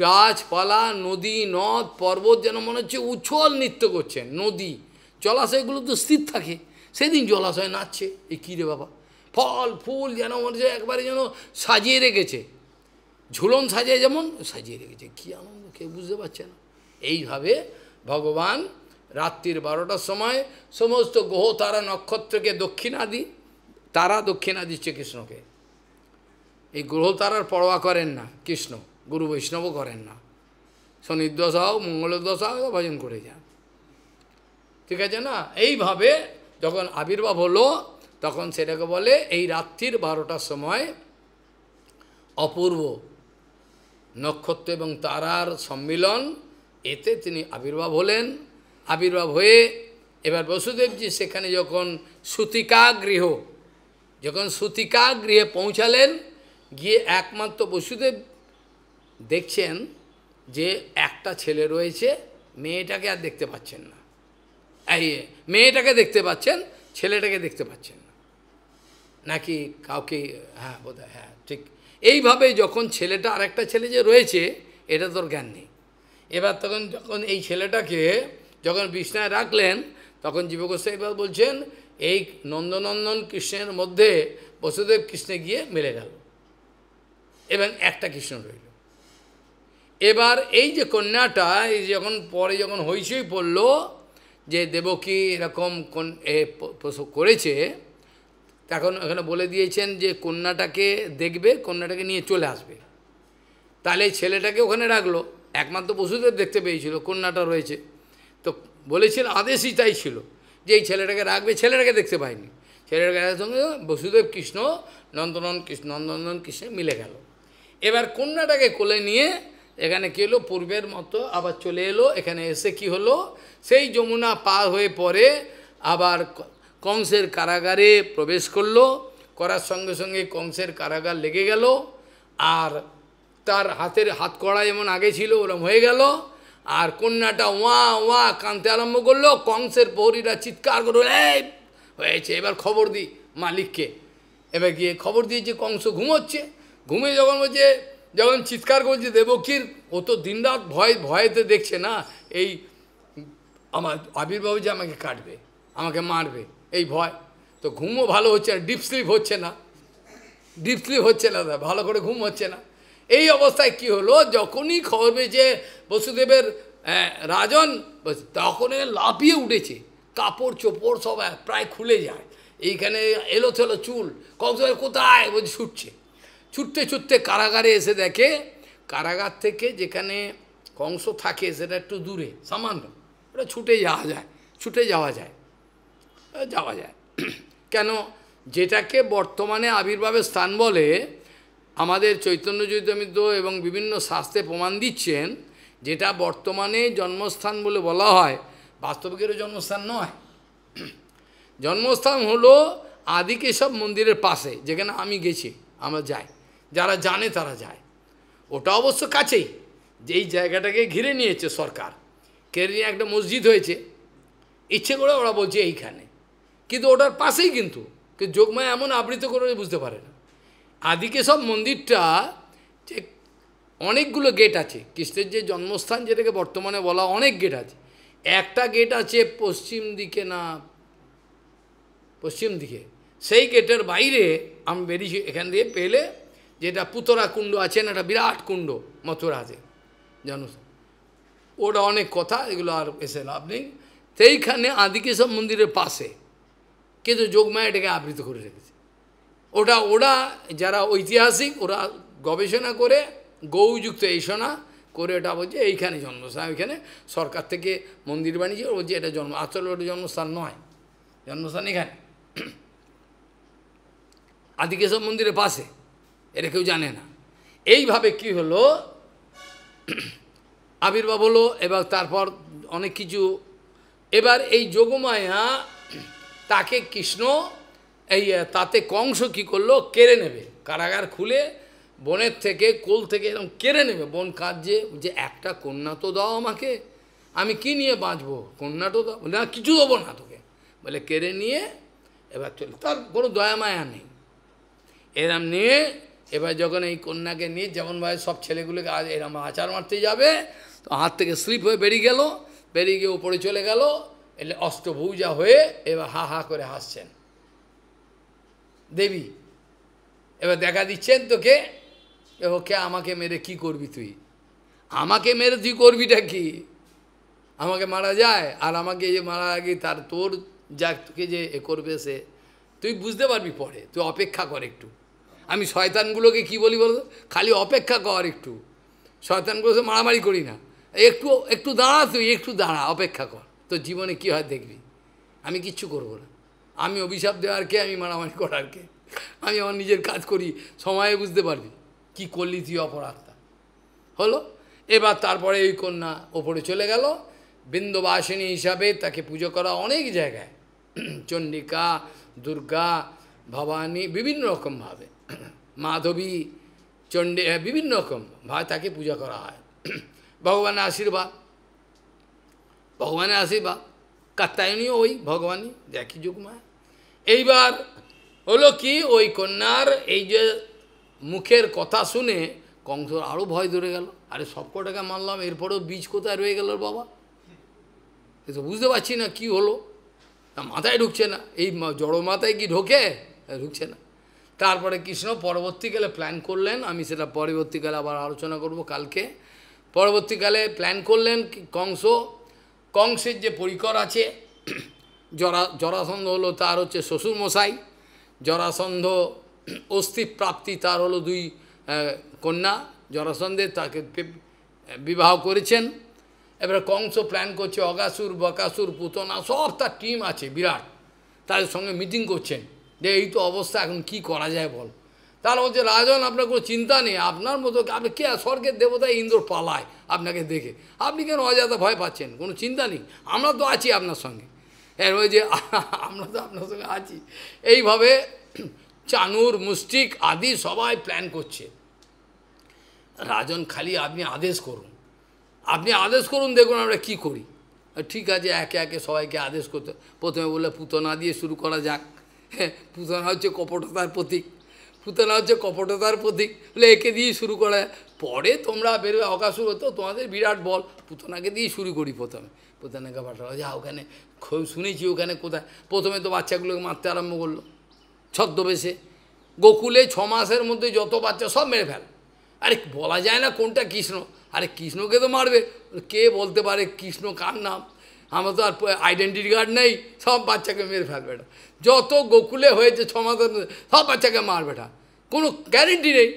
গাছপালা, নদী, নদ, পর্বত যেন মনে হচ্ছে উচ্ছল নৃত্য করছেন। নদী, জলাশয়গুলো তো স্থির থাকে, সেদিন জলাশয় নাচছে। এই কী রে বাবা, ফল ফুল যেন মনে হচ্ছে একবারে যেন সাজিয়ে রেখেছে, ঝুলন সাজিয়ে যেমন সাজিয়ে রেখেছে। কী আনন্দ, কেউ বুঝতে পারছে না। এইভাবে ভগবান রাত্রির 12টার সময় সমস্ত গ্রহ তারা নক্ষত্রকে দক্ষিণাদি, তারা দক্ষিণা দিচ্ছে কৃষ্ণকে। এই গ্রহ তারার পরোয়া করেন না কৃষ্ণ, গুরু বৈষ্ণবও করেন না। শনির দশা হোক, মঙ্গলের দশা হোক, ভজন করে যান, ঠিক আছে না? এইভাবে যখন আবির্ভাব হলো তখন সেটাকে বলে এই রাত্রির 12টার সময় অপূর্ব নক্ষত্র এবং তারার সম্মিলন, এতে তিনি আবির্ভাব হলেন। আবির্ভাব হয়ে এবার বসুদেবজি সেখানে যখন সুতিকা গৃহে পৌঁছালেন, গিয়ে একমাত্র বসুদেব দেখছেন যে একটা ছেলে রয়েছে, মেয়েটাকে আর দেখতে পাচ্ছেন না। এই মেয়েটাকে দেখতে পাচ্ছেন, ছেলেটাকে দেখতে পাচ্ছেন না, নাকি কাউকে, হ্যাঁ বোধহয়, হ্যাঁ ঠিক। এইভাবে যখন ছেলেটা, আরেকটা ছেলে যে রয়েছে এটা তোর জ্ঞান নেই। এবার যখন এই ছেলেটাকে যখন বিছনায় রাখলেন, তখন জীবগোস্বামী এবার বলছেন এই নন্দনন্দন কৃষ্ণের মধ্যে বসুদেব কৃষ্ণে গিয়ে মিলে গেল এবং একটা কৃষ্ণ রইল। এবার এই যে কন্যাটা, এই যখন পরে যখন হইচই পড়ল যে দেবকী এরকম প্রসব করেছে, তখন এখানে বলে দিয়েছেন যে কন্যাটাকে দেখবে, কন্যাটাকে নিয়ে চলে আসবে। তাহলে এই ছেলেটাকে ওখানে রাখলো, একমাত্র বসুদেব দেখতে পেয়েছিল কন্যাটা রয়েছে, তো বলেছিল আদেশই তাই ছিল যে এই ছেলেটাকে রাখবে, ছেলেটাকে দেখতে পায়নি। ছেলেটাকে সঙ্গে বসুদেব কৃষ্ণ নন্দনন্দন কৃষ্ণ মিলে গেল। এবার কন্যাটাকে কোলে নিয়ে এখানে কী হলো, পূর্বের মতো আবার চলে এলো। এখানে এসে কি হলো, সেই যমুনা পার হয়ে পরে আবার কংসের কারাগারে প্রবেশ করলো। করার সঙ্গে সঙ্গে কংসের কারাগার লেগে গেল, আর তার হাত কড়া যেমন আগে ছিল ওরম হয়ে গেল। আর কন্যাটা ওয়া ওয়া কাঁদতে আরম্ভ করলো। কংসের প্রহরীরা চিৎকার করলো, এই হয়েছে, এবার খবর দিই মালিককে। এবার গিয়ে খবর দিয়েছে, কংস ঘুমোচ্ছে। ঘুমিয়ে যখন চিৎকার করছে দেবকীর, ও তো দিনরাত ভয়েতে দেখছে না, এই আমার আবির্ভাব যে আমাকে কাটবে, আমাকে মারবে, এই ভয়। তো ঘুমও ভালো হচ্ছে না, ডিপ স্লিপ হচ্ছে না, ডিপ স্লিপ হচ্ছে না, ভালো করে ঘুম হচ্ছে না। এই অবস্থায় কি হলো, যখনই খবর পেয়েছে বসুদেবের রাজন, তখনই লাফিয়ে উঠেছে, কাপড় চোপড় সব প্রায় খুলে যায়, এইখানে এলো থেলো চুল, কংসের কোথায় বলছে, ছুটছে, ছুটতে ছুটতে কারাগারে এসে দেখে, কারাগার থেকে যেখানে কংস থাকে সেটা একটু দূরে সামান্য, ওটা ছুটে যাওয়া যায়, ছুটে যাওয়া যায়, যাওয়া যায়। কেন, যেটাকে বর্তমানে আবির্ভাবের স্থান বলে, আমাদের চৈতন্য চৈতন্য এবং বিভিন্ন শাস্ত্রে প্রমাণ দিচ্ছেন, যেটা বর্তমানে জন্মস্থান বলে বলা হয়, বাস্তবিকেরও জন্মস্থান নয়। জন্মস্থান হলো আদিকেশব মন্দিরের পাশে, যেখানে আমি গেছি, আমরা যাই, যারা জানে তারা যায়। ওটা অবশ্য কাছেই, যেই জায়গাটাকে ঘিরে নিয়েছে সরকার, ঘিরে নিয়ে একটা মসজিদ হয়েছে, ইচ্ছে করে ওরা বলছে এইখানে, কিন্তু ওটার পাশেই, কিন্তু যোগমায়া এমন আবৃত করে বুঝতে পারে না। আদিকেশব মন্দিরটা যে অনেকগুলো গেট আছে, কৃষ্ণের যে জন্মস্থান যেটাকে বর্তমানে বলা, অনেক গেট আছে। একটা গেট আছে পশ্চিম দিকে, না পশ্চিম দিকে, সেই গেটের বাইরে আমি বেরিয়েছি, এখান দিয়ে পেলে যেটা পুতরা কুণ্ড আছে না, একটা বিরাট কুণ্ড মথুরাতে জন্মস্থান, ওটা অনেক কথা, এগুলো আর এসে লাভ নেই। সেইখানে আদিকেশব মন্দিরের পাশে, কিন্তু যোগমায়া এটাকে আবৃত করে রেখেছে। ওরা যারা ঐতিহাসিক, ওরা গবেষণা করে গৌযুক্ত এইসনা করে এটা বলছে এইখানে জন্মস্থান, ওইখানে সরকার থেকে মন্দির বানিয়েছে, ও বলছে এটা জন্ম, আসলে ওটা জন্মস্থান নয়, জন্মস্থান এখানে আদিকেশব মন্দিরের পাশে, এটা কেউ জানে না। এইভাবে কি হলো, আবির্ভাব হলো, এবার তারপর অনেক কিছু। এবার এই যোগমায়া তাকে কৃষ্ণ, এই তাতে কংস কী করলো, কেড়ে নেবে, কারাগার খুলে বনের থেকে, কোল থেকে এরকম কেড়ে নেবে। বন কাঁদছে, যে একটা কন্যা তো দাও আমাকে, আমি কি নিয়ে বাঁচবো, কন্যা তো দাও, না কিছু দেবো না তোকে, বলে কেড়ে নিয়ে এবার চলে, তার কোনো দয়া মায়া নেই। এরম নিয়ে এবার যখন এই কন্যাকে নিয়ে, যেমনভাবে সব ছেলেগুলোকে এরম আচার মারতে যাবে, তো হাত থেকে স্লিপ হয়ে বেরিয়ে গেল, বেরিয়ে গিয়ে উপরে চলে গেল, এলে অষ্টভুজা হয়ে এবার হা হা করে হাসছেন দেবী। এবার দেখা দিচ্ছেন তোকে, ওকে আমাকে মেরে কি করবি তুই, আমাকে মেরে তুই করবিটা কি, আমাকে মারা যায়, আর আমাকে যে মারা আগে তার তোর যা তোকে যে এ করবে সে, তুই বুঝতে পারবি পরে, তুই অপেক্ষা কর একটু। আমি শয়তানগুলোকে কি বলি বলতো, খালি অপেক্ষা কর একটু, শয়তানগুলো সে মারামারি করি না, একটু একটু দাঁড়া, তুই একটু দাঁড়া, অপেক্ষা কর, তোর জীবনে কী হয় দেখবি, আমি কিচ্ছু করবো না, আমি অভিশাপ দেওয়ার কে, আমি মারামারি করার কে, আমি আমার নিজের কাজ করি, সময়ে বুঝতে পারবি কি করলি তুই অপরাধটা। হলো, এবার তারপরে এই কন্যা ওপরে চলে গেল, বিন্দবাসিনী হিসাবে তাকে পুজো করা অনেক জায়গায়, চণ্ডিকা, দুর্গা, ভবানী, বিভিন্ন রকমভাবে, মাধবী, চণ্ডী, বিভিন্ন রকমভাবে তাকে পূজা করা হয়। ভগবানের আশীর্বাদ, ভগবানের আশীর্বাদ, কাত্যায়নীও ওই ভগবানই, দেখি যোগমায়া। এইবার হলো কি, ওই কন্যার এই যে মুখের কথা শুনে কংসর আরও ভয় ধরে গেল, আরে সব কটাকে মানলাম, এরপরেও বীজ কোথায় রয়ে গেল বাবা, এ তো বুঝতে পারছি না কি হলো, মাথায় ঢুকছে না, এই জড় মাথায় কি ঢোকে, ঢুকছে না। তারপরে কৃষ্ণ পরবর্তীকালে প্ল্যান করলেন, আমি সেটা পরবর্তীকালে আবার আলোচনা করব কালকে। পরবর্তীকালে প্ল্যান করলেন কংসের যে পরিকর আছে, জরাসন্ধ হলো তার হচ্ছে শ্বশুরমশাই, জরাসন্ধ অস্থি প্রাপ্তি তার হলো 2 কন্যা, জরাসন্ধের তাকে বিবাহ করেছেন। এবার কংস প্ল্যান করছে, অগাসুর, বকাসুর, পুতনা, সব তার টিম আছে বিরাট, তাদের সঙ্গে মিটিং করছেন, যে এই তো অবস্থা, এখন কি করা যায় বল। তারা বলছে, রাজন আপনার কোনো চিন্তা নেই, আপনার মতো আপনি কে, স্বর্গের দেবতা ইন্দ্র পালায় আপনাকে দেখে, আপনি কেন অজাতা ভয় পাচ্ছেন, কোনো চিন্তা নেই, আমরা তো আছি আপনার সঙ্গে। এর ওই যে আমরা তো আপনার সঙ্গে আছি, এইভাবে চানুর, মুষ্টিক আদি সবাই প্ল্যান করছে। রাজন খালি আপনি আদেশ করুন, আপনি আদেশ করুন, দেখুন আমরা কি করি। ঠিক আছে, একে একে সবাইকে আদেশ করতে, প্রথমে বললে পুতনা দিয়ে শুরু করা যাক। পুতনা হচ্ছে কপটতার প্রতীক, পুতনা হচ্ছে কপটতার প্রতীক, বলে একে দিয়ে শুরু করা। পরে তোমরা বেরোবে, অকাসুর হতো, তোমাদের বিরাট বল, পুতনাকে দিয়ে শুরু করি প্রথমে। পুতনাকে পাঠালো, যা ওখানে শুনেছি ওখানে কোথায়, প্রথমে তো বাচ্চাগুলোকে মারতে আরম্ভ করলো ছদ্মবেশে। গোকুলে 6 মাসের মধ্যে যত বাচ্চা সব মেরে ফেল। আরে বলা যায় না কোনটা কৃষ্ণ, আরে কৃষ্ণকে তো মারবে, কে বলতে পারে কৃষ্ণ কার নাম, আমার তো আর আইডেন্টিটি কার্ড নেই, সব বাচ্চাকে মেরে ফেলবে এটা। যত গোকুলে হয়েছে 6 মাসের মধ্যে সব বাচ্চাকে মারবে এটা, কোনো গ্যারেন্টি নেই,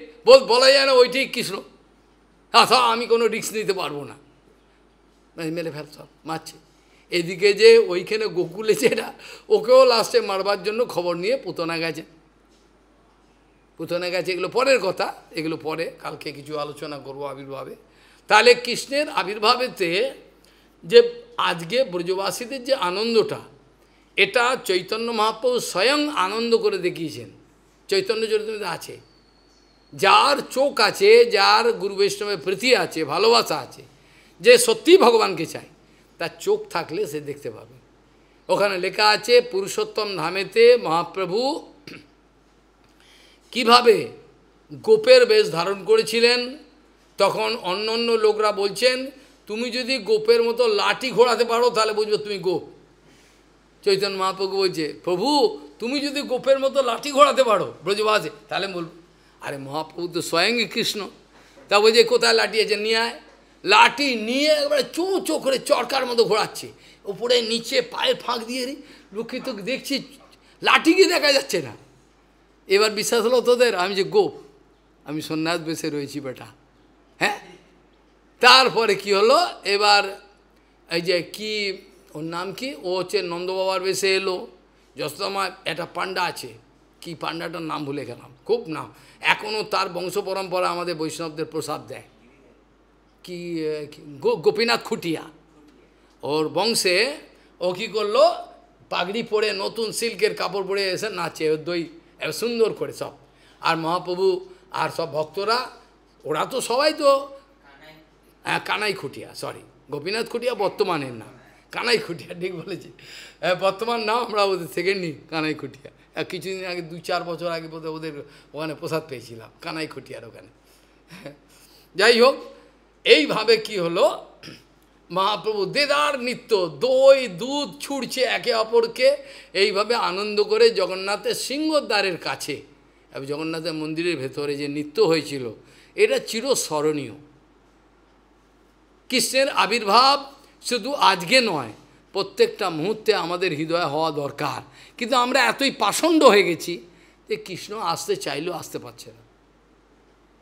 বলা যায় না ওইটাই কৃষ্ণ। হ্যাঁ, সব আমি কোনো রিস্ক নিতে পারবো না, মেরে ফেল, সব মারছে। এদিকে যে ওইখানে গোকুলে যেটা, ওকেও লাস্টে মারবার জন্য খবর নিয়ে পুতনা গেছে। পুতনা গেছে, এগুলো পরের কথা, এগুলো পরে কালকে কিছু আলোচনা করবো আবির্ভাবে। তাহলে কৃষ্ণের আবির্ভাবেতে যে আজকে ব্রজবাসীদের যে আনন্দটা, এটা চৈতন্য মহাপ্রভু স্বয়ং আনন্দ করে দেখিয়েছেন। চৈতন্য চরিতামৃতে আছে, যার চোখ আছে, যার গুরু বৈষ্ণবের প্রীতি আছে, ভালোবাসা আছে, যে সত্যি ভগবানকে চায়, তার চোখ থাকলে সে দেখতে পাবে। ওখানে লেখা আছে পুরুষোত্তম ধামেতে মহাপ্রভু কিভাবে গোপের বেশ ধারণ করেছিলেন। তখন অন্য অন্য লোকরা বলছেন, তুমি যদি গোপের মতো লাঠি ঘোরাতে পারো তাহলে বুঝবে তুমি গোপ। চৈতন্য মহাপ্রভু বলছে, প্রভু তুমি যদি গোপের মতো লাঠি ঘোরাতে পারো ব্রজবাসে, তাহলে বলবো। আরে মহাপ্রভু তো স্বয়ংই কৃষ্ণ। তা বলছে কোথায় লাঠি আছে, নিয়ে আয়। লাঠি নিয়ে একবারে চো চো করে চরকার মতো ঘোরাচ্ছে, উপরে নিচে পায়ের ফাঁক দিয়ে। লক্ষ্মী তো দেখছি লাঠিকে দেখা যাচ্ছে না। এবার বিশ্বাস হলো তোদের আমি যে গোপ, আমি সন্ন্যাস বেশে রয়েছি বেটা। হ্যাঁ, তারপরে কি হলো, এবার এই যে কি ওর নাম কি, ও হচ্ছে নন্দবাবার বেশে এলো। যশোদামা একটা পান্ডা আছে, কি পান্ডাটার নাম ভুলে গেলাম, খুব নাম, এখনও তার বংশ পরম্পরা আমাদের বৈষ্ণবদের প্রসাদ দেয়, কি গোপীনাথ খুটিয়া। ওর বংশে ও কী করলো, পাগড়ি পরে নতুন সিল্কের কাপড় পরে এসে নাচে, ওর দই সুন্দর করে সব। আর মহাপ্রভু আর সব ভক্তরা, ওরা তো সবাই তো কানাই খুটিয়া, সরি গোপীনাথ খুটিয়া বর্তমানের নাম, কানাই খুটিয়া ঠিক বলেছি, বর্তমান নাম আমরা ওদের সেকেন্ড নিই কানাই খুটিয়া। কিছুদিন আগে 2-4 বছর আগে বোধহয় ওদের ওখানে প্রসাদ পেয়েছিলাম কানাই খুটিয়ার ওখানে। যাই হোক, এইভাবে কি হলো, মহাপ্রভু দেদার নিত্য দই দুধ ছুড়ছে একে অপরকে, এইভাবে আনন্দ করে জগন্নাথের সিংহদ্বারের কাছে, জগন্নাথের মন্দিরের ভেতরে যে নৃত্য হয়েছিল, এটা চিরস্মরণীয়। কৃষ্ণের আবির্ভাব শুধু আজকে নয়, প্রত্যেকটা মুহূর্তে আমাদের হৃদয়ে হওয়া দরকার। কিন্তু আমরা এতই পাষণ্ড হয়ে গেছি যে কৃষ্ণ আসতে চাইলেও আসতে পারছে না,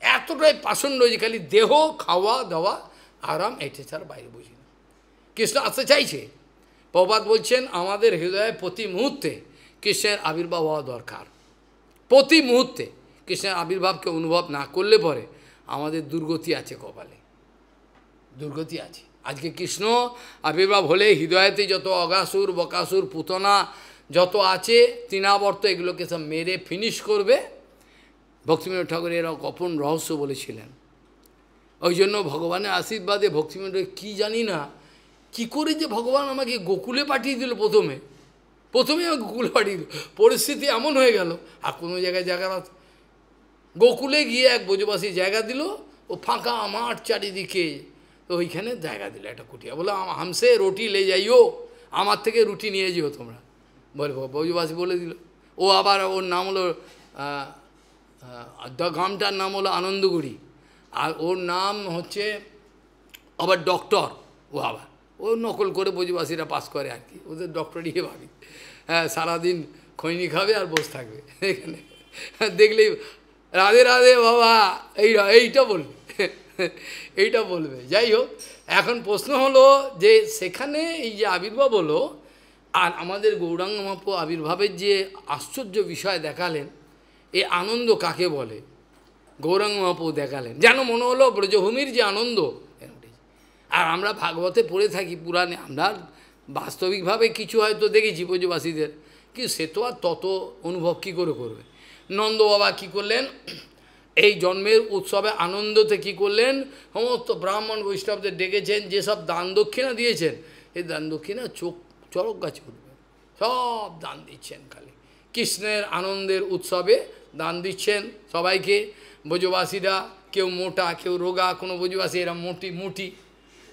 এতটাই পাষণ্ড যে খালি দেহ, খাওয়া দাওয়া, আরাম, এটা ছাড়া বাইরে বুঝি না। কৃষ্ণ আসতে চাইছে, প্রভুপাদ বলছেন আমাদের হৃদয়ে প্রতি মুহূর্তে কৃষ্ণের আবির্ভাব হওয়া দরকার। প্রতি মুহূর্তে কৃষ্ণের আবির্ভাবকে অনুভব না করলে পরে আমাদের দুর্গতি আছে, কপালে দুর্গতি আছে। আজকে কৃষ্ণ আবির্ভাব হলে হৃদয়তে যত অগাসুর বকাসুর পুতনা যত আছে তৃণাবর্ত, এগুলোকে সব মেরে ফিনিশ করবে। ভক্তিবিনোদ ঠাকুর এরা গোপন রহস্য বলেছিলেন। ওই জন্য ভগবানের আশীর্বাদে ভক্তিবিনোদ কি জানি না কি করে যে ভগবান আমাকে গোকুলে পাঠিয়ে দিল, প্রথমে আমাকে গোকুলে পাঠিয়ে দিল, পরিস্থিতি এমন হয়ে গেল। আর কোনো জায়গায় জায়গা না, গোকুলে গিয়ে এক ব্রজবাসী জায়গা দিল, ও ফাঁকা মাঠ চারিদিকে, তো ওইখানে জায়গা দিল একটা কুটিয়া, বলে হামসে রুটি লে যাইও, আমার থেকে রুটি নিয়ে যেও তোমরা, বলবো ব্রজবাসী বলে দিল। ও আবার ওর নাম হলো গ্রামটার নাম হলো আনন্দগুড়ি, আর ওর নাম হচ্ছে আবার ডক্টর। ও নকল করে ব্রজবাসীরা পাস করে আর কি, ওদের ডক্টরই ভাবি। হ্যাঁ, সারাদিন খৈনি খাবে আর বসে থাকবে এখানে, দেখলেই রাধে রাধে বাবা এইটা বলবে, এইটা বলবে। যাই হোক, এখন প্রশ্ন হলো যে সেখানে এই যে আবির্ভাব হলো, আর আমাদের গৌরাঙ্গ মহাপ্রভু আবির্ভাবের যে আশ্চর্য বিষয় দেখালেন, এই আনন্দ কাকে বলে গৌরাঙ্গ মহাপ্রভু দেখালেন, যেন মনে হলো ব্রজভূমির যে আনন্দ। আর আমরা ভাগবতে পড়ে থাকি পুরাণে, আমরা বাস্তবিকভাবে কিছু হয়তো দেখেছি ব্রজবাসীদের, কিন্তু সে তো আর তত অনুভব কী করে করবে। নন্দ বাবা কী করলেন, এই জন্মের উৎসবে আনন্দতে কী করলেন, সমস্ত ব্রাহ্মণ বৈষ্ণবদের ডেকেছেন, যেসব দান দক্ষিণা দিয়েছেন, এই দান দক্ষিণা চরক গাছে উঠবে, সব দান দিচ্ছেন খালি কৃষ্ণের আনন্দের উৎসবে দান দিচ্ছেন সবাইকে। ব্রজবাসীরা কেউ মোটা কেউ রোগা, কোনো ব্রজবাসী এরা মুটি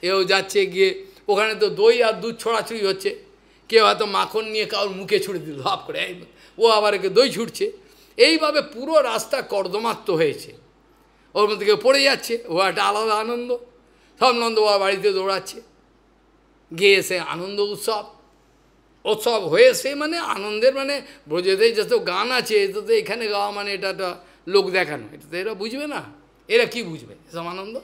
এও যাচ্ছে গিয়ে, ওখানে তো দই আর দুধ ছড়াছড়ি হচ্ছে, কেউ হয়তো মাখন নিয়ে কারোর মুখে ছুড়ে দিল ভাব করে, ও আবার একে দই ছুটছে। এইভাবে পুরো রাস্তা কর্দমাক্ত হয়েছে, ওর মধ্যে কেউ পড়ে যাচ্ছে, ও একটা আলাদা আনন্দ। সব নন্দবাবা বাড়িতে দৌড়াচ্ছে, গিয়ে এসে আনন্দ উৎসব হয়েছে, মানে আনন্দের, মানে ব্রজেতে যত গান আছে এটা তো এখানে গাওয়া মানে এটা একটা লোক দেখানো, এটা তো এরা বুঝবে না। এরা কি বুঝবে এসব আনন্দ?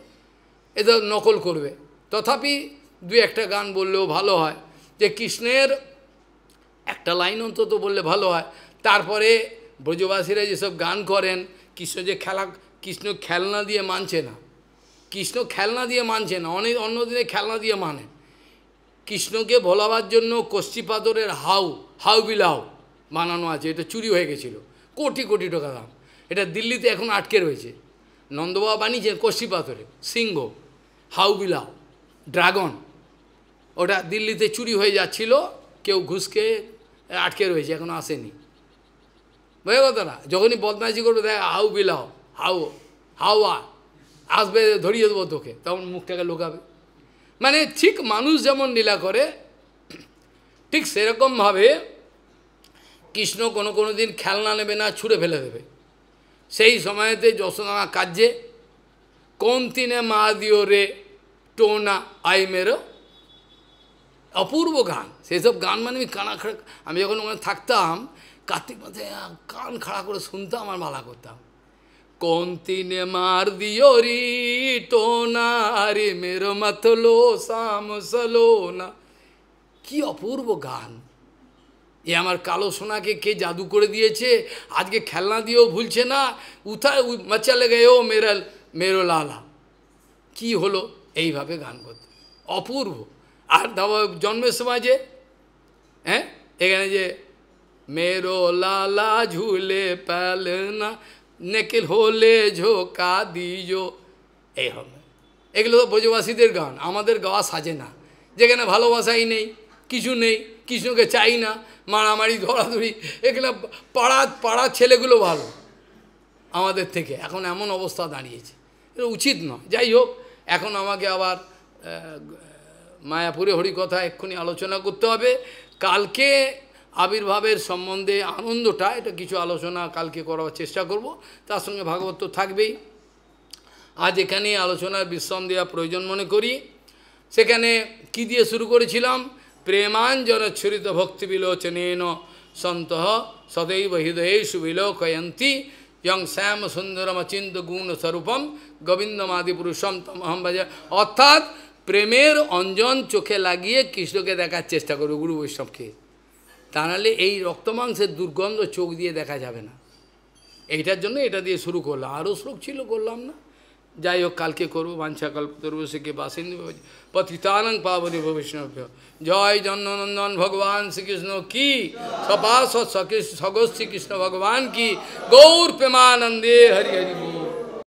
এটা নকল করবে। তথাপি দু একটা গান বললেও ভালো হয়, যে কৃষ্ণের একটা লাইন অন্তত বললে ভালো হয়। তারপরে ব্রজবাসীরা যেসব গান করেন, কৃষ্ণ যে কৃষ্ণ খেলনা দিয়ে মানছে না, কৃষ্ণ খেলনা দিয়ে মানছে না, অন্যদিনে খেলনা দিয়ে মানে। কৃষ্ণকে ভোলাবার জন্য কষ্টি পাথরের হাউ বিলাও বানানো আছে, এটা চুরি হয়ে গেছিল, কোটি কোটি টাকা দাম। এটা দিল্লিতে এখন আটকে রয়েছে। নন্দবাবা বানিয়েছেন কষ্টি পাথরে সিংহ, হাউ বিলাও, ড্রাগন, ওটা দিল্লিতে চুরি হয়ে যাচ্ছিল, কেউ ঘুষকে আটকে রয়েছে, এখন আসেনি। বুঝে কথা না? যখনই বদমাইশি করবে দেখ হাউ বিলাও, হাওয়া আসবে, ধরিয়ে দেবো তোকে, তখন মুখটাকে লুকাবে। মানে ঠিক মানুষ যেমন লীলা করে, ঠিক সেরকমভাবে কৃষ্ণ কোনো দিন খেলনা নেবে না, ছুঁড়ে ফেলে দেবে। সেই সময়তে যশোদামা কাজে কোন তিনে মা দিও রে টোনা আই মেরো, অপূর্ব গান। সেসব গান মানে আমি যখন ওখানে থাকতাম, কার্তিক মাথায় কান খাড়া করে শুনতাম আর মালা করতাম। কোন তিনে মার দিও রি টোনা রে মেরো মাথলো সাম সলো না, কি অপূর্ব গান। এ আমার কালো সোনাকে কে জাদু করে দিয়েছে, আজকে খেলনা দিয়েও ভুলছে না, উঠায় মচালে গেও মেরো লালা। কি হলো এইভাবে গান করতে, অপূর্ব। আর তারপর জন্মের সময় যে এখানে যে মেরো লালা ঝুলে পালনা নেকেল হলে ঝোকা দিজো, এই হবে। এগুলো তো ব্রজবাসীদের গান, আমাদের গাওয়া সাজে না। যেখানে ভালোবাসাই নেই, কিছু নেই, কৃষ্ণকে চাই না, মারামারি ধরাধরি, এগুলো পাড়ার ছেলেগুলো ভালো আমাদের থেকে। এখন এমন অবস্থা দাঁড়িয়েছে, এটা উচিত নয়। যাই হোক, এখন আমাকে আবার মায়াপুরে হরিকথা এক্ষুনি আলোচনা করতে হবে। কালকে আবির্ভাবের সম্বন্ধে আনন্দটা, এটা কিছু আলোচনা কালকে করার চেষ্টা করব, তার সঙ্গে ভাগবত তো থাকবেই। আজ এখানে আলোচনার বিশ্রাম দেওয়া প্রয়োজন মনে করি। সেখানে কি দিয়ে শুরু করেছিলাম? প্রেমাঞ্জনচ্ছরিত ভক্তি বিলোচনেন সন্তঃ সদৈব হৃদয়েষু বিলোকয়ন্তি ইয়ং শ্যাম সুন্দরম অচিন্ত গুণ স্বরূপম গোবিন্দমাদি পুরুষম তমহম ভজে। অর্থাৎ প্রেমের অঞ্জন চোখে লাগিয়ে কৃষ্ণকে দেখার চেষ্টা করো গুরু বৈষ্ণবকে, তা নাহলে এই রক্তমাংসের দুর্গন্ধ চোখ দিয়ে দেখা যাবে না। এইটার জন্য এটা দিয়ে শুরু করলাম, আরও শ্লোক ছিল করলাম না। যাই হোক, কালকে করবো। বাঞ্ছা কল্পতরুকে বাসিন্দু পতিতানং পাবনি বৈষ্ণব। জয় জন্মনন্দন ভগবান শ্রীকৃষ্ণ কি, সপা সগোষ্ঠী কৃষ্ণ ভগবান কি, গৌর প্রেমানন্দে হরি হরি।